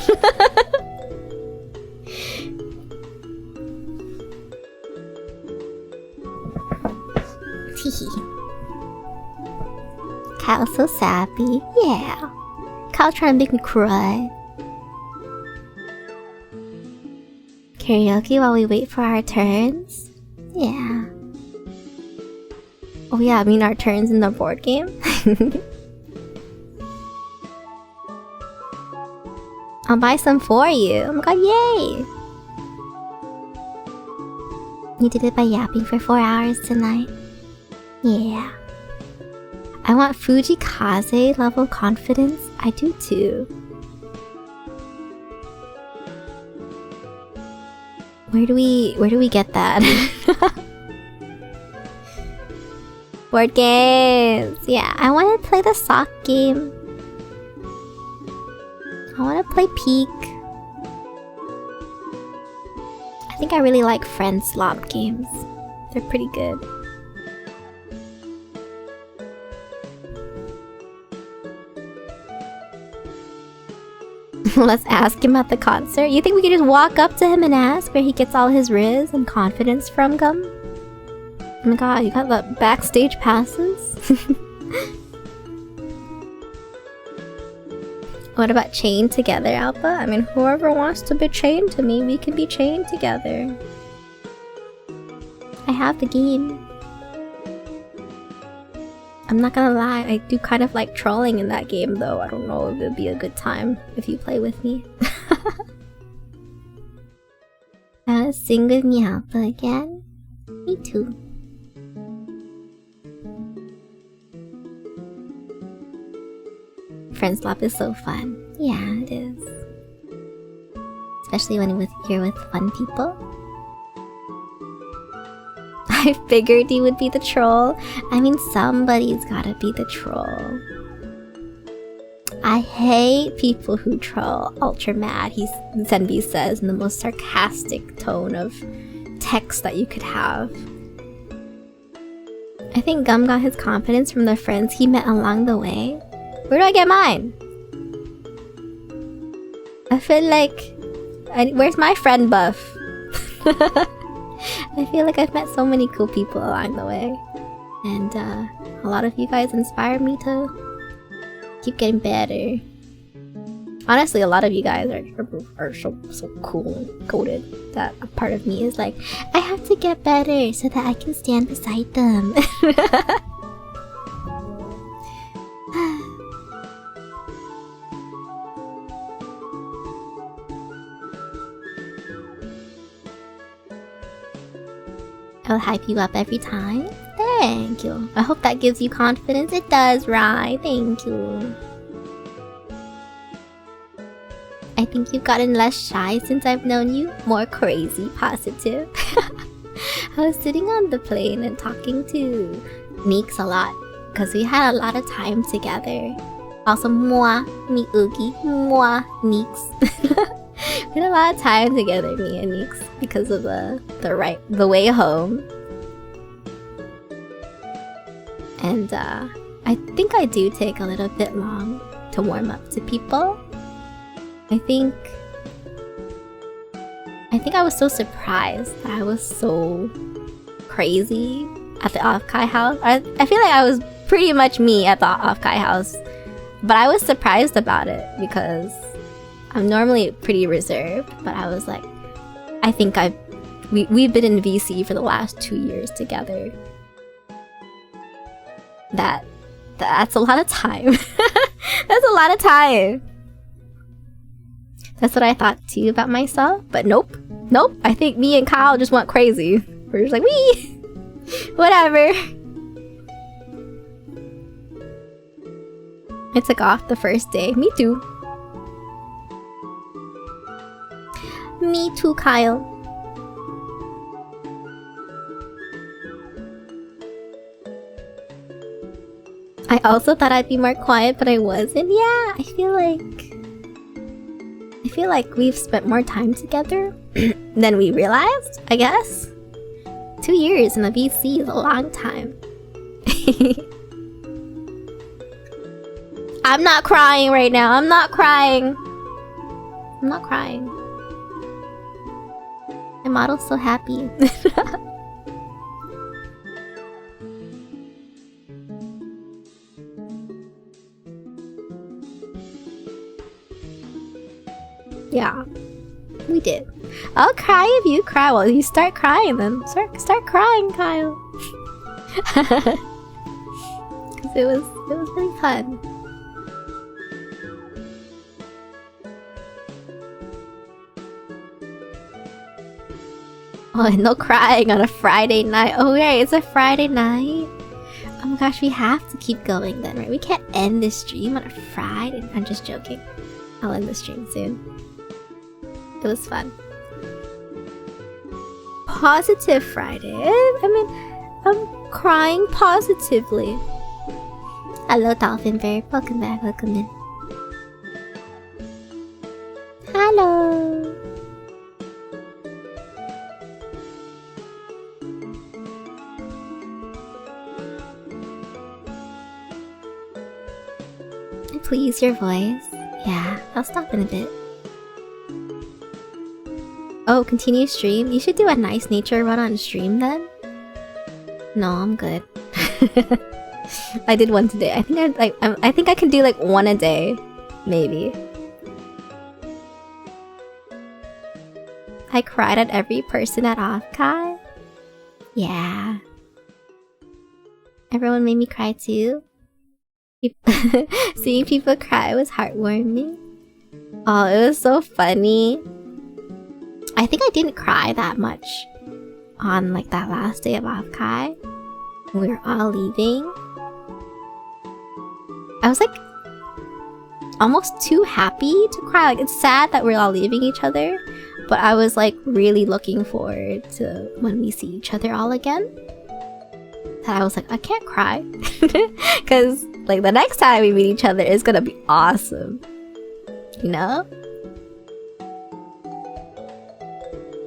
Kyle's so sappy. Yeah. Kyle trying to make me cry. Karaoke while we wait for our turns? Yeah. Oh yeah, I mean our turns in the board game? I'll buy some for you. Oh my god, yay! You did it by yapping for 4 hours tonight. Yeah. I want Fujikaze level confidence. I do too. Where do we get that? Board games! Yeah, I want to play the sock game. I want to play Peak. I think I really like friend slop games. They're pretty good. Let's ask him at the concert. You think we could just walk up to him and ask where he gets all his riz and confidence from, Gum? Oh my god, you got the backstage passes? What about chained together, Alpha? I mean, whoever wants to be chained to me, we can be chained together. I have the game. I'm not gonna lie, I do kind of like trolling in that game though. I don't know if it'd be a good time if you play with me. Sing with me, Alpha, again? Me too. Friend slop is so fun. Yeah, it is. Especially when you're with fun people. I figured you would be the troll. I mean, somebody's gotta be the troll. I hate people who troll. Ultra mad, Zenby says in the most sarcastic tone of text that you could have. I think Gum got his confidence from the friends he met along the way. Where do I get mine? I feel like... where's my friend buff? I feel like I've met so many cool people along the way. And a lot of you guys inspired me to keep getting better. Honestly, a lot of you guys are so cool and goated that a part of me is like, I have to get better so that I can stand beside them. I'll hype you up every time. Thank you. I hope that gives you confidence. It does, right? Thank you. I think you've gotten less shy since I've known you. More crazy positive. I was sitting on the plane and talking to Neeks a lot because we had a lot of time together. Also, moi, me Oogie, moi, Neeks. We had a lot of time together, me and Neeks, because of the way home. And I think I do take a little bit long to warm up to people. I think I was so surprised that I was so crazy at the Offkai house. I feel like I was pretty much me at the Offkai house, but I was surprised about it because I'm normally pretty reserved, but I I think we've been in VC for the last 2 years together. That's a lot of time. That's a lot of time. That's what I thought too about myself, but nope. Nope. I think me and Kyle just went crazy. We're just like, wee! Whatever. I took off the first day. Me too. Me too, Kyle. I also thought I'd be more quiet, but I wasn't. Yeah, I feel like we've spent more time together than we realized, I guess. 2 years in a VC is a long time. I'm not crying right now. I'm not crying. I'm not crying. My model's so happy. Yeah, we did. I'll cry if you cry. Well, you start crying then. Start crying, Kyle. Cause it was really fun. Oh, no crying on a Friday night. Oh, right, it's a Friday night. Oh my gosh, we have to keep going then, right? We can't end this stream on a Friday. I'm just joking. I'll end the stream soon. It was fun. Positive Friday. I mean, I'm crying positively. Hello, Dolphin Bear. Welcome back. Welcome in. Hello. Please, your voice. Yeah, I'll stop in a bit. Oh, continue stream? You should do a nice nature run on stream then? No, I'm good. I did one today. I think I can do like one a day. Maybe. I cried at every person at Offkai? Yeah. Everyone made me cry too. Seeing people cry was heartwarming. Oh, it was so funny. I think I didn't cry that much on like that last day of Offkai. We were all leaving. I was like almost too happy to cry. Like, it's sad that we're all leaving each other, but I was like really looking forward to when we see each other all again. That I was like, I can't cry because like the next time we meet each other is gonna be awesome, you know?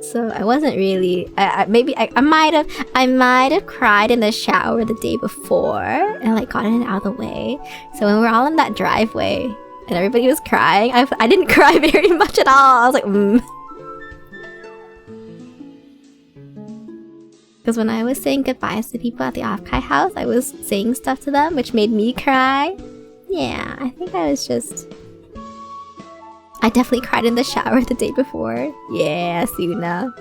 So I wasn't really. I might have cried in the shower the day before and like gotten it out of the way. So when we're all in that driveway and everybody was crying, I didn't cry very much at all. I was like, Because when I was saying goodbyes to people at the Offkai house, I was saying stuff to them, which made me cry. Yeah, I think I was just. I definitely cried in the shower the day before. Yeah, Suna.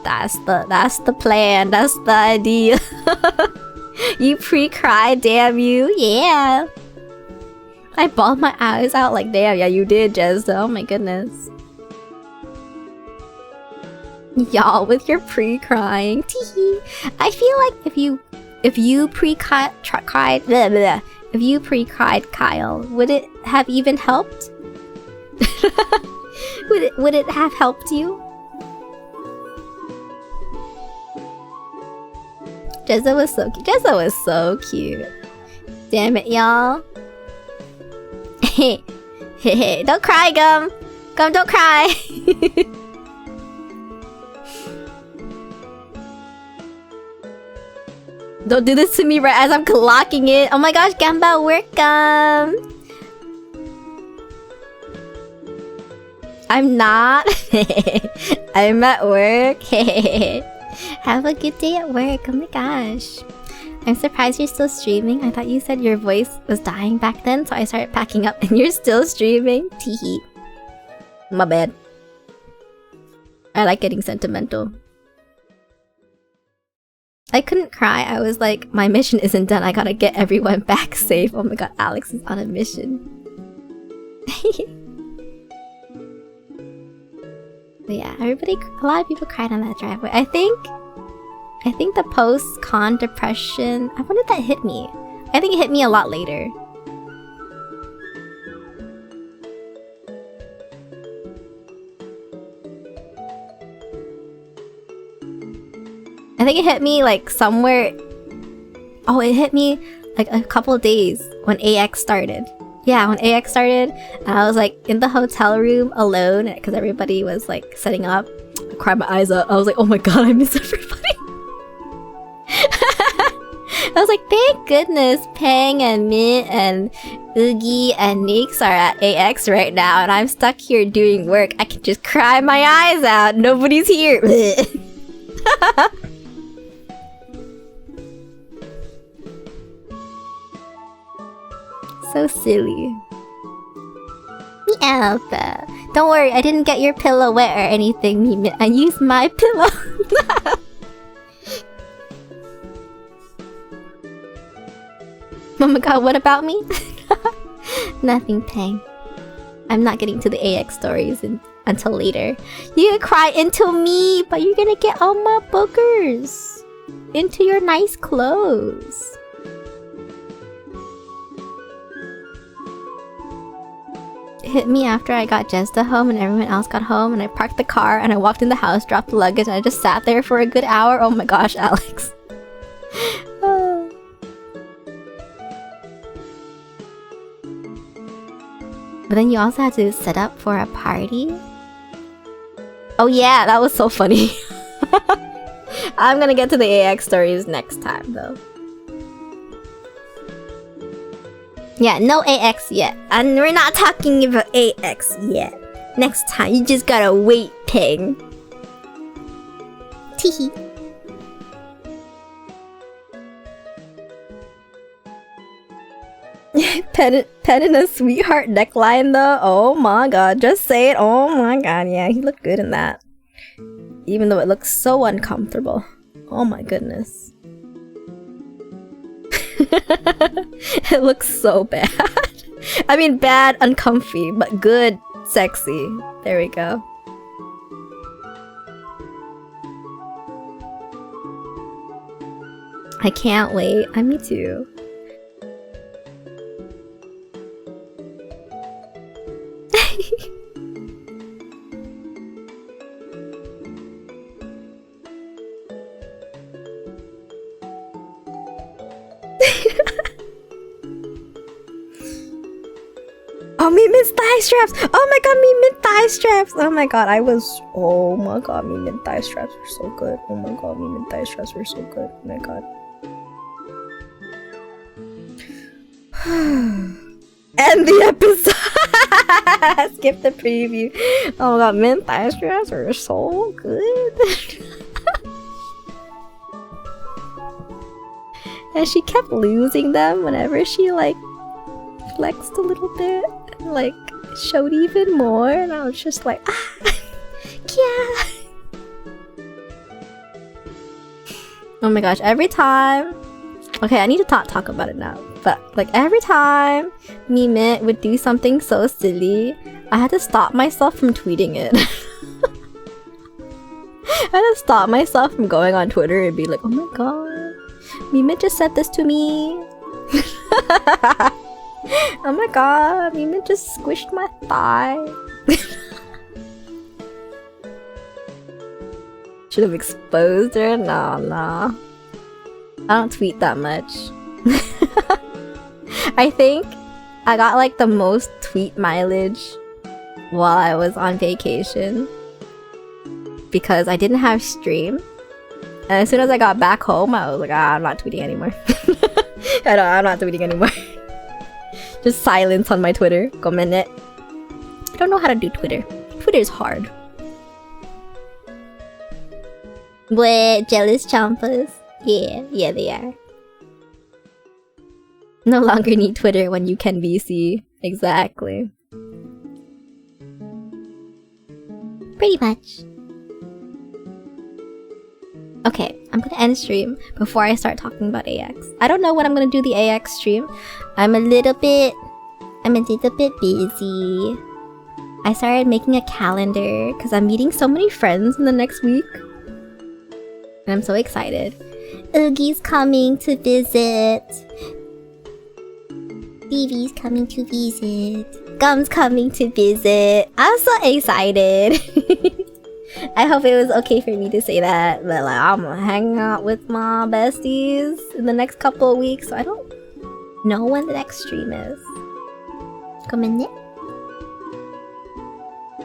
That's the plan. That's the idea. You pre-cried, damn you. Yeah. I bawled my eyes out like, damn, yeah, you did, Jez. Oh my goodness. Y'all with your pre-crying. Teehee. I feel like if you pre-cried Kyle, would it have even helped? Would it have helped you? Jezza was so cute. Jezza was so cute. Damn it, y'all. Hey, don't cry, Gum. Gum, don't cry. Don't do this to me right as I'm clocking it. Oh my gosh, Gamba, work, Gum. I'm not. I'm at work. Have a good day at work. Oh my gosh. I'm surprised you're still streaming. I thought you said your voice was dying back then, so I started packing up and you're still streaming. Teehee. My bad. I like getting sentimental. I couldn't cry. I was like, my mission isn't done. I gotta get everyone back safe. Oh my god, Alex is on a mission. But yeah, a lot of people cried on that driveway. I think the post-con depression, when did that hit me? I think it hit me a lot later. I think it hit me like somewhere... Oh, it hit me like a couple of days when AX started. Yeah, when AX started, and I was like in the hotel room alone because everybody was like setting up. I cried my eyes out. I was like, oh my god, I miss everybody. I was like, thank goodness Pang and Mint and Oogie and Nix are at AX right now, and I'm stuck here doing work. I can just cry my eyes out. Nobody's here. So silly. Alpha. Don't worry, I didn't get your pillow wet or anything, Mimi. I used my pillow. Oh my god, what about me? Nothing, Pang. I'm not getting to the AX stories until later. You can cry into me, but you're gonna get all my boogers into your nice clothes. Hit me after I got Jezda home and everyone else got home, and I parked the car and I walked in the house, dropped the luggage, and I just sat there for a good hour. Oh my gosh, Alex. But then you also had to set up for a party. Oh yeah, that was so funny. I'm gonna get to the AX stories next time though. Yeah, no AX yet. And we're not talking about AX yet. Next time, you just gotta wait, Ping. Teehee. Pen in a sweetheart neckline though. Oh my god, just say it. Oh my god, yeah, he looked good in that. Even though it looks so uncomfortable. Oh my goodness. It looks so bad. I mean, bad, uncomfy, but good, sexy. There we go. I can't wait. Me too. Oh, me mint thigh straps! Oh my god, me mint thigh straps! Oh my god, oh my god, me mint thigh straps were so good. Oh my god, me mint thigh straps were so good. Oh my god. End the episode! Skip the preview. Oh my god, mint thigh straps were so good. And she kept losing them whenever she like flexed a little bit. Like showed even more, and I was just like, yeah. Oh my gosh, every time. Okay, I need to talk about it now. But like every time Mimit would do something so silly, I had to stop myself from tweeting it. I had to stop myself from going on Twitter and be like, oh my god, Mimit just said this to me. Oh my god, Mima just squished my thigh. Should have exposed her? No. I don't tweet that much. I think I got like the most tweet mileage while I was on vacation because I didn't have stream. And as soon as I got back home, I was like, I'm not tweeting anymore. I'm not tweeting anymore. Just silence on my Twitter. Comment. I don't know how to do Twitter. Twitter's hard. Bleh, jealous champas. Yeah, they are. No longer need Twitter when you can VC. Exactly. Pretty much. Okay, I'm gonna end stream before I start talking about AX. I don't know when I'm gonna do the AX stream. I'm a little bit busy. I started making a calendar because I'm meeting so many friends in the next week. And I'm so excited. Oogie's coming to visit. Vivi's coming to visit. Gum's coming to visit. I'm so excited. I hope it was okay for me to say that, but like I'm gonna hang out with my besties in the next couple of weeks, so I don't know when the next stream is. Come in there.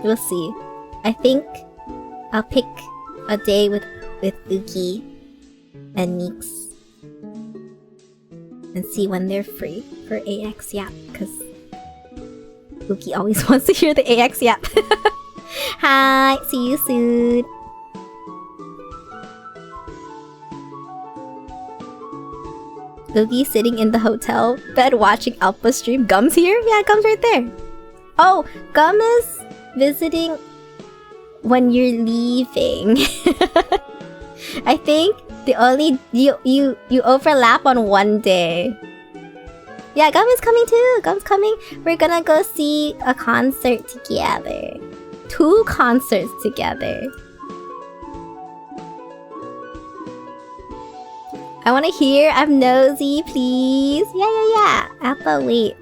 We'll see. I think I'll pick a day with Uki and Meeks and see when they're free for AX Yap, because Uki always wants to hear the AX Yap. Hi, see you soon. Uki sitting in the hotel bed watching Alpha stream. Gum's here? Yeah, Gum's right there. Oh, Gum is visiting when you're leaving. I think the only you overlap on one day. Yeah, Gum is coming too. Gum's coming. We're gonna go see a concert together. 2 concerts together. I wanna hear I'm nosy, please. Yeah. Appa, wait.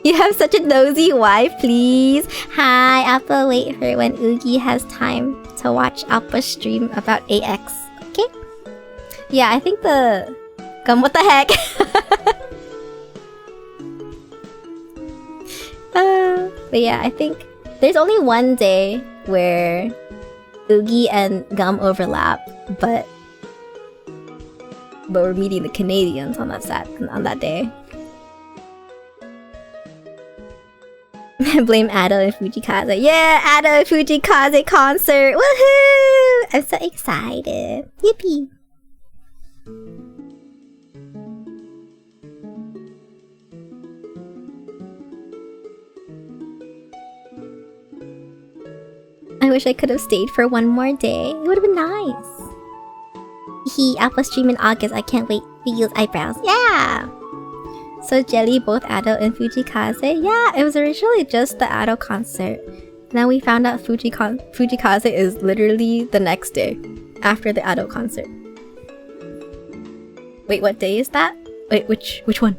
You have such a nosy wife, please. Hi, Appa, wait for when Oogie has time to watch Appa stream about AX. Okay? Yeah, I think the... Gum, what the heck? But yeah, I think there's only one day where Oogie and Gum overlap, but we're meeting the Canadians on that day. Blame Ado and Fujikaze. Yeah, Ado and Fujikaze concert! Woohoo! I'm so excited. Yippee! I wish I could have stayed for one more day. It would have been nice. Alpha stream in August. I can't wait. Feels eyebrows. Yeah! So Jelly, both Ado and Fujikaze. Yeah, it was originally just the Ado concert. Now we found out Fujikaze is literally the next day after the Ado concert. Wait, what day is that? Wait, which one?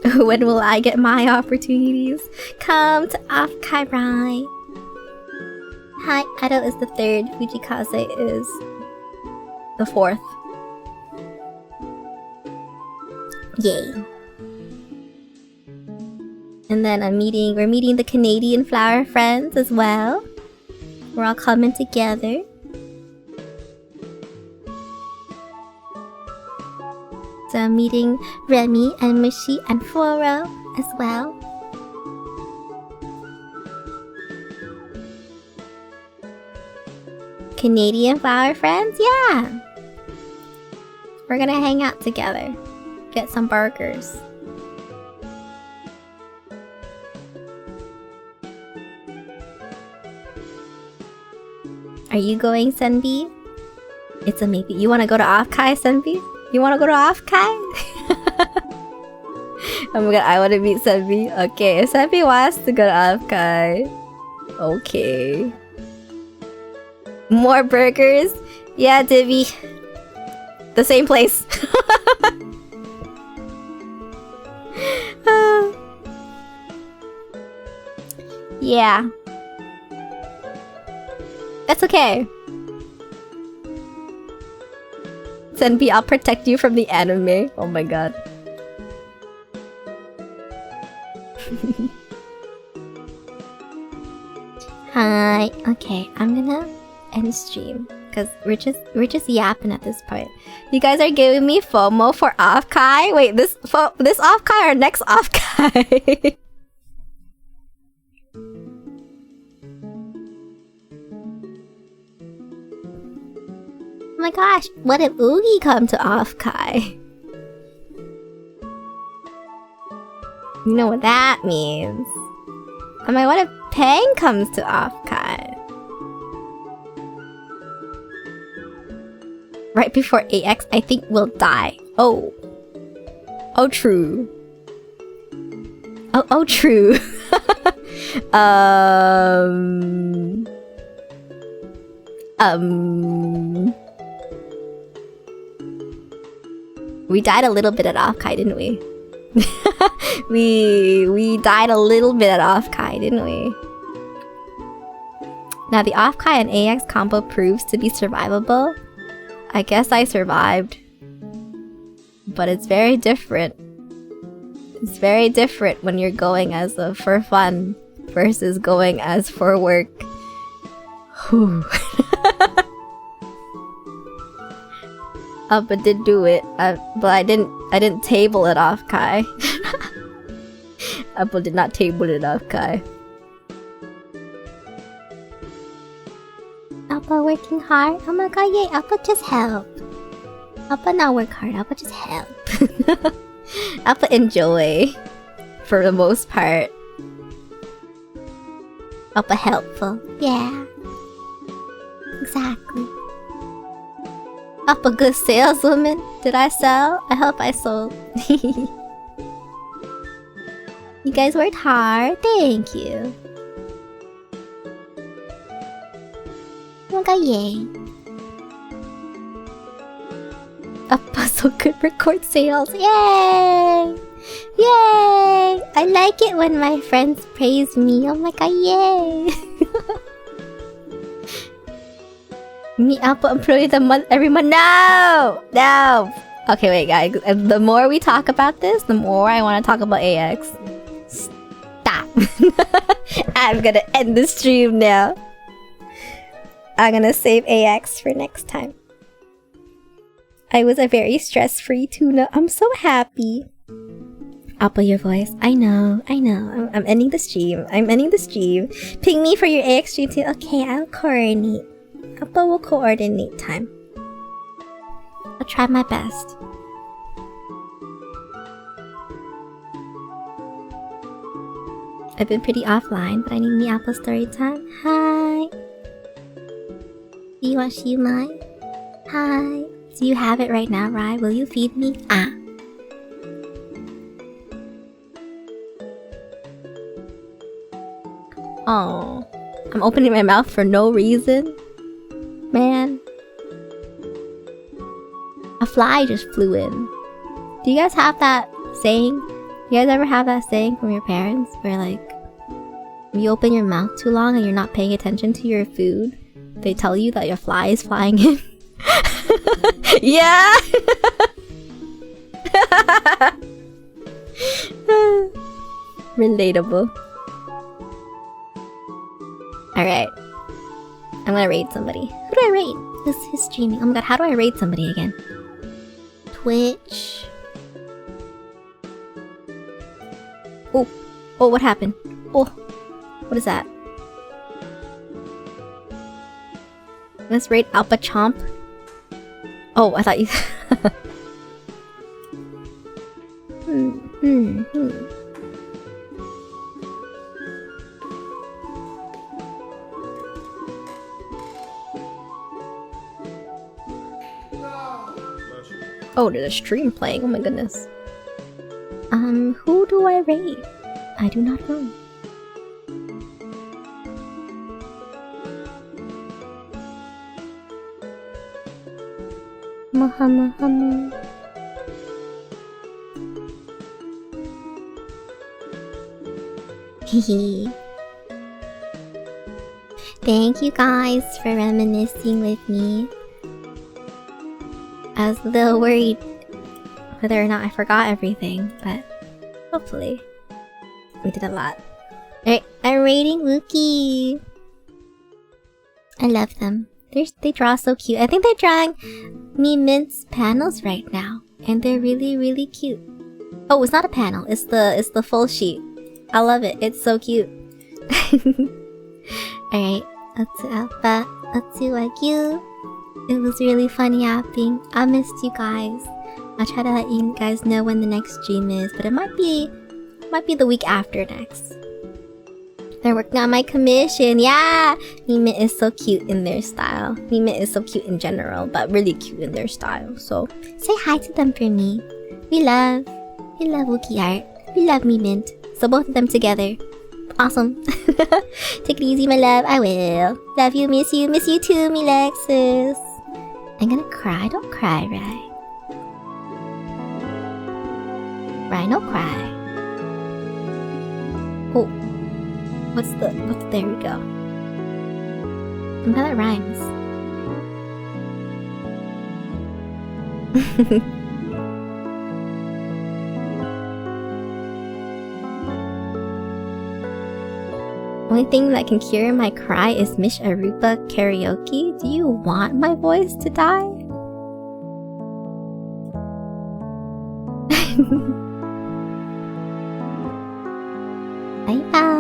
When will I get my opportunities? Come to Offkai, right? Hi, Ado is the 3rd, Fujikaze is the 4th. Yay. And then we're meeting the Canadian flower friends as well. We're all coming together. So I'm meeting Remy and Mushi and Foro as well. Canadian flower friends? Yeah! We're gonna hang out together. Get some burgers. Are you going, Senbi? It's a maybe. You wanna go to Offkai, Senbi? You wanna go to Offkai? Oh my god, I wanna meet Senbi. Okay, if Senbi wants to go to Offkai. Okay. More burgers? Yeah, Divvy. The same place. Yeah. That's okay. Senbi, I'll protect you from the anime. Oh my god. Hi. Okay, I'm gonna end stream because we're just yapping at this point. You guys are giving me FOMO for Offkai. Wait, this Offkai or next Offkai? Oh my gosh, what if Oogie come to Offkai? You know what that means. I mean, what if Pang comes to Offkai? Right before AX, I think we'll die. Oh. Oh, true. Oh, true. We died a little bit at Offkai, didn't we? we died a little bit at Offkai, didn't we? Now the Offkai and AX combo proves to be survivable. I guess I survived. But it's very different. It's very different when you're going as a for fun versus going as for work. Whew. But did do it. But I didn't table it off Kai. Apple did not table it off Kai. Apple working hard? Oh my god, yay, Apple just help. Apple not work hard, Apple just help. Apple enjoy. For the most part. Apple helpful. Yeah. Exactly. Up a good saleswoman. Did I sell? I hope I sold. You guys worked hard. Thank you. Oh my god, yay. Up so good record sales. Yay! Yay! I like it when my friends praise me. Oh my god, yay! Me Apple Employee of the Month every month. No! No! Okay, wait, guys. The more we talk about this, the more I want to talk about AX. Stop. I'm gonna end the stream now. I'm gonna save AX for next time. I was a very stress-free tuna. I'm so happy. Apple, your voice. I know. I'm ending the stream. Ping me for your AX stream too. Okay, I'll coordinate. Apple will coordinate time. I'll try my best. I've been pretty offline, but I need me Apple story time. Hi. Do you want mine? Hi. Do you have it right now, Rai? Will you feed me? Ah. Oh. I'm opening my mouth for no reason. Man. A fly just flew in. Do you guys have that saying? You guys ever have that saying from your parents? Where like, when you open your mouth too long and you're not paying attention to your food, they tell you that your fly is flying in? Yeah! Relatable. Alright. I'm gonna raid somebody. Who do I raid? Who's streaming? Oh my god, how do I raid somebody again? Twitch. Oh. Oh, what happened? Oh. What is that? Let's raid Alpha Chomp. Oh, I thought you... Oh, there's a stream playing. Oh my goodness. Who do I raid? I do not know. Muhammad. Hehe. Thank you guys for reminiscing with me. I was a little worried whether or not I forgot everything, but hopefully we did a lot. Alright, I'm rating Wookie. I love them. They draw so cute. I think they're drawing me Mint's panels right now, and they're really, really cute. Oh, it's not a panel. It's the full sheet. I love it. It's so cute. Alright, Otsu Alpha, Otsu Wagyu. It was really fun yapping. I missed you guys. I'll try to let you guys know when the next stream is, but it might be the week after next. They're working on my commission. Yeah! Mimit is so cute in their style. Mimit is so cute in general, but really cute in their style. So say hi to them for me. We love Wookiee art. We love Mimit. So both of them together. Awesome. Take it easy, my love. I will. Love you, miss you. Miss you too, me Lexus. I'm gonna cry. Don't cry, Rai. Rai, no cry. Oh. There we go. I'm glad it rhymes. Only thing that can cure my cry is Mish Arupa karaoke. Do you want my voice to die? Bye bye.